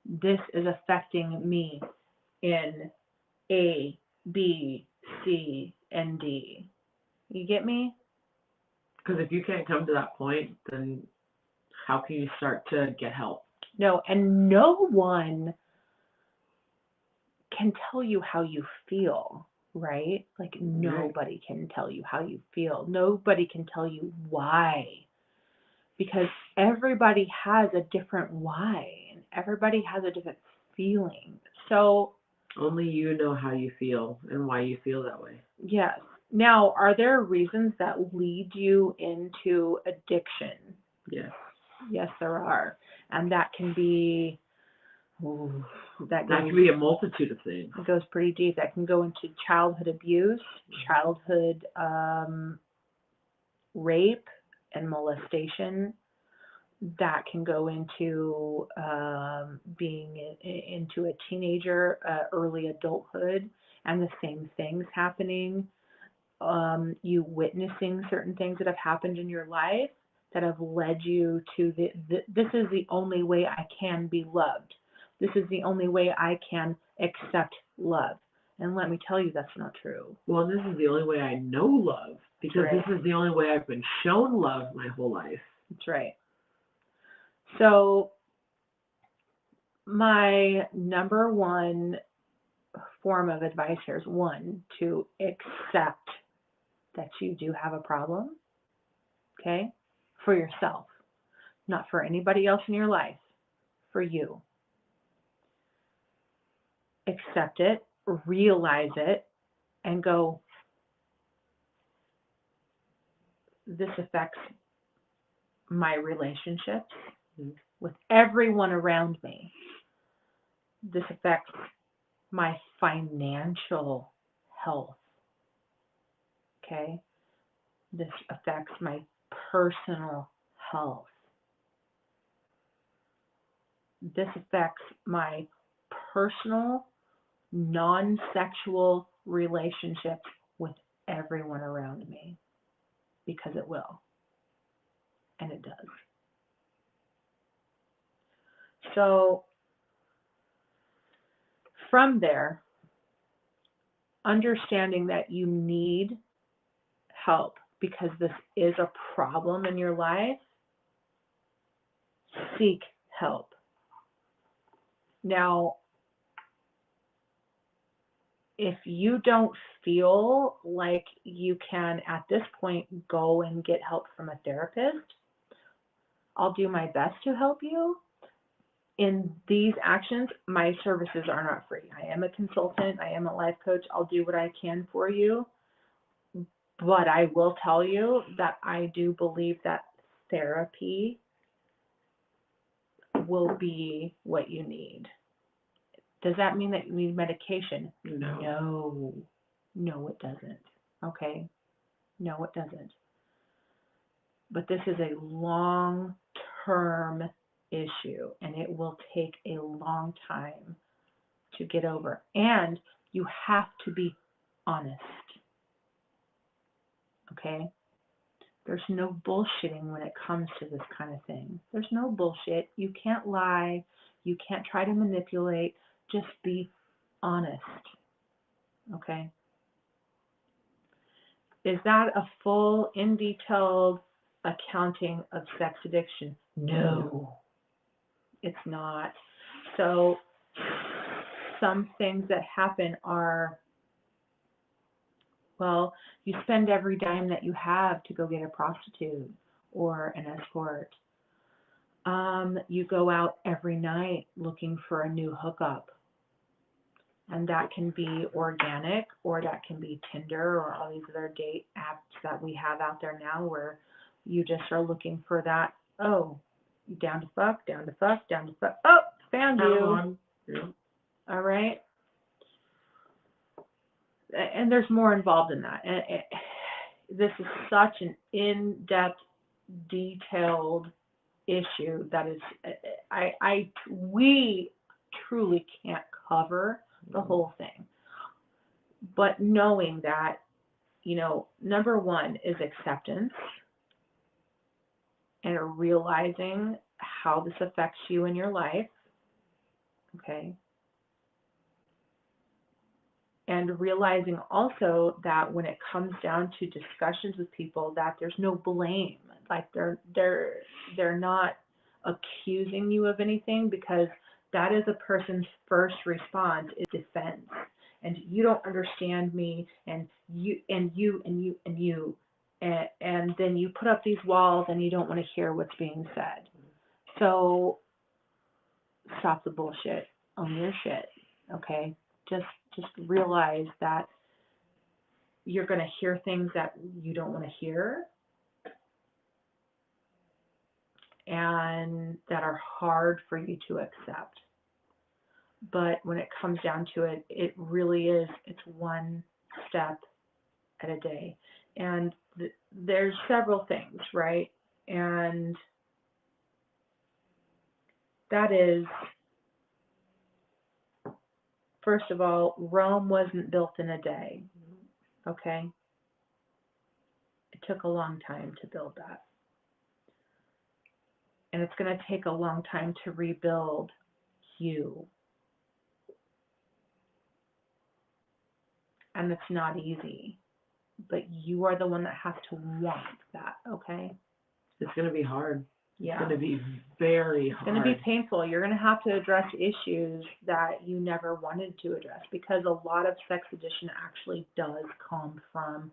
This is affecting me in A, B, C, and D. You get me? Because if you can't come to that point, then how can you start to get help? No, and no one can tell you how you feel, right? Like nobody can tell you how you feel. Nobody can tell you why. Because everybody has a different why, and everybody has a different feeling. So only you know how you feel and why you feel that way. Yes. Now, are there reasons that lead you into addiction? Yes. Yes, there are. And that can be, that can be a multitude of things. It goes pretty deep. That can go into childhood abuse, childhood rape and molestation. That can go into being into a teenager, early adulthood, and the same things happening. You witnessing certain things that have happened in your life that have led you to this is the only way I can be loved. This is the only way I can accept love. And let me tell you, that's not true. Well, this is the only way I know love, because this is the only way I've been shown love my whole life. That's right. So my number one form of advice here is, one, to accept that you do have a problem, okay, for yourself, not for anybody else in your life, for you. Accept it, realize it, and go, this affects my relationships with everyone around me. This affects my financial health, okay? This affects my personal health. This affects my personal, non-sexual relationships with everyone around me, because it will, and it does. So from there, understanding that you need help because this is a problem in your life, seek help. Now, if you don't feel like you can at this point go and get help from a therapist, I'll do my best to help you. In these actions, my services are not free. I am a consultant. I am a life coach. I'll do what I can for you. But I will tell you that I do believe that therapy will be what you need. Does that mean that you need medication? No. No, it doesn't. Okay? No, it doesn't. But this is a long-term issue, and it will take a long time to get over. And you have to be honest. Okay? There's no bullshitting when it comes to this kind of thing. There's no bullshit. You can't lie. You can't try to manipulate. Just be honest. Okay? Is that a full, in detailed accounting of sex addiction? No, it's not. So some things that happen are Well, you spend every dime that you have to go get a prostitute or an escort. You go out every night looking for a new hookup. And that can be organic, or that can be Tinder, or all these other date apps that we have out there now, where you just are looking for that, oh, down to fuck, down to fuck, down to fuck. Oh, found you. Yeah. All right. And there's more involved in that. And this is such an in-depth, detailed issue that is, we truly can't cover the whole thing. But knowing that, you know, number one is acceptance and realizing how this affects you in your life, okay? And realizing also that when it comes down to discussions with people, that there's no blame. Like they're not accusing you of anything, because that is a person's first response, is defense. And you don't understand me, and you, and then you put up these walls and you don't want to hear what's being said. So stop the bullshit, own your shit, okay? Just realize that you're going to hear things that you don't want to hear, and that are hard for you to accept. But when it comes down to it, it really is, it's one step at a day. And there's several things, right? And that is, first of all, Rome wasn't built in a day, okay? It took a long time to build that. And it's going to take a long time to rebuild you. And it's not easy, but you are the one that has to want that, okay? It's going to be hard. Yeah. It's going to be very hard. It's going to be painful. You're going to have to address issues that you never wanted to address, because a lot of sex addiction actually does come from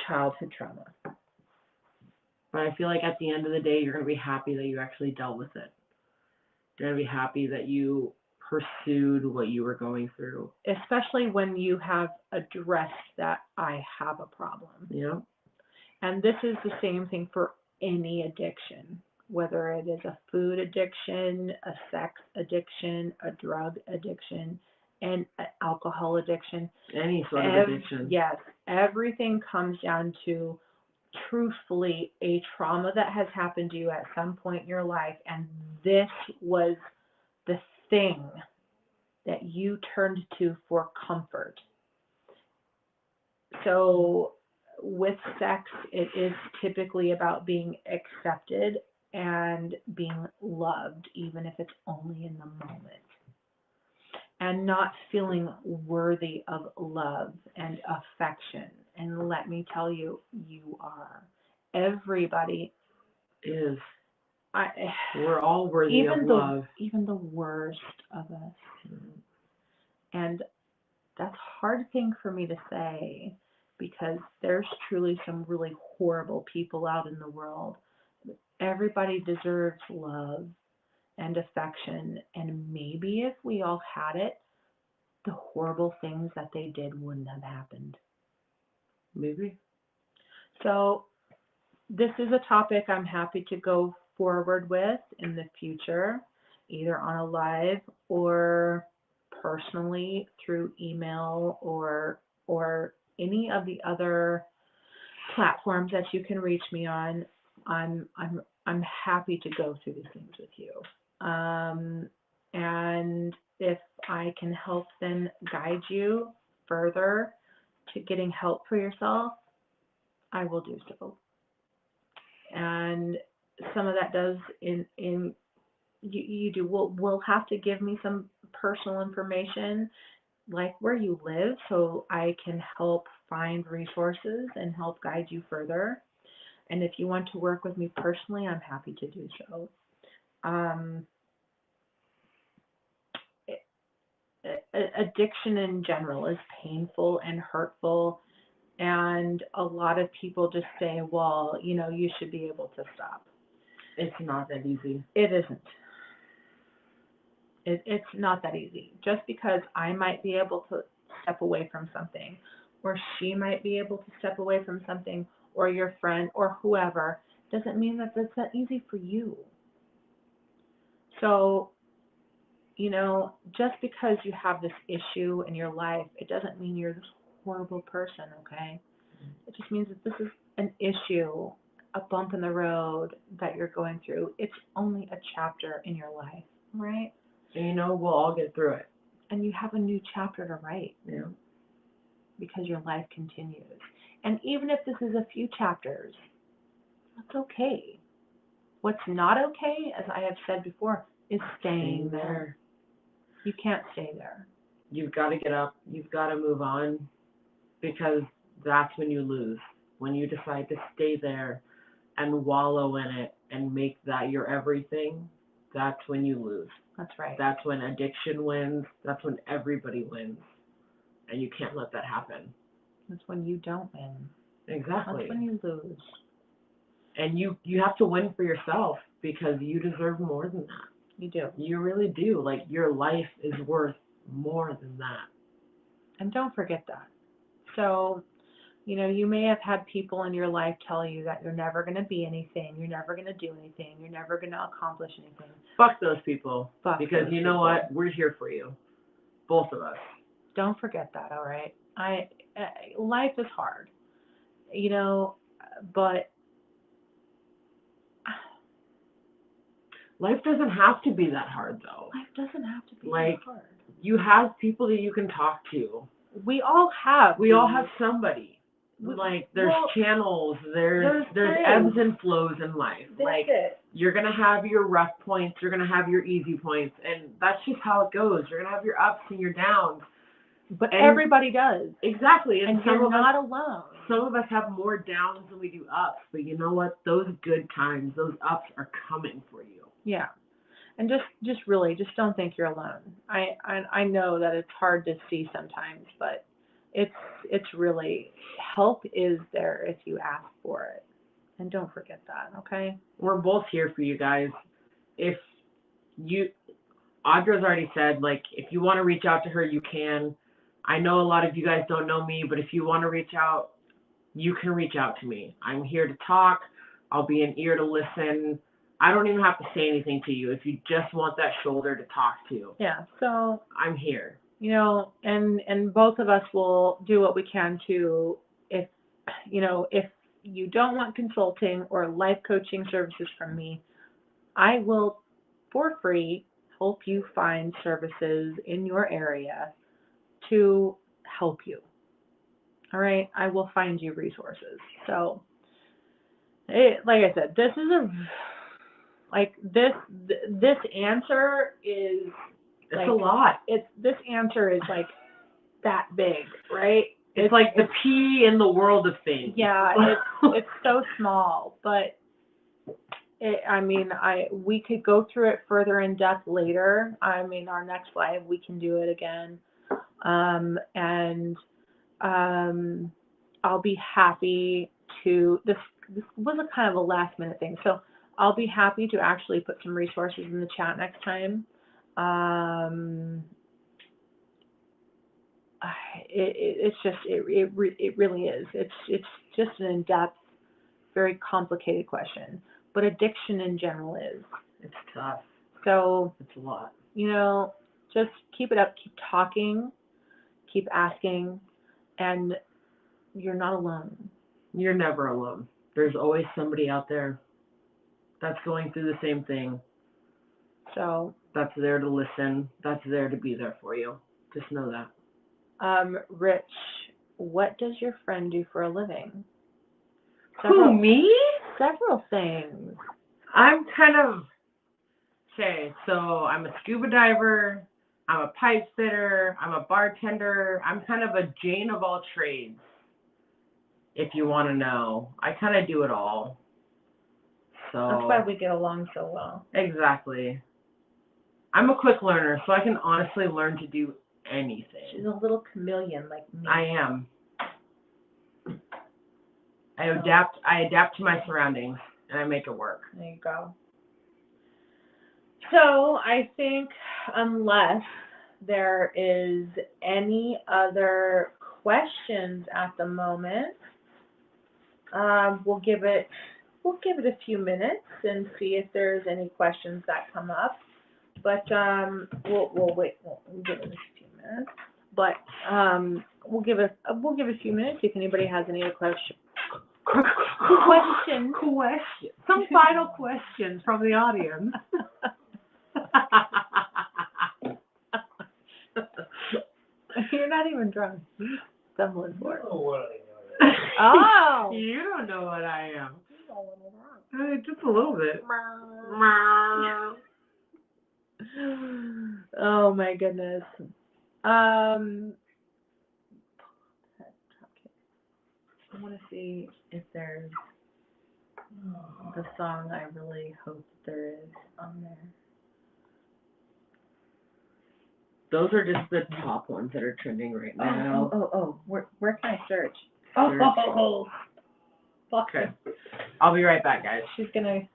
childhood trauma. But I feel like at the end of the day, you're going to be happy that you actually dealt with it. You're going to be happy that you pursued what you were going through. Especially when you have addressed that I have a problem. Yeah. And this is the same thing for any addiction, whether it is a food addiction, a sex addiction, a drug addiction, and an alcohol addiction. Any sort of addiction. Yes, everything comes down to, truthfully, a trauma that has happened to you at some point in your life, and this was the thing that you turned to for comfort. So with sex, it is typically about being accepted and being loved, even if it's only in the moment, and not feeling worthy of love and affection. And let me tell you, you are. Everybody is. We're all worthy of love. Even the worst of us. Mm-hmm. And that's a hard thing for me to say, because there's truly some really horrible people out in the world. Everybody deserves love and affection, and maybe if we all had it, the horrible things that they did wouldn't have happened. Maybe. So this is a topic I'm happy to go forward with in the future, either on a live or personally through email or any of the other platforms that you can reach me on. I'm happy to go through these things with you. And if I can help then guide you further to getting help for yourself, I will do so. And some of that does you do will have to give me some personal information, like where you live, so I can help find resources and help guide you further. And if you want to work with me personally, I'm happy to do so. Addiction in general is painful and hurtful, And a lot of people just say, well, you know, you should be able to stop. It's not that easy. It isn't. It's not that easy. Just because I might be able to step away from something, or she might be able to step away from something, or your friend, or whoever, doesn't mean that that's that easy for you. So, you know, just because you have this issue in your life, it doesn't mean you're this horrible person, okay? It just means that this is an issue, a bump in the road that you're going through. It's only a chapter in your life, right? And you know, we'll all get through it. And you have a new chapter to write. Yeah. Because your life continues. And even if this is a few chapters, that's okay. What's not okay, as I have said before, is staying there. You can't stay there. You've got to get up. You've got to move on, because that's when you lose. When you decide to stay there and wallow in it and make that your everything, that's when you lose. That's right. That's when addiction wins. That's when everybody wins. And you can't let that happen. That's when you don't win. Exactly. That's when you lose. And you have to win for yourself, because you deserve more than that. You do. You really do. Like, your life is worth more than that. And don't forget that. So, you know, you may have had people in your life tell you that you're never going to be anything, you're never going to do anything, you're never going to accomplish anything. Fuck those people. Because you know people. what? We're here for you. Both of us. Don't forget that, all right? Life is hard, you know, but life doesn't have to be that hard, though. Life doesn't have to be like, that hard. You have people that you can talk to. We all have. We all have somebody. Like, there's channels, there's ebbs and flows in life. That's it. You're going to have your rough points, you're going to have your easy points, and that's just how it goes. You're going to have your ups and your downs. But everybody does. Exactly. And you're not alone. Some of us have more downs than we do ups, but you know what? Those good times, those ups are coming for you. Yeah. And just really, just don't think you're alone. I know that it's hard to see sometimes, but it's really, help is there if you ask for it. And don't forget that, okay? We're both here for you guys. If you, Audra's already said, like, if you want to reach out to her, you can. I know a lot of you guys don't know me, but if you want to reach out, you can reach out to me. I'm here to talk. I'll be an ear to listen. I don't even have to say anything to you if you just want that shoulder to talk to. Yeah, so I'm here. You know, and both of us will do what we can to, if you don't want consulting or life coaching services from me, I will, for free, help you find services in your area to help you. All right, I will find you resources. So, like I said, this is this answer is. It's a lot. This answer is like that big, right? It's like the pea in the world of things. Yeah, it's so small, but we could go through it further in depth later. I mean, our next live we can do it again, and I'll be happy to. This was a kind of a last minute thing, so I'll be happy to actually put some resources in the chat next time. It really is. It's just an in-depth, very complicated question. But addiction in general is. It's tough. So it's a lot. You know, just keep it up, keep talking, keep asking, and you're not alone. You're never alone. There's always somebody out there that's going through the same thing. So that's there to listen. That's there to be there for you. Just know that. Rich, what does your friend do for a living? Who, me? Several things. I'm kind of, okay, so I'm a scuba diver, I'm a pipe fitter, I'm a bartender, I'm kind of a Jane of all trades, if you want to know. I kind of do it all. So that's why we get along so well. Exactly. I'm a quick learner, so I can honestly learn to do anything. She's a little chameleon like me. I am. I adapt to my surroundings, and I make it work. There you go. So I think unless there is any other questions at the moment, we'll give it a few minutes and see if there's any questions that come up. But we'll wait. We'll give it a few minutes. But we'll give it a few minutes if anybody has any questions. Some final questions from the audience. You're not even drunk. You're stumbling for it. Oh! You don't know what I am. Just a little bit. Oh my goodness. I want to see if there's the song I really hope there is on there. Those are just the top ones that are trending right now. Oh. Where can I search? Search. Oh. Fuck. Okay. I'll be right back, guys. She's gonna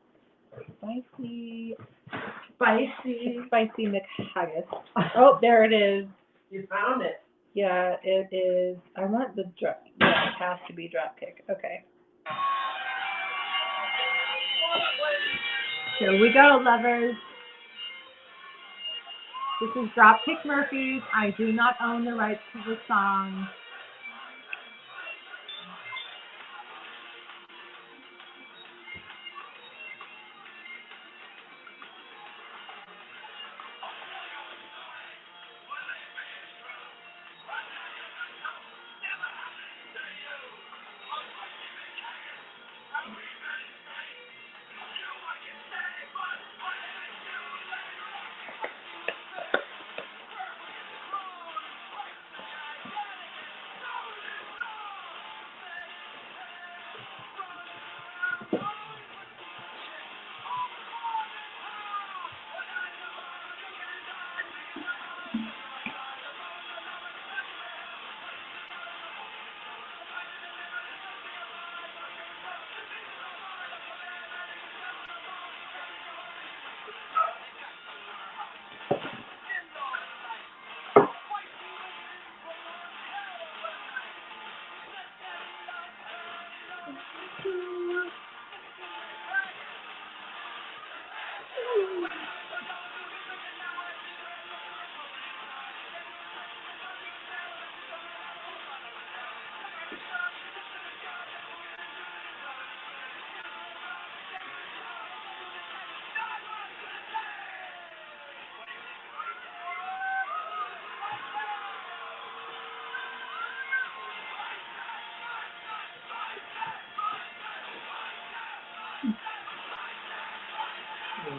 spicy McHaggis. Oh, there it is. You found it. Yeah, it is. I want the drop. Yeah, it has to be Dropkick. Okay. Here we go, lovers. This is Dropkick Murphys. I do not own the rights to the song.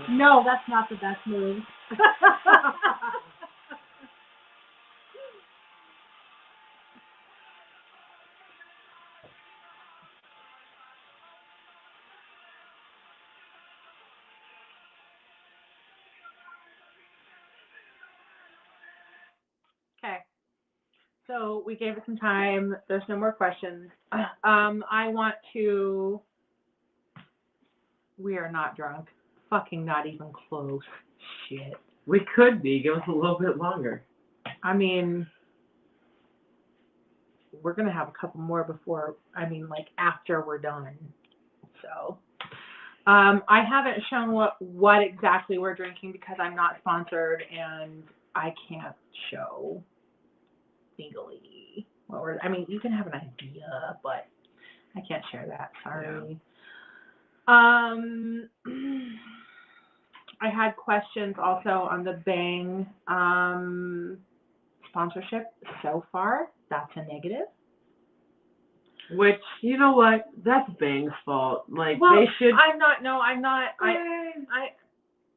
No, that's not the best move. Okay. So we gave it some time. There's no more questions. I want to. We are not drunk. Fucking not even close. Shit. We could be. Give us a little bit longer. I mean, we're gonna have a couple more before. Like after we're done. So, I haven't shown what exactly we're drinking because I'm not sponsored and I can't show legally what we're. You can have an idea, but I can't share that. Sorry. Yeah. I had questions also on the Bang sponsorship. So far, that's a negative. Which, you know what? That's Bang's fault. Like, well, they should. I'm not.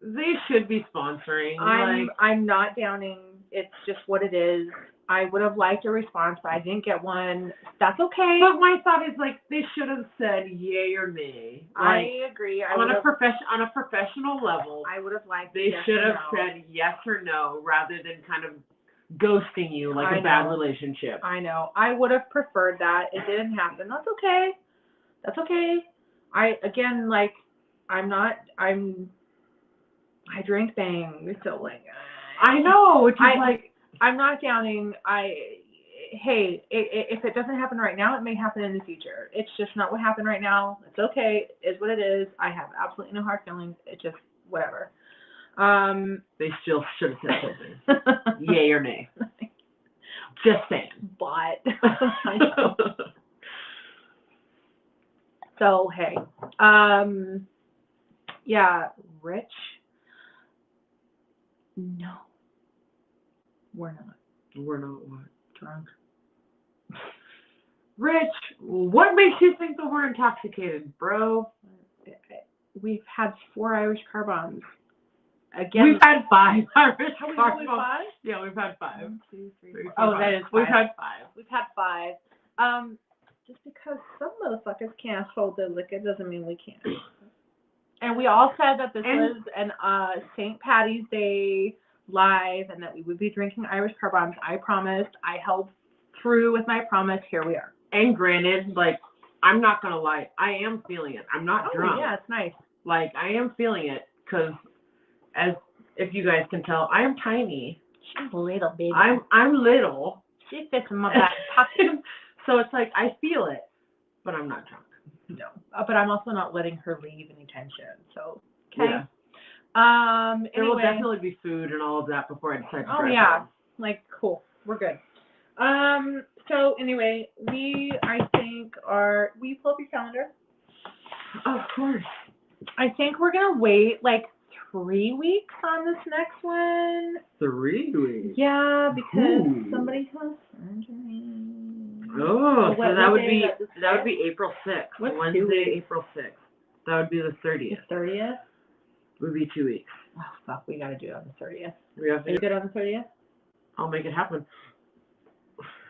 They should be sponsoring. I'm not downing. It's just what it is. I would have liked a response, but I didn't get one. That's okay. But my thought is, like, they should have said yay or nay. I agree. On a professional level, I would have liked. They should have said yes or no rather than kind of ghosting you like a bad relationship. I know. I would have preferred that. It didn't happen. That's okay. That's okay. I drink things, so like. I know, which is like. I'm not downing. Hey, if it doesn't happen right now, it may happen in the future. It's just not what happened right now. It's okay. It's what it is. I have absolutely no hard feelings. It's just whatever. They still should have said something. Yay or nay. Just saying. But. So, hey. Yeah, Rich. No. We're not. We're not what? Drunk. Rich, what makes you think that we're intoxicated, bro? We've had 4 Irish Carbombs. Again. We've had 5 Irish Have we Carbombs. only 5? Yeah, we've had 5. 1, 2, 3, 4. Oh, that is 5. We've had 5. We've had 5. Just because some motherfuckers can't hold their liquor doesn't mean we can't. And we all said that this was an St. Patty's Day live and that we would be drinking Irish Carbombs. I promised. I held through with my promise. Here we are. And granted, like, I'm not going to lie. I am feeling it. I'm not drunk. Yeah, it's nice. Like, I am feeling it because, as if you guys can tell, I am tiny. She's a little baby. I'm little. She fits in my back pocket. So it's like, I feel it, but I'm not drunk. No. But I'm also not letting her leave anytime soon. So, okay. Yeah. There Anyway. will definitely be food and all of that before I decide to drive yeah. home. Like, cool. We're good. So anyway, I think will you pull up your calendar? Of course. I think we're going to wait like 3 weeks on this next one. 3 weeks? Yeah, because Ooh. somebody has surgery. Oh, so that would be April 6th. What's Wednesday, April 6th. That would be the 30th. The 30th? Would be 2 weeks. Oh, fuck, we got to do it on the 30th. We have to. Are you good on the 30th? I'll make it happen.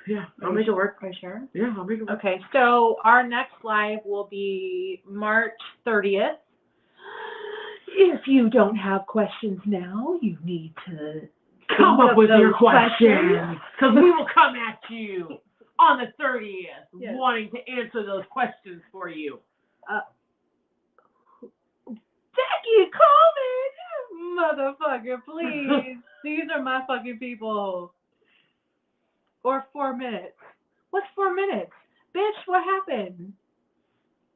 Yeah, I'll make it work. Are you sure? Yeah, I'll make it work. Okay, so our next live will be March 30th. If you don't have questions now, you need to come up with your questions. Because we will come at you on the 30th, wanting to answer those questions for you. Becky, call me, motherfucker, please. These are my fucking people. Or 4 minutes. What's 4 minutes? Bitch, what happened?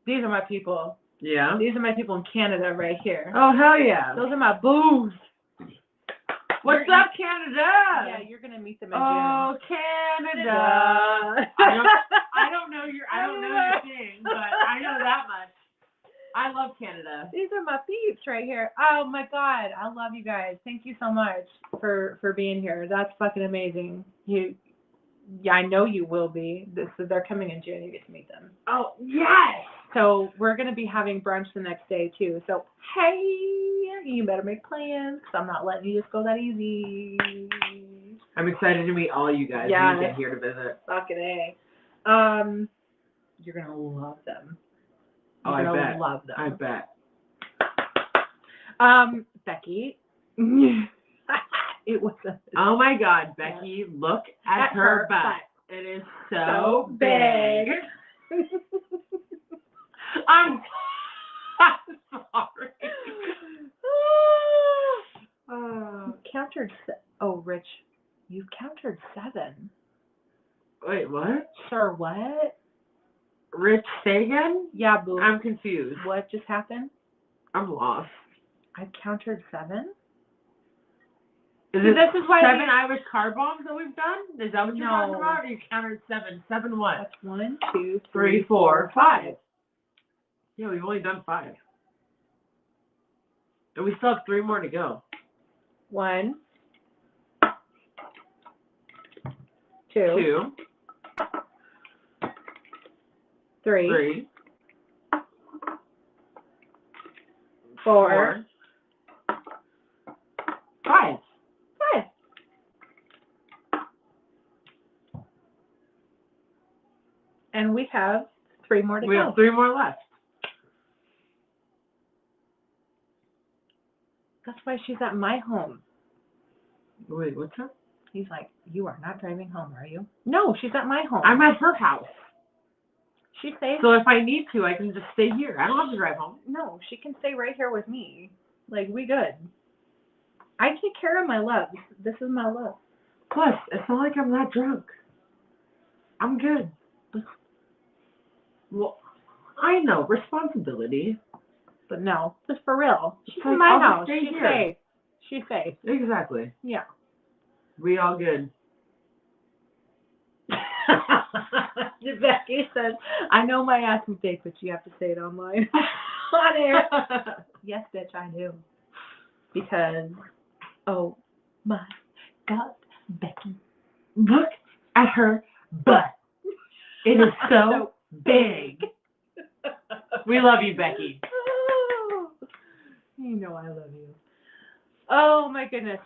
These are my people. Yeah? These are my people in Canada right here. Oh, hell yeah. Those are my boos. What's up, Canada? Yeah, you're going to meet them in June. Oh, Canada. I don't know your thing, but I know that much. I love Canada. These are my peeps right here. Oh my God, I love you guys. Thank you so much for being here. That's fucking amazing. Yeah, I know you will be. They're coming in June. You get to meet them. Oh yes. So we're gonna be having brunch the next day too. So hey, you better make plans because I'm not letting you just go that easy. I'm excited to meet all you guys when you get here to visit. Fucking A. You're gonna love them. I bet. Love them. I bet. Becky. It was oh my God, Becky, look at her butt. It is so big. I'm sorry. Countered. Rich, you've countered 7. Wait, what? Sir, what? Rich Sagan? Yeah, boo. I'm confused. What just happened? I'm lost. I countered 7? Is this is why 7 Irish Carbombs that we've done? Is that what you're talking about? Or you counted 7? 7 what? That's 1, 2, 3, 4, 5. Yeah, we've only done 5. And we still have 3 more to go. 1, 2, 3, 4, 5. And we have 3 more to go. We have 3 more left. That's why she's at my home. Wait, what's that? He's like, you are not driving home, are you? No, she's at my home. I'm at her house. She's safe. So if I need to, I can just stay here. I don't have to drive home. No, she can stay right here with me. Like, we good. I take care of my love. This is my love. Plus, it's not like I'm that drunk. I'm good. Well, I know, responsibility. But no, just for real. She's like, in my I'll just house. stay She's here. safe. She's safe. Exactly. Yeah. We all good. Becky says, I know my ass is fake, but you have to say it online. On air. Yes, bitch, I do. Because, oh my God, Becky. Look at her butt. It is so big. We love you, Becky. You know I love you. Oh my goodness.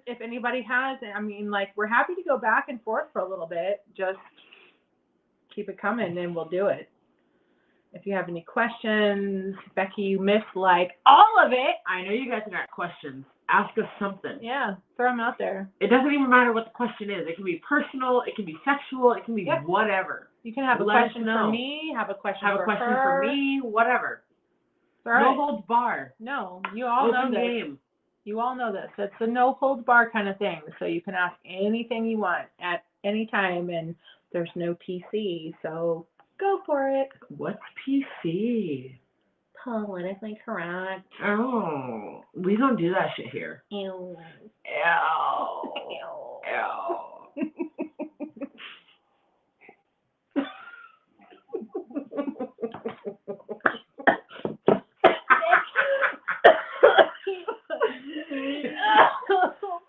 If anybody has, I mean, like, we're happy to go back and forth for a little bit. Just keep it coming and we'll do it. If you have any questions, Becky, you missed like all of it. I know you guys got questions. Ask us something. Yeah, throw them out there. It doesn't even matter what the question is. It can be personal. It can be sexual. It can be whatever. You can have a Let us question know. for me, have a question Have for a question her. for me, whatever. All right. No holds bar. No, you all know Open this. game. You all know this. It's a no holds bar kind of thing. So you can ask anything you want at any time, and there's no PC. So go for it. What's PC? Politically correct. Oh, we don't do that shit here. Ew. Ew. Ew. Ew.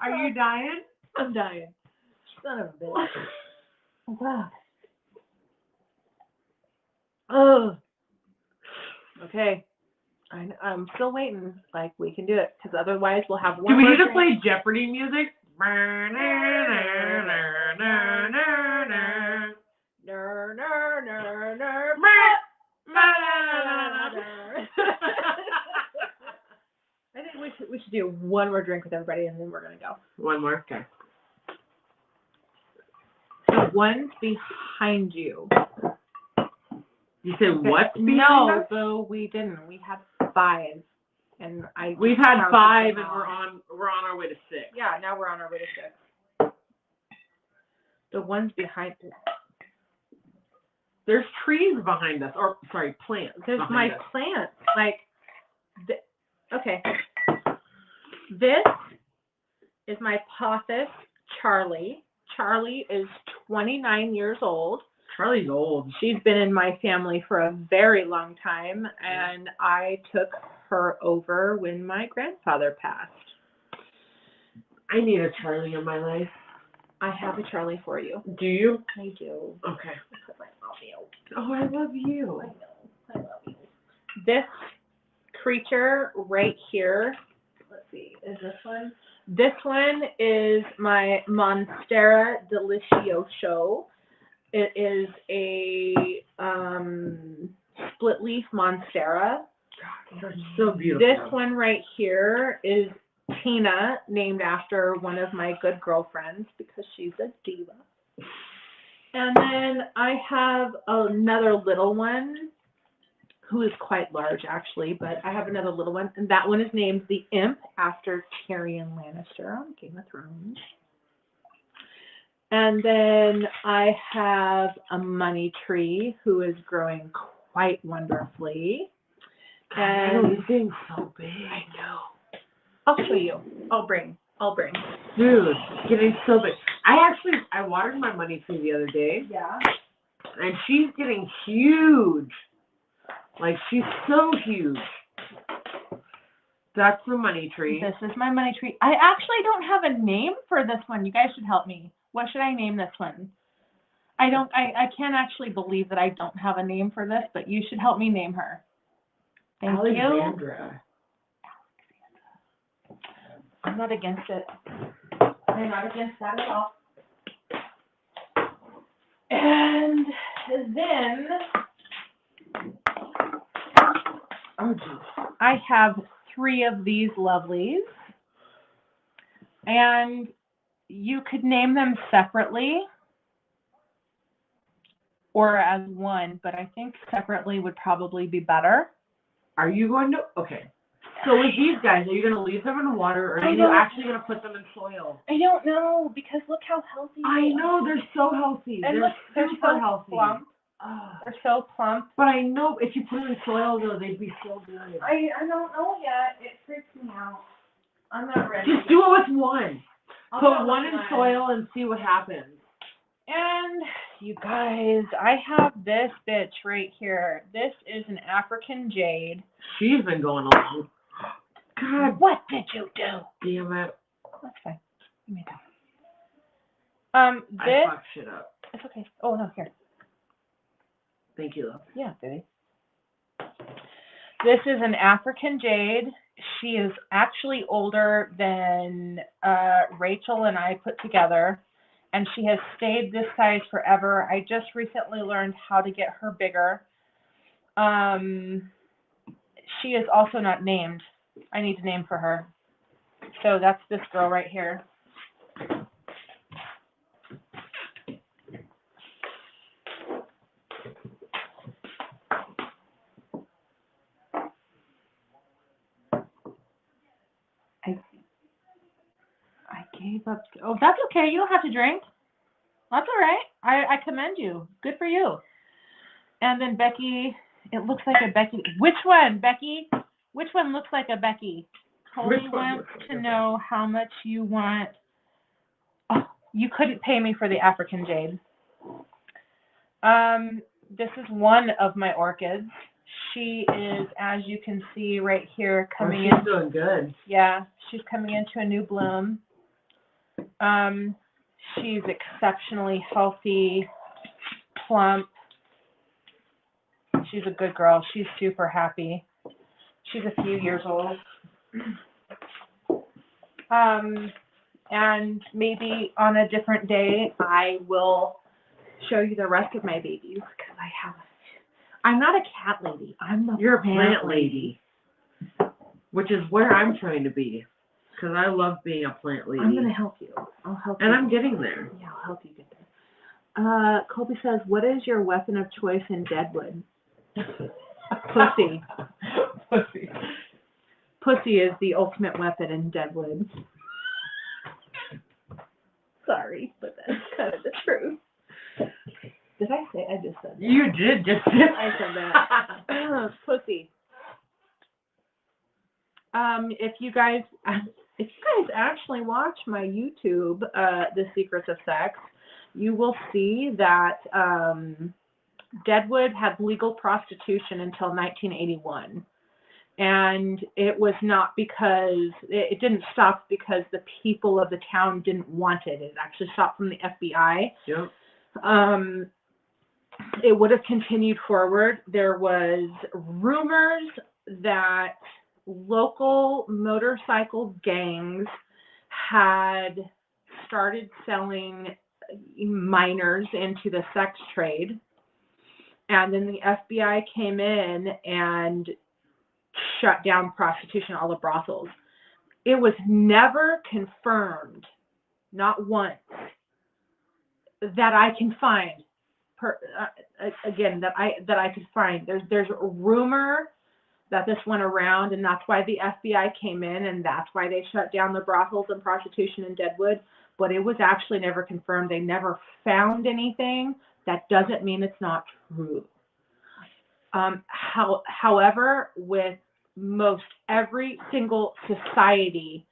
Are you dying? I'm dying. Son of a bitch. Wow. Oh. Okay. I'm still waiting. Like, we can do it, because otherwise we'll have one. Do we more need to drink. play Jeopardy music? Ner, ner, ner, ner. I think we should do one more drink with everybody, and then we're gonna go. One more. Okay. The ones behind you. You said what? No, Boo, we didn't. We had 5, and We've had 5, and we're on our way to 6. Yeah, now we're on our way to 6. The ones behind. There's trees behind us, or sorry, plants. There's behind my us. plants. Like, okay. This is my pothos, Charlie. Charlie is 29 years old. Charlie's old. She's been in my family for a very long time, and I took her over when my grandfather passed. I need a Charlie in my life. I have a Charlie for you. Do you? I do. Okay. Because I love you. Oh, I love you. I know. I love you. This creature right here, let's see, is this one? This one is my Monstera Delicioso. It is a split leaf Monstera. God, they're so beautiful. This one right here is Tina, named after one of my good girlfriends because she's a diva. And then I have another little one who is quite large actually, but I have another little one, and that one is named the Imp after Tyrion Lannister on Game of Thrones. And then I have a money tree who is growing quite wonderfully. And he's getting so big. I know. I'll show you. I'll bring. Dude, getting so big. I watered my money tree the other day. Yeah. And she's getting huge. Like, she's so huge. That's the money tree. This is my money tree. I actually don't have a name for this one. You guys should help me. What should I name this one? I can't actually believe that I don't have a name for this, but you should help me name her. Thank you. Alexandra. I'm not against it. I'm not against that at all. And then I have 3 of these lovelies. And you could name them separately. or as one, but I think separately would probably be better. Are you going to, okay. So with these guys, are you going to leave them in the water, or are I you don't- actually going to put them in soil? I don't know, because look how healthy I know, they're so healthy. And They're look, they're super so healthy. plump. Oh. They're so plump. But I know if you put them in soil, though, they'd be so good. I don't know yet. It freaks me out. I'm not ready. Just do it with one. I'll Put go one with in one. soil and see what happens. And you guys, I have this bitch right here. This is an African jade. She's been going along. God, What did you do? damn it. That's fine. Give me that. I This, fucked shit up. it's okay. Oh, no, here. Thank you, love. Yeah, baby. This is an African jade. She is actually older than Rachel and I put together, and she has stayed this size forever. I just recently learned how to get her bigger. She is also not named. I need a name for her. So that's this girl right here. I gave up. Oh, that's okay. You don't have to drink. That's all right. I commend you. Good for you. And then Becky, it looks like a Becky. Which one, Becky? Which one looks like a Becky? Holy Which one wants looks like to a know how much you want. Oh, you couldn't pay me for the African jade. This is one of my orchids. She is, as you can see right here, coming in. She's doing good. Yeah, she's coming into a new bloom. She's exceptionally healthy, plump. She's a good girl. She's super happy. She's a few years old. And maybe on a different day, I will show you the rest of my babies, because I'm not a cat lady. I'm the You're a plant lady. Which is where I'm trying to be. Because I love being a plant lady. I'm going to help you. I'll help you. And I'm getting there. Yeah, I'll help you get there. Colby says, what is your weapon of choice in Deadwood? Pussy. Pussy. Pussy is the ultimate weapon in Deadwood. Sorry, but that's kind of the truth. Did I say? I just said that. You did just I said that. Pussy. If you guys actually watch my YouTube, The Secrets of Sex, you will see that Deadwood had legal prostitution until 1981. And it was not because, it didn't stop because the people of the town didn't want it. It actually stopped from the FBI. Yep. It would have continued forward. There was rumors that local motorcycle gangs had started selling minors into the sex trade. And then the FBI came in and shut down prostitution, all the brothels. It was never confirmed, not once, that I can find. That I could find. There's a rumor that this went around, and that's why the FBI came in, and that's why they shut down the brothels and prostitution in Deadwood. But it was actually never confirmed. They never found anything. That doesn't mean it's not true. However, with most every single society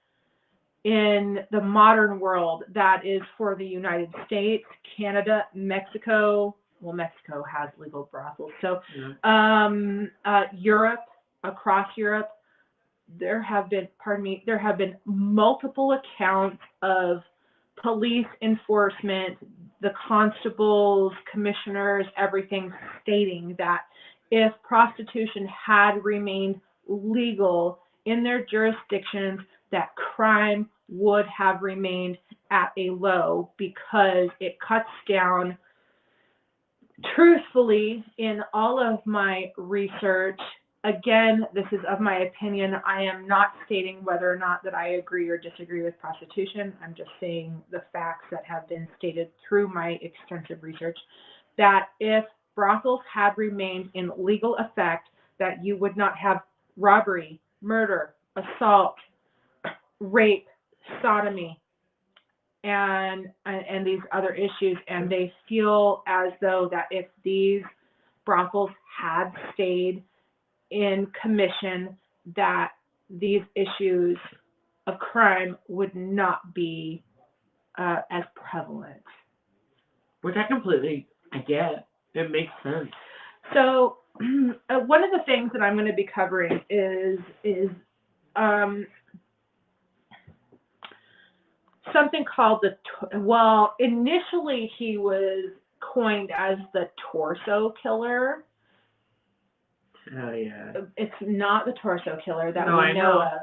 in the modern world that is for the United States, Canada, Mexico, well, Mexico has legal brothels. So, Europe, across Europe, there have been multiple accounts of police enforcement, the constables, commissioners, everything stating that if prostitution had remained legal in their jurisdictions, that crime would have remained at a low because it cuts down. Truthfully, in all of my research, again, this is of my opinion. I am not stating whether or not that I agree or disagree with prostitution. I'm just saying the facts that have been stated through my extensive research. that if brothels had remained in legal effect, that you would not have robbery, murder, assault, rape, sodomy, and these other issues. And they feel as though that if these brothels had stayed in commission, that these issues of crime would not be as prevalent. Which I get. It makes sense. So one of the things that I'm going to be covering is something called initially he was coined as the torso killer. Oh, yeah. It's not the torso killer that I we know of.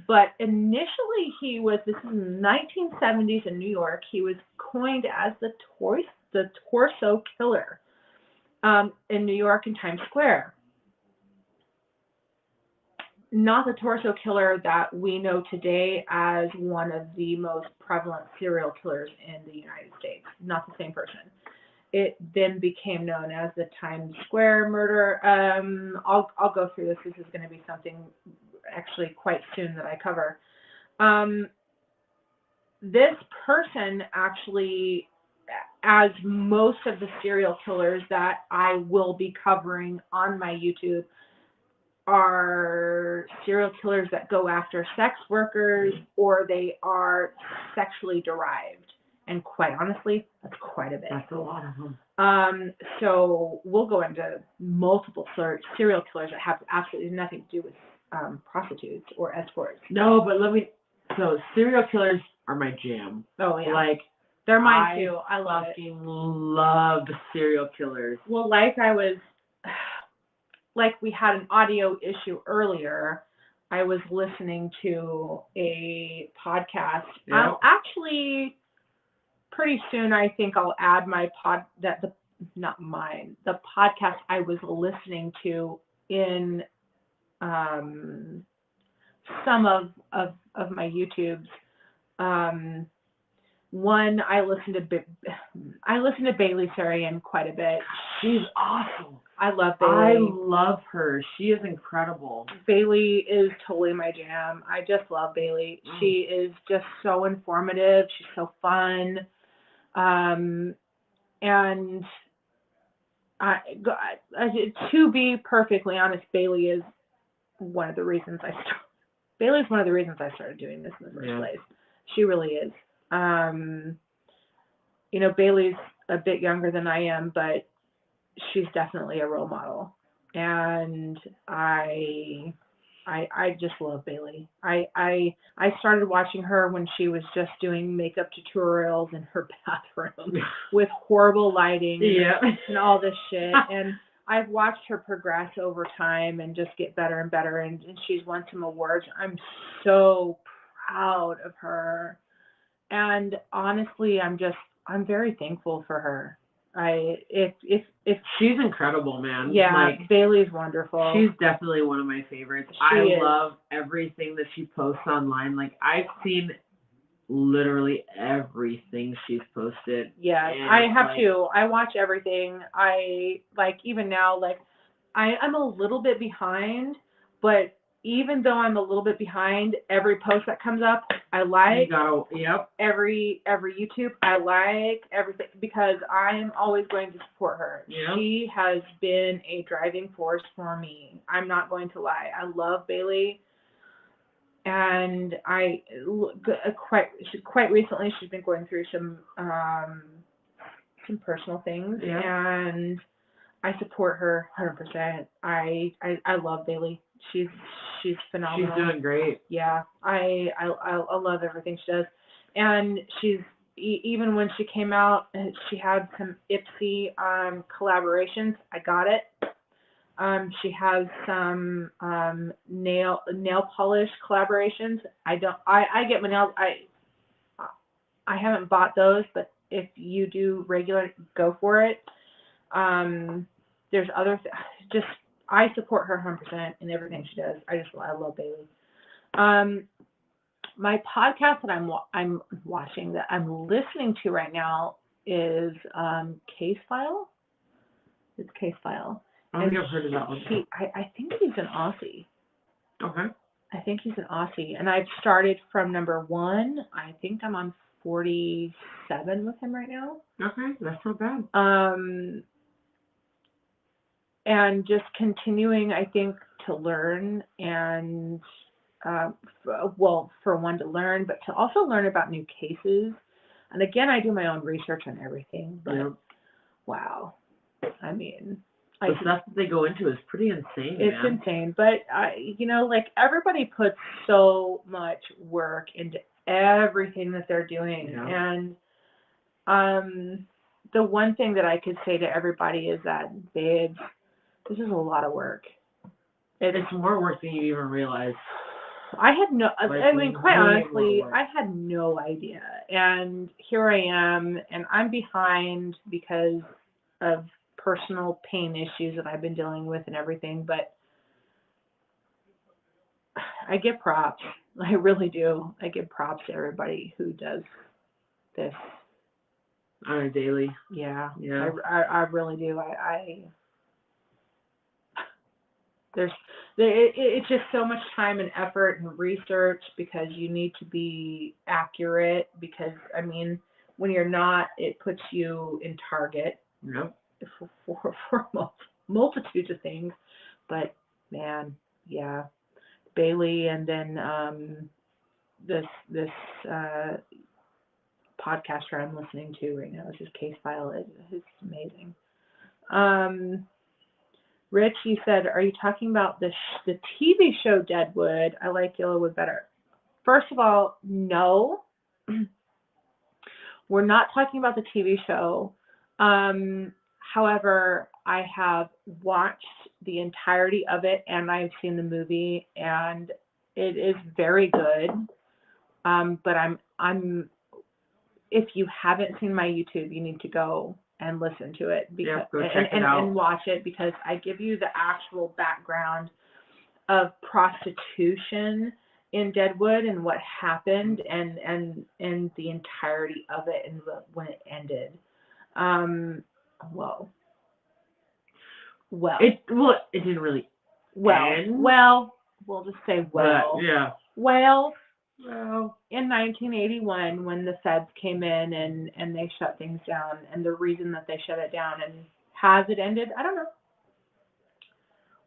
But initially he was, this is in the 1970s in New York, he was coined as the torso killer in New York in Times Square. Not the torso killer that we know today as one of the most prevalent serial killers in the United States. Not the same person. It then became known as the Times Square murder. I'll go through this. This is going to be something actually quite soon that I cover. This person actually, as most of the serial killers that I will be covering on my YouTube, are serial killers that go after sex workers, or they are sexually derived. And quite honestly, that's quite a bit. That's a lot of them. So we'll go into multiple serial killers that have absolutely nothing to do with prostitutes or escorts. No, but so serial killers are my jam. Oh, yeah. Like, they're mine too. I love it. fucking love serial killers. Well, like we had an audio issue earlier, I was listening to a podcast. Yep. I'll actually, pretty soon, I think I'll add the podcast I was listening to in some of my YouTubes. One, I listen to Bailey Sarian quite a bit. She's awesome. I love Bailey. I love her. She is incredible. Bailey is totally my jam. I just love Bailey. She is just so informative. She's so fun. And to be perfectly honest, Bailey's one of the reasons I started doing this in the first place. She really is. Bailey's a bit younger than I am, but she's definitely a role model. And I just love Bailey. I started watching her when she was just doing makeup tutorials in her bathroom with horrible lighting and all this shit. And I've watched her progress over time and just get better and better. And she's won some awards. I'm so proud of her. And honestly, I'm very thankful for her. If she's incredible, man. Yeah, Bailey's wonderful. She's definitely one of my favorites. I love everything that she posts online. Like, I've seen literally everything she's posted. Yeah, I have to. I watch everything. Even now, I'm a little bit behind, but even though I'm a little bit behind, every post that comes up, I like. Every YouTube, I like everything, because I'm always going to support her. Yep. She has been a driving force for me. I'm not going to lie. I love Bailey. And quite recently, she's been going through some personal things, and I support her 100%. I love Bailey. She's phenomenal. She's doing great. Yeah, I love everything she does, and she's even when she came out, she had some Ipsy collaborations. I got it. She has some nail polish collaborations. I get my nails. I haven't bought those, but if you do regular, go for it. There's other I support her 100% in everything she does. I love Bailey. My podcast that I'm watching, that I'm listening to right now, is Case File. It's Case File. I don't think I've heard of that one. I think he's an Aussie. Okay. I think he's an Aussie. And I've started from number 1. I think I'm on 47 with him right now. Okay, that's not bad. And just continuing, I think, to learn and, for one to learn, but to also learn about new cases. And again, I do my own research on everything, but wow. I mean, the stuff that they go into is pretty insane, it's insane, but like everybody puts so much work into everything that they're doing. Yeah. And the one thing that I could say to everybody is that, babe, this is a lot of work. It's more work than you even realize. I had no, I mean, quite honestly, more I had no idea. And here I am, and I'm behind because of personal pain issues that I've been dealing with and everything, but I give props. I really do. I give props to everybody who does this on a daily. Yeah. Yeah. I really do. It's just so much time and effort and research because you need to be accurate because, I mean, when you're not, it puts you in target. Yep. For multitudes of things. But, man, yeah. Bailey and then this podcaster I'm listening to right now, this is Case File. It's amazing. Rich, you said, are you talking about the TV show Deadwood? I like Yellowwood better. First of all, no. We're not talking about the TV show. However, I have watched the entirety of it and I've seen the movie and it is very good. But I'm if you haven't seen my YouTube, you need to go and listen to it because go check it out. And watch it because I give you the actual background of prostitution in Deadwood and what happened and the entirety of it and when it ended. Well, it didn't really end. Well, we'll just say well. But, yeah. Well, in 1981, when the feds came in and they shut things down, and the reason that they shut it down, and has it ended? I don't know.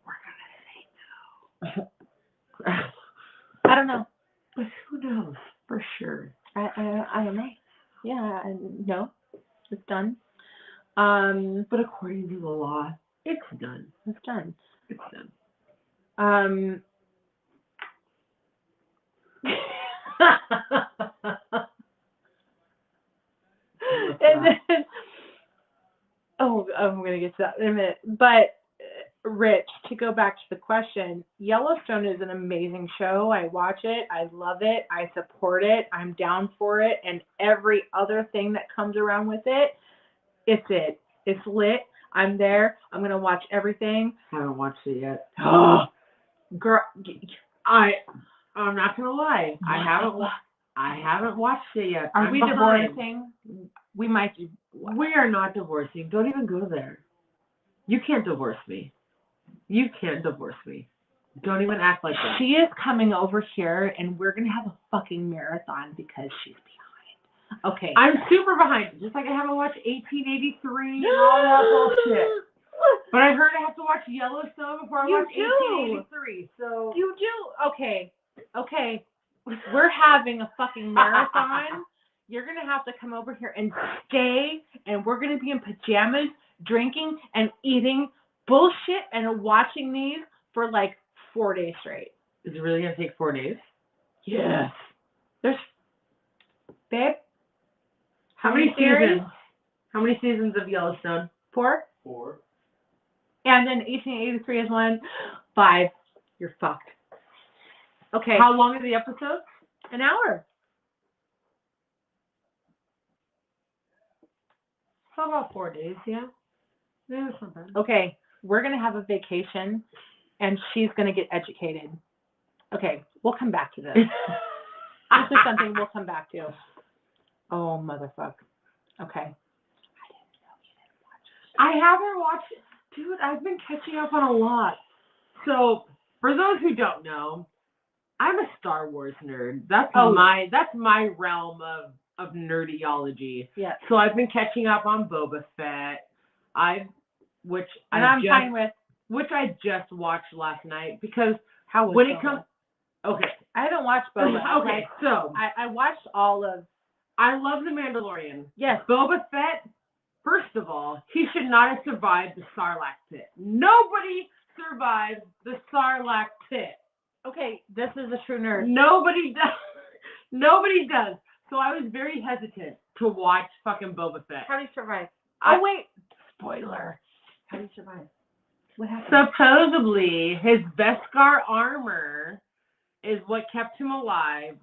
We're gonna say no. I don't know. But who knows for sure? I don't know. Yeah, no, it's done. But according to the law, it's done. It's done. It's done. And then, I'm going to get to that in a minute. But, Rich, to go back to the question, Yellowstone is an amazing show. I watch it. I love it. I support it. I'm down for it. And every other thing that comes around with it, it's it. It's lit. I'm there. I'm going to watch everything. Haven't watched it yet. Girl, I'm not going to lie. I haven't watched it yet. Are we divorcing? We might be. We are not divorcing. Don't even go there. You can't divorce me. You can't divorce me. Don't even act like that. She is coming over here, and we're going to have a fucking marathon because she's behind. Okay. I'm super behind. Just like I haven't watched 1883 and all that bullshit. But I heard I have to watch Yellowstone before I watch 1883. So you do. Okay. We're having a fucking marathon. You're going to have to come over here and stay, and we're going to be in pajamas, drinking and eating bullshit and watching these for like 4 days straight. Is it really going to take 4 days? Yes. Babe? How many seasons? How many seasons of Yellowstone? 4? 4. And then 1883 is 1. 5. You're fucked. Okay. How long are the episodes? An hour. How about 4 days? Yeah. Yeah, that's not bad. Okay. We're going to have a vacation, and she's going to get educated. Okay. We'll come back to this. This is something we'll come back to. Oh, motherfuck. Okay. I haven't watched it. Dude, I've been catching up on a lot. So, for those who don't know, I'm a Star Wars nerd. That's my realm of nerdiology. Yeah. So I've been catching up on Boba Fett. I'm fine with. Which I just watched last night because How was when Boba? it comes, okay, I haven't watched Boba. okay, so I watched all of. I love The Mandalorian. Yes. Boba Fett. First of all, he should not have survived the Sarlacc pit. Nobody survived the Sarlacc pit. Okay, this is a true nerd. Nobody does. Nobody does. So I was very hesitant to watch fucking Boba Fett. How did he survive? Wait. Spoiler. How did he survive? What happened? Supposedly, his Beskar armor is what kept him alive.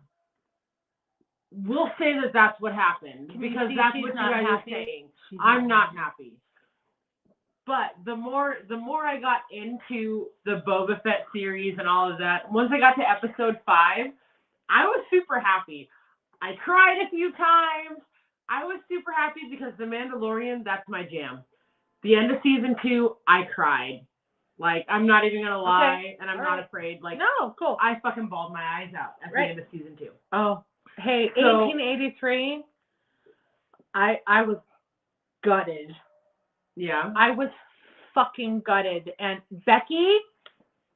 We'll say that that's what happened because that's what you guys are saying. I'm not happy. But the more I got into the Boba Fett series and all of that, once I got to episode 5, I was super happy. I cried a few times. I was super happy because The Mandalorian, that's my jam. The end of season 2, I cried. Like, I'm not even going to lie, and I'm not afraid. Like, no, cool. I fucking bawled my eyes out at the end of season 2. Oh, hey, 1883, I was gutted. Yeah. I was fucking gutted. And Becky,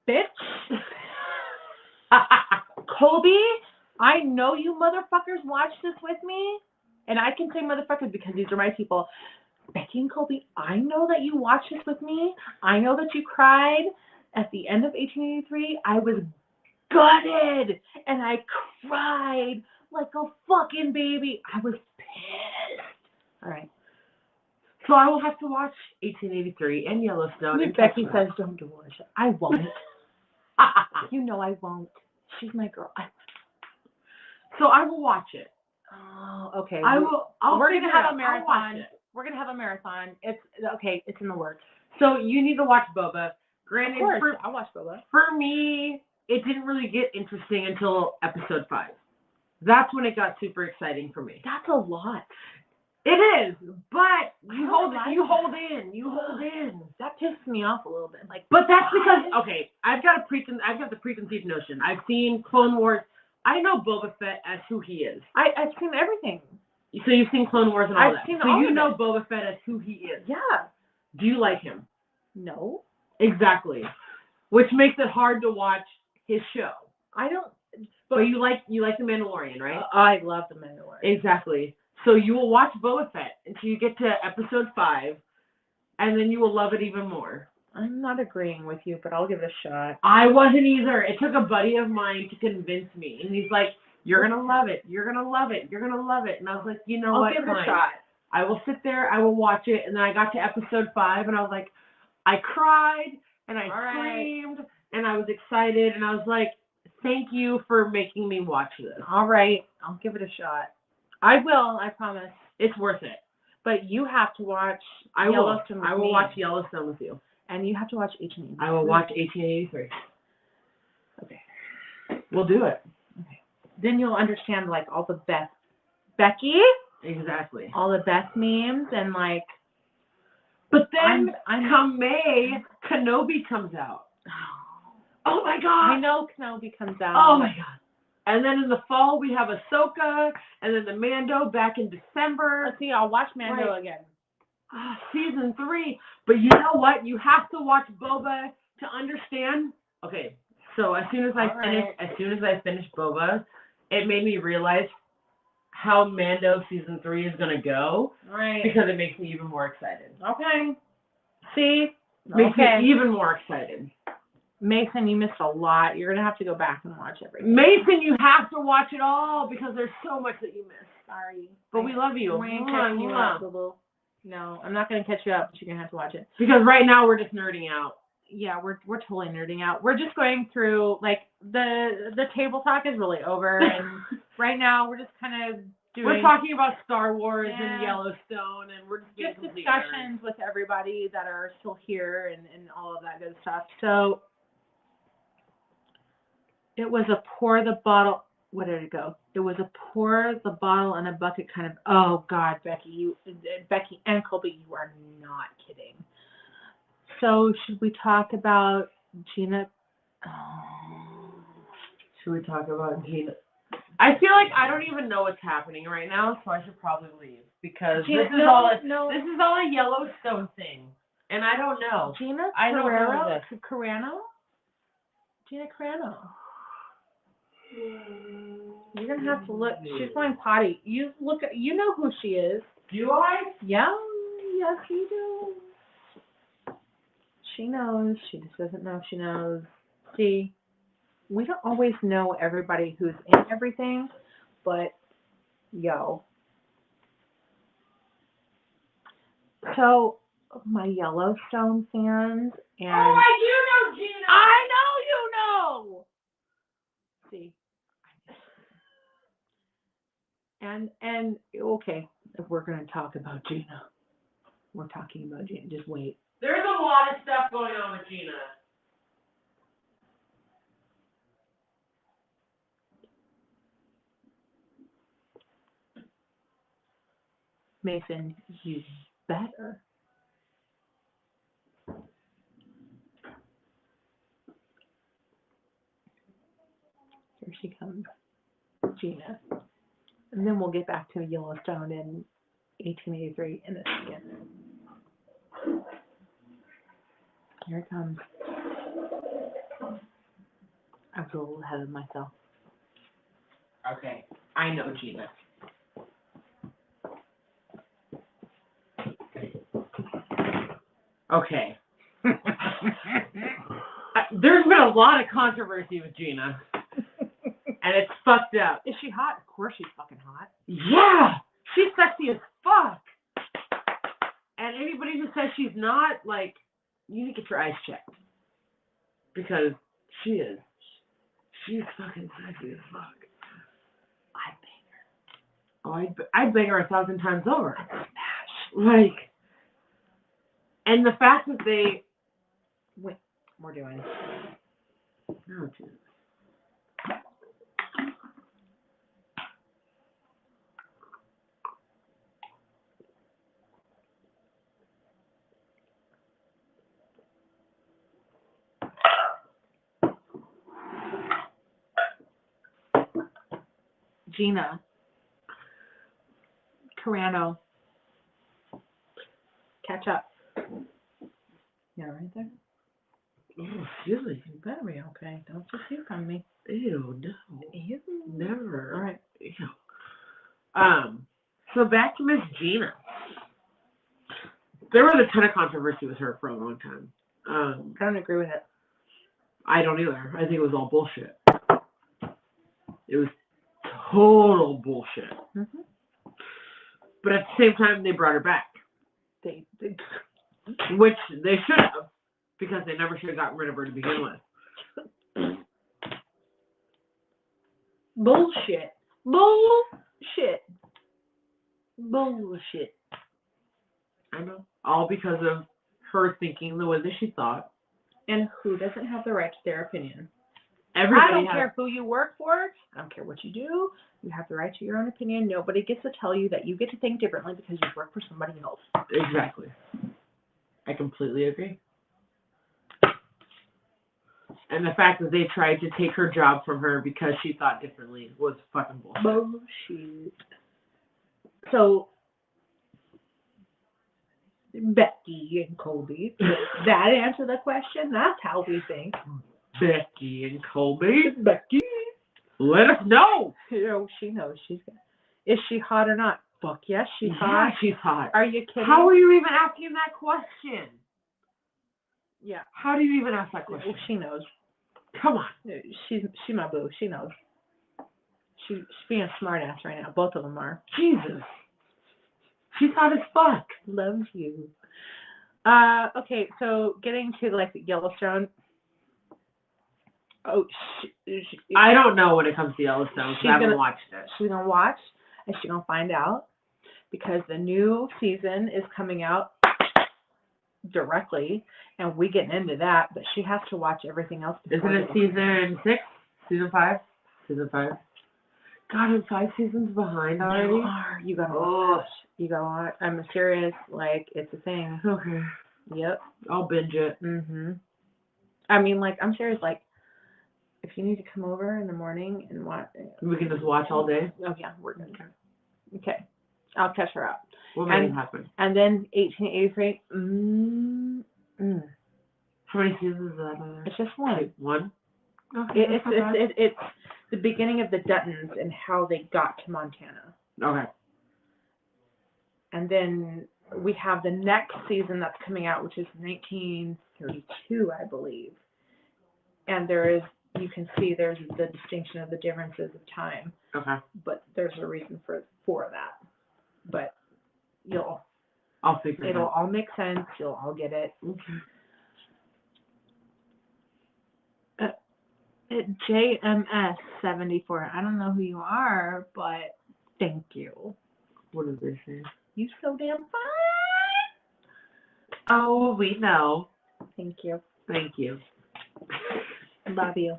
bitch, Colby, I know you motherfuckers watched this with me, and I can say motherfuckers because these are my people. Becky and Colby, I know that you watched this with me. I know that you cried at the end of 1883. I was gutted, and I cried like a fucking baby. I was pissed. All right. So I will have to watch 1883 and Yellowstone. And Becky says don't watch it. I won't. You know I won't. She's my girl. So I will watch it. Oh, okay. I will. We're gonna have a marathon. We're gonna have a marathon. It's okay. It's in the works. So you need to watch Boba. Granted, of course, I'll watch Boba. For me, it didn't really get interesting until episode 5. That's when it got super exciting for me. That's a lot. It is, but you hold in. That pisses me off a little bit. Like, but that's because I've got the preconceived notion. I've seen Clone Wars. I know Boba Fett as who he is. I've seen everything. So you've seen Clone Wars and all that. I've seen so all you of know it. Boba Fett as who he is. Yeah. Do you like him? No. Exactly. Which makes it hard to watch his show. I don't. But you like The Mandalorian, right? I love The Mandalorian. Exactly. So you will watch Boba Fett until you get to episode 5, and then you will love it even more. I'm not agreeing with you, but I'll give it a shot. I wasn't either. It took a buddy of mine to convince me, and he's like, "You're gonna love it. You're gonna love it. You're gonna love it." And I was like, "You know what? I'll give it a shot. I will sit there. I will watch it." And then I got to episode 5, and I was like, I cried and I screamed, and I was excited, and I was like, "Thank you for making me watch this." All right, I'll give it a shot. I will. I promise. It's worth it. But you have to watch Yellowstone with me. I will watch Yellowstone with you. And you have to watch 1883. I will watch 1883. Okay. We'll do it. Okay. Then you'll understand, like, all the best. Becky? Exactly. All the best memes and, like... But then, come May, Kenobi comes out. Oh, my God. I know Kenobi comes out. Oh, my God. And then in the fall, we have Ahsoka, and then the Mando back in December. Let's see, I'll watch Mando again. Season 3. But you know what? You have to watch Boba to understand. Okay, so as soon as I finished Boba, it made me realize how Mando season 3 is gonna go. Right. Because it makes me even more excited. Okay. See? Makes me even more excited. Mason, you missed a lot. You're gonna have to go back and watch everything. Mason, you have to watch it all because there's so much that you missed. Sorry. But we love you. We ain't catching you up, boo-boo. No, I'm not gonna catch you up, but you're gonna have to watch it. Because right now we're just nerding out. Yeah, we're totally nerding out. We're just going through, like, the table talk is really over, and right now we're just kind of doing. We're talking about Star Wars and Yellowstone, and we're just discussions with everybody that are still here and all of that good stuff. So it was a pour the bottle. Where did it go? It was a pour the bottle in a bucket kind of. Oh God, Becky and Colby, you are not kidding. So should we talk about Gina? Should we talk about Gina? I feel like I don't even know what's happening right now, so I should probably leave because Gina, this is all a Yellowstone thing, and I don't know. Gina I don't know Carrero? this. Carano? Gina Carano. You're gonna have to look. She's going potty. You look at. You know who she is. Do I? Yeah. Yes, you do. She knows. She just doesn't know she knows. See, we don't always know everybody who's in everything, but yo. So my Yellowstone fans and Oh, I do know Gina. I know you know. See. And okay, if we're gonna talk about Gina, we're talking about Gina. Just wait. There's a lot of stuff going on with Gina. Mason, you better. Here she comes, Gina. And then we'll get back to Yellowstone in 1883 in a second. Here it comes. I was a little ahead of myself. Okay, I know Gina. Okay. There's been a lot of controversy with Gina, and it's fucked up. Is she hot? Of course she's fucking hot. Yeah, she's sexy as fuck. And anybody who says she's not, like, you need to get your eyes checked. Because she is. She's fucking sexy as fuck. I'd bang her. Oh, I'd bang her 1,000 times over. Like, and the fact that they... Wait, we're doing it. Oh, Jesus. Gina Carano. Catch up. Yeah, right there. Oh, excuse me. You better be okay. Don't just puke on me. Ew, no. Ew. Never. All right. Ew. So back to Miss Gina. There was a ton of controversy with her for a long time. I don't agree with it. I don't either. I think it was all bullshit. It was total bullshit. Mm-hmm. But at the same time, they brought her back. They Which they should have, because they never should have gotten rid of her to begin with. bullshit. Bullshit. Bullshit. I know. All because of her thinking the way that she thought. And who doesn't have the right to their opinion? Everybody I don't has, care who you work for. I don't care what you do. You have the right to your own opinion. Nobody gets to tell you that you get to think differently because you work for somebody else. Exactly. I completely agree. And the fact that they tried to take her job from her because she thought differently was fucking bullshit. Bullshit. So, Becky and Colby, does that answer the question? That's how we think. Becky and Colby. Becky. Let us know. Oh, she knows she's good. Is she hot or not? Fuck yes, she's Yeah, hot. she's hot. Are you kidding? How are you even asking that question? Yeah. How do you even ask that question? Oh, she knows. Come on. She's my boo. She knows. She's being a smart ass right now. Both of them are. Jesus. She's hot as fuck. Loves you. Okay, so getting to like Yellowstone. Oh, I don't know when it comes to Yellowstone because I haven't watched it. She's gonna watch and she's gonna find out because the new season is coming out directly, and we get into that. But she has to watch everything else. Isn't it season 6? Season 5? Season 5? God, I'm 5 seasons behind already. You gotta watch. You gotta watch. I'm serious. Like, it's a thing. Okay. Yep. I'll binge it. I mean, like, I'm serious. Like, if you need to come over in the morning and watch, We can just watch all day. oh yeah, we're good. Okay, I'll catch her up. What made it happen? And then 1883. How many seasons is that? It's just one. Like, one? Okay, It's the beginning of the Duttons and how they got to Montana. Okay. And then we have the next season that's coming out, which is 1932, I believe. And you can see there's the distinction of the differences of time. Okay. But there's a reason for that. But I'll figure it out. it'll all make sense. You'll all get it. Okay. JMS 74. I don't know who you are, but thank you. What did they say? You so damn fine. Oh, we know. Thank you. Thank you. Love you.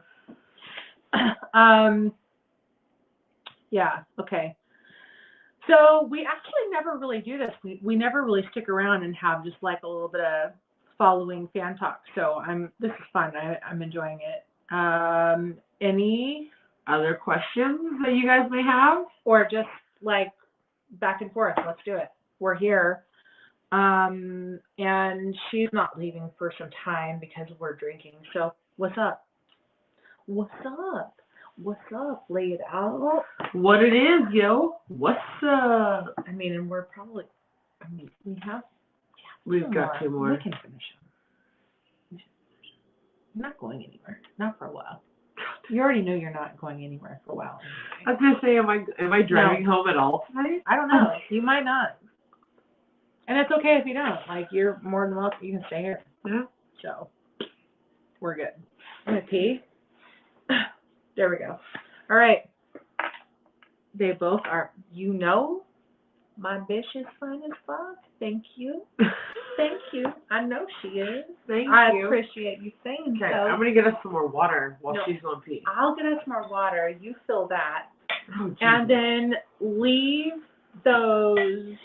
Yeah, okay. So we actually never really do this. We never really stick around and have just like a little bit of following fan talk. So this is fun. I'm enjoying it. Any other questions that you guys may have? Or just like back and forth. Let's do it. We're here. And she's not leaving for some time because we're drinking. So what's up? What's up? What's up? Lay it out. What it is, yo. What's up? I mean, and we're probably, we have, We've got two more. We can finish them. I'm not going anywhere. Not for a while. You already know you're not going anywhere for a while. I was gonna say, am I driving home at all tonight? I don't know. You might not. And it's okay if you don't. Like, you're more than welcome. You can stay here. Yeah. So, we're good. I'm gonna pee. There we go. All right. They both are, my bitch is fine as fuck. Thank you. Thank you. I know she is. Thank you. I appreciate you saying so. Okay, I'm gonna get us some more water while she's going pee. I'll get us more water. You fill that. Oh, Jesus. And then leave those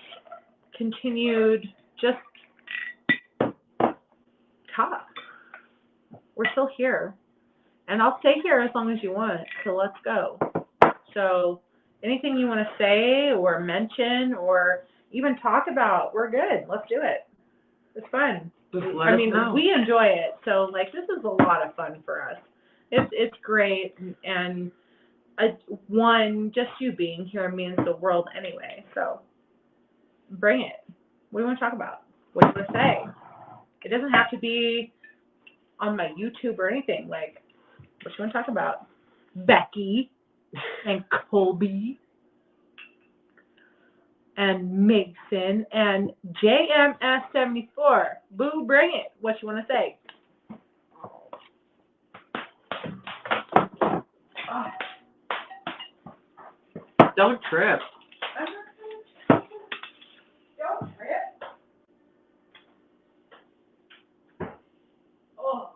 continued just talk. We're still here. And I'll stay here as long as you want. So let's go. So anything you want to say or mention or even talk about, we're good. Let's do it. It's fun. Just let us know. We enjoy it. So like, this is a lot of fun for us. It's great. And just you being here means the world anyway. So bring it. What do you want to talk about? What do you want to say? It doesn't have to be on my YouTube or anything. Like, what you want to talk about? Becky and Colby and Mason and JMS74. Boo, bring it. What you want to say? Don't trip. Don't trip. Oh.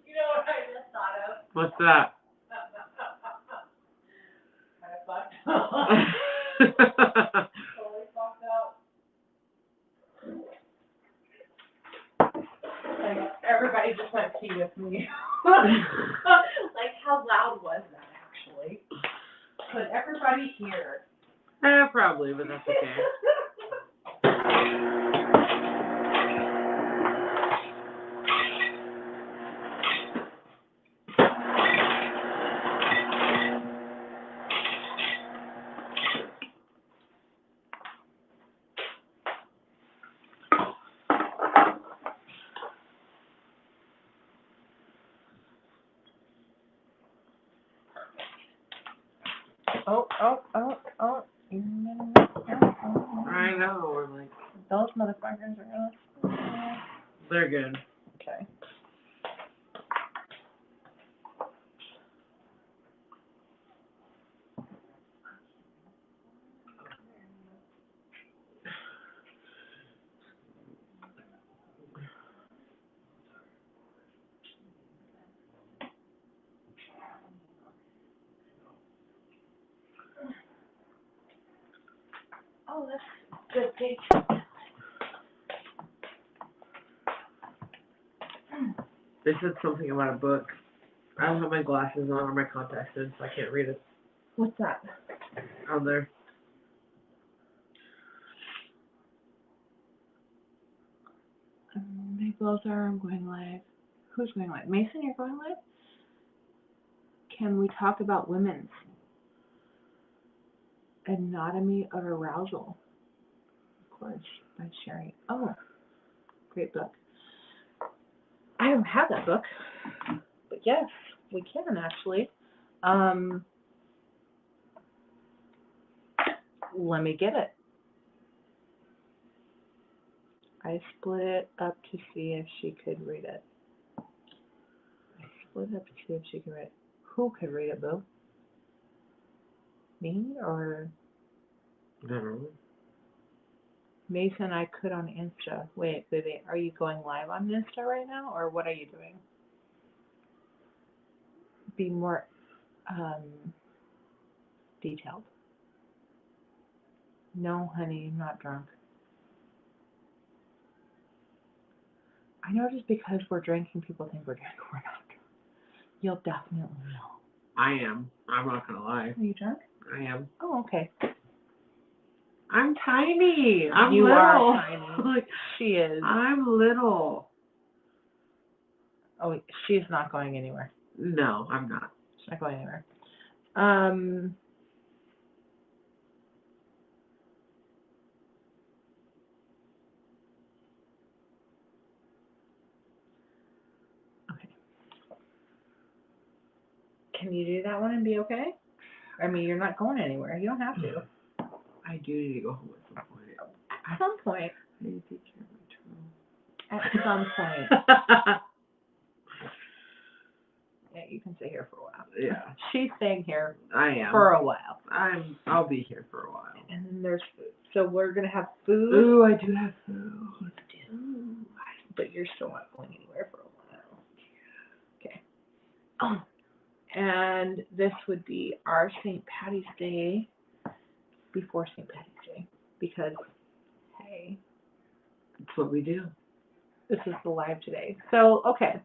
You know what I just thought of? What's that? Kind of fucked up. Totally fucked up. Like, everybody just went pee with me. Like, how loud was that, actually? Could everybody hear? Probably, but that's okay. Oh. I know, we're like, Those motherfuckers are gonna. they're good. Okay. Just take. They said something about a book. I don't have my glasses on or my contacts in, so I can't read it What's that? on there. They both are. I'm going live. Who's going live? Mason, you're going live? Can we talk about women's anatomy of arousal? Of course, by Sherry. Oh, great book. I don't have that book, but yes, we can actually. Let me get it. I split it up to see if she could read it. I split it up to see if she could read it. Who could read it, Boo? Me or I don't know. Mason? I could on Insta. Wait. Are you going live on Insta right now, or what are you doing? Be more detailed. No, honey, I'm not drunk. I know just because we're drinking, people think we're drunk. We're not drunk. You'll definitely know. I am. I'm not gonna lie. Are you drunk? I am. Oh, okay. I'm tiny. I'm You little. are tiny. Like, She is. I'm little. Oh, she's not going anywhere. No, I'm not. She's not going anywhere. Okay. Can you do that one and be okay? I mean, you're not going anywhere. You don't have to. I do need to go home at some point. At some point. I need to take care of my At some point. turtle. Yeah, you can stay here for a while. Yeah, She's staying here I am. for a while. I'll be here for a while. And then there's food. So we're going to have food. Ooh, I do have food. But you're still not going anywhere for a while. Okay. Oh. And this would be our St. Patty's Day before St. Patty's Day. Because, hey, That's what we do. this is the live today. So, okay.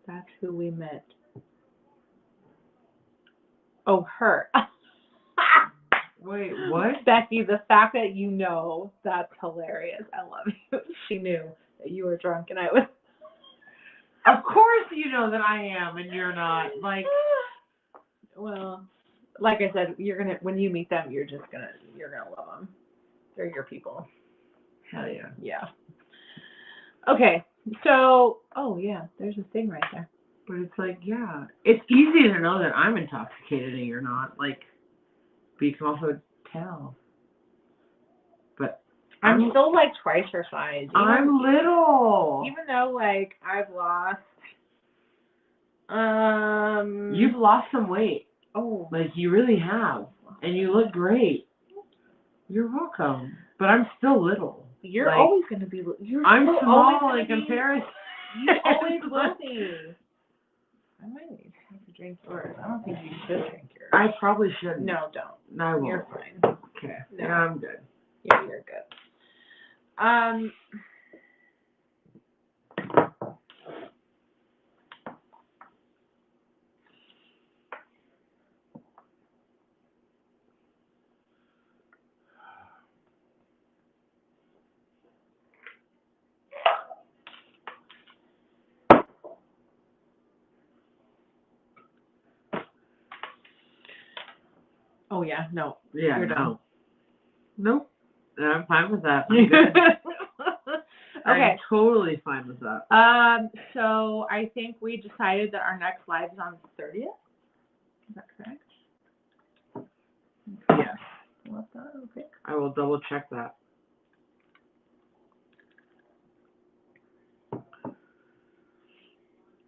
That's who we met. Oh, her. Wait, what? Becky, the fact that you know, that's hilarious. I love you. She knew that you were drunk and I was. Of course you know that I am and you're not. Like, Well, like I said, when you meet them, you're gonna love them. They're your people. hell yeah. Yeah. Okay. So, oh yeah, there's a thing right there. But it's like, yeah, it's easy to know that I'm intoxicated and you're not. Like, but you can also tell. But I'm still like twice her size. I'm little. Even though like I've lost. You've lost some weight. Oh. Like, you really have. And you look great. You're welcome. But I'm still little. You're like, always gonna be. I'm always small gonna in be- comparison. You always will be. I might need to have to drink yours. I don't think you should drink yours. I probably shouldn't. No, don't. No, I won't. You're fine. Okay. No. Yeah, I'm good. Yeah, you're good. Oh yeah, no. Yeah, You're done. Nope. I'm fine with that. I'm good. Okay. I'm totally fine with that. So I think we decided that our next live is on the 30th. Is that correct? Yes. What's that? Okay. I will double check that.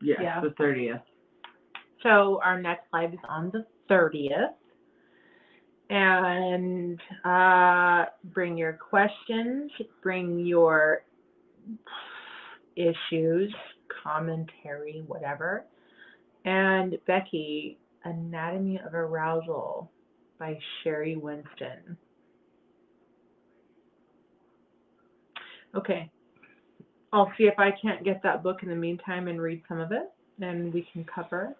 Yes, Yeah. the 30th. So our next live is on the 30th. And bring your questions, bring your issues, commentary, whatever. And Becky, anatomy of arousal. by Sherry Winston. Okay. I'll see if I can't get that book in the meantime and read some of it, and we can cover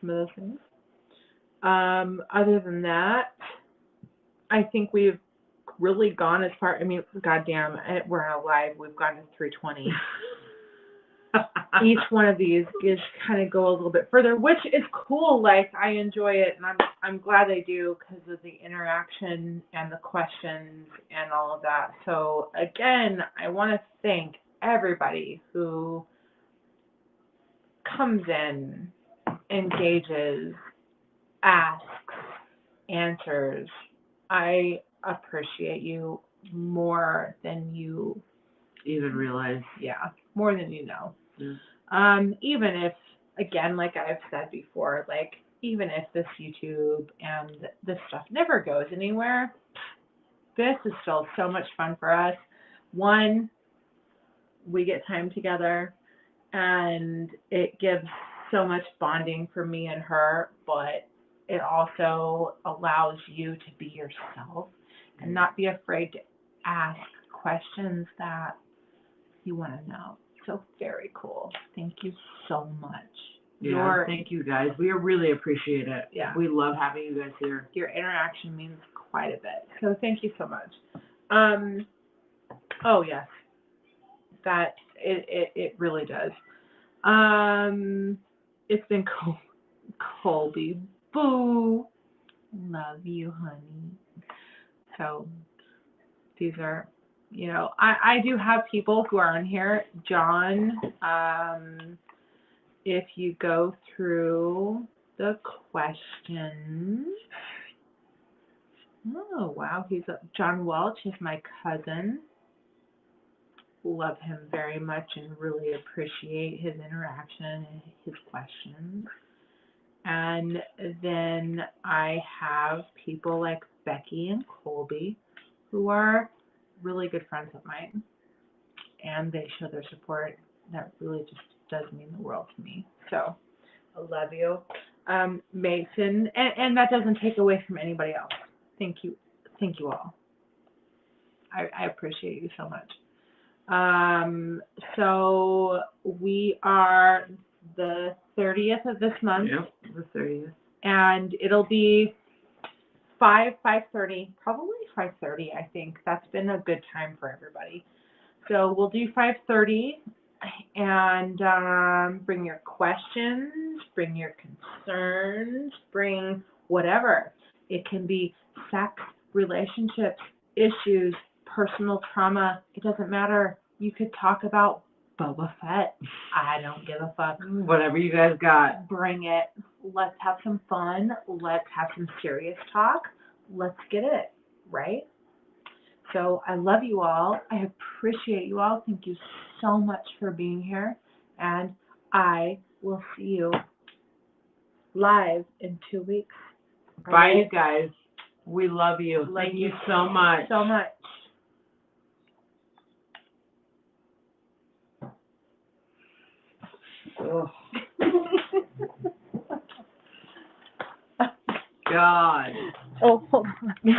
some of those things. Other than that, I think we've really gone as far. I mean, goddamn, we're not live. We've gone to 3:20. Each one of these is kind of go a little bit further, which is cool. Like, I enjoy it, and I'm glad I do because of the interaction and the questions and all of that. So again, I want to thank everybody who comes in, engages, asks, answers. I appreciate you more than you even realize. Yeah, more than you know. Yeah. Even if, again, like I've said before, like, even if this YouTube and this stuff never goes anywhere, this is still so much fun for us. One, we get time together, and it gives so much bonding for me and her, but it also allows you to be yourself and not be afraid to ask questions that you want to know. So very cool. Thank you so much. Yeah, thank you guys. We really appreciate it. Yeah. We love having you guys here. Your interaction means quite a bit. So thank you so much. Oh yes. That it really does. It's been cool. Colby. Boo. Love you, honey. So these are, you know, I do have people who are on here. John, if you go through the questions. Oh, wow. John Welch is my cousin. Love him very much and really appreciate his interaction and his questions. And then I have people like Becky and Colby who are really good friends of mine, and they show their support. That really just does mean the world to me. So I love you. Mason, and that doesn't take away from anybody else. Thank you all. I appreciate you so much. So we are the 30th of this month. Yep, the 30th. And it'll be 5:30, probably 5:30, I think. That's been a good time for everybody. So we'll do 5:30, and bring your questions, bring your concerns, bring whatever. It can be sex, relationships, issues, personal trauma. It doesn't matter. You could talk about Boba Fett. I don't give a fuck. Whatever you guys got. Bring it. Let's have some fun. Let's have some serious talk. Let's get it, right? So I love you all. I appreciate you all. Thank you so much for being here. And I will see you live in 2 weeks. Bye, you guys. We love you. Thank you so much. So much. God. Oh, hold on.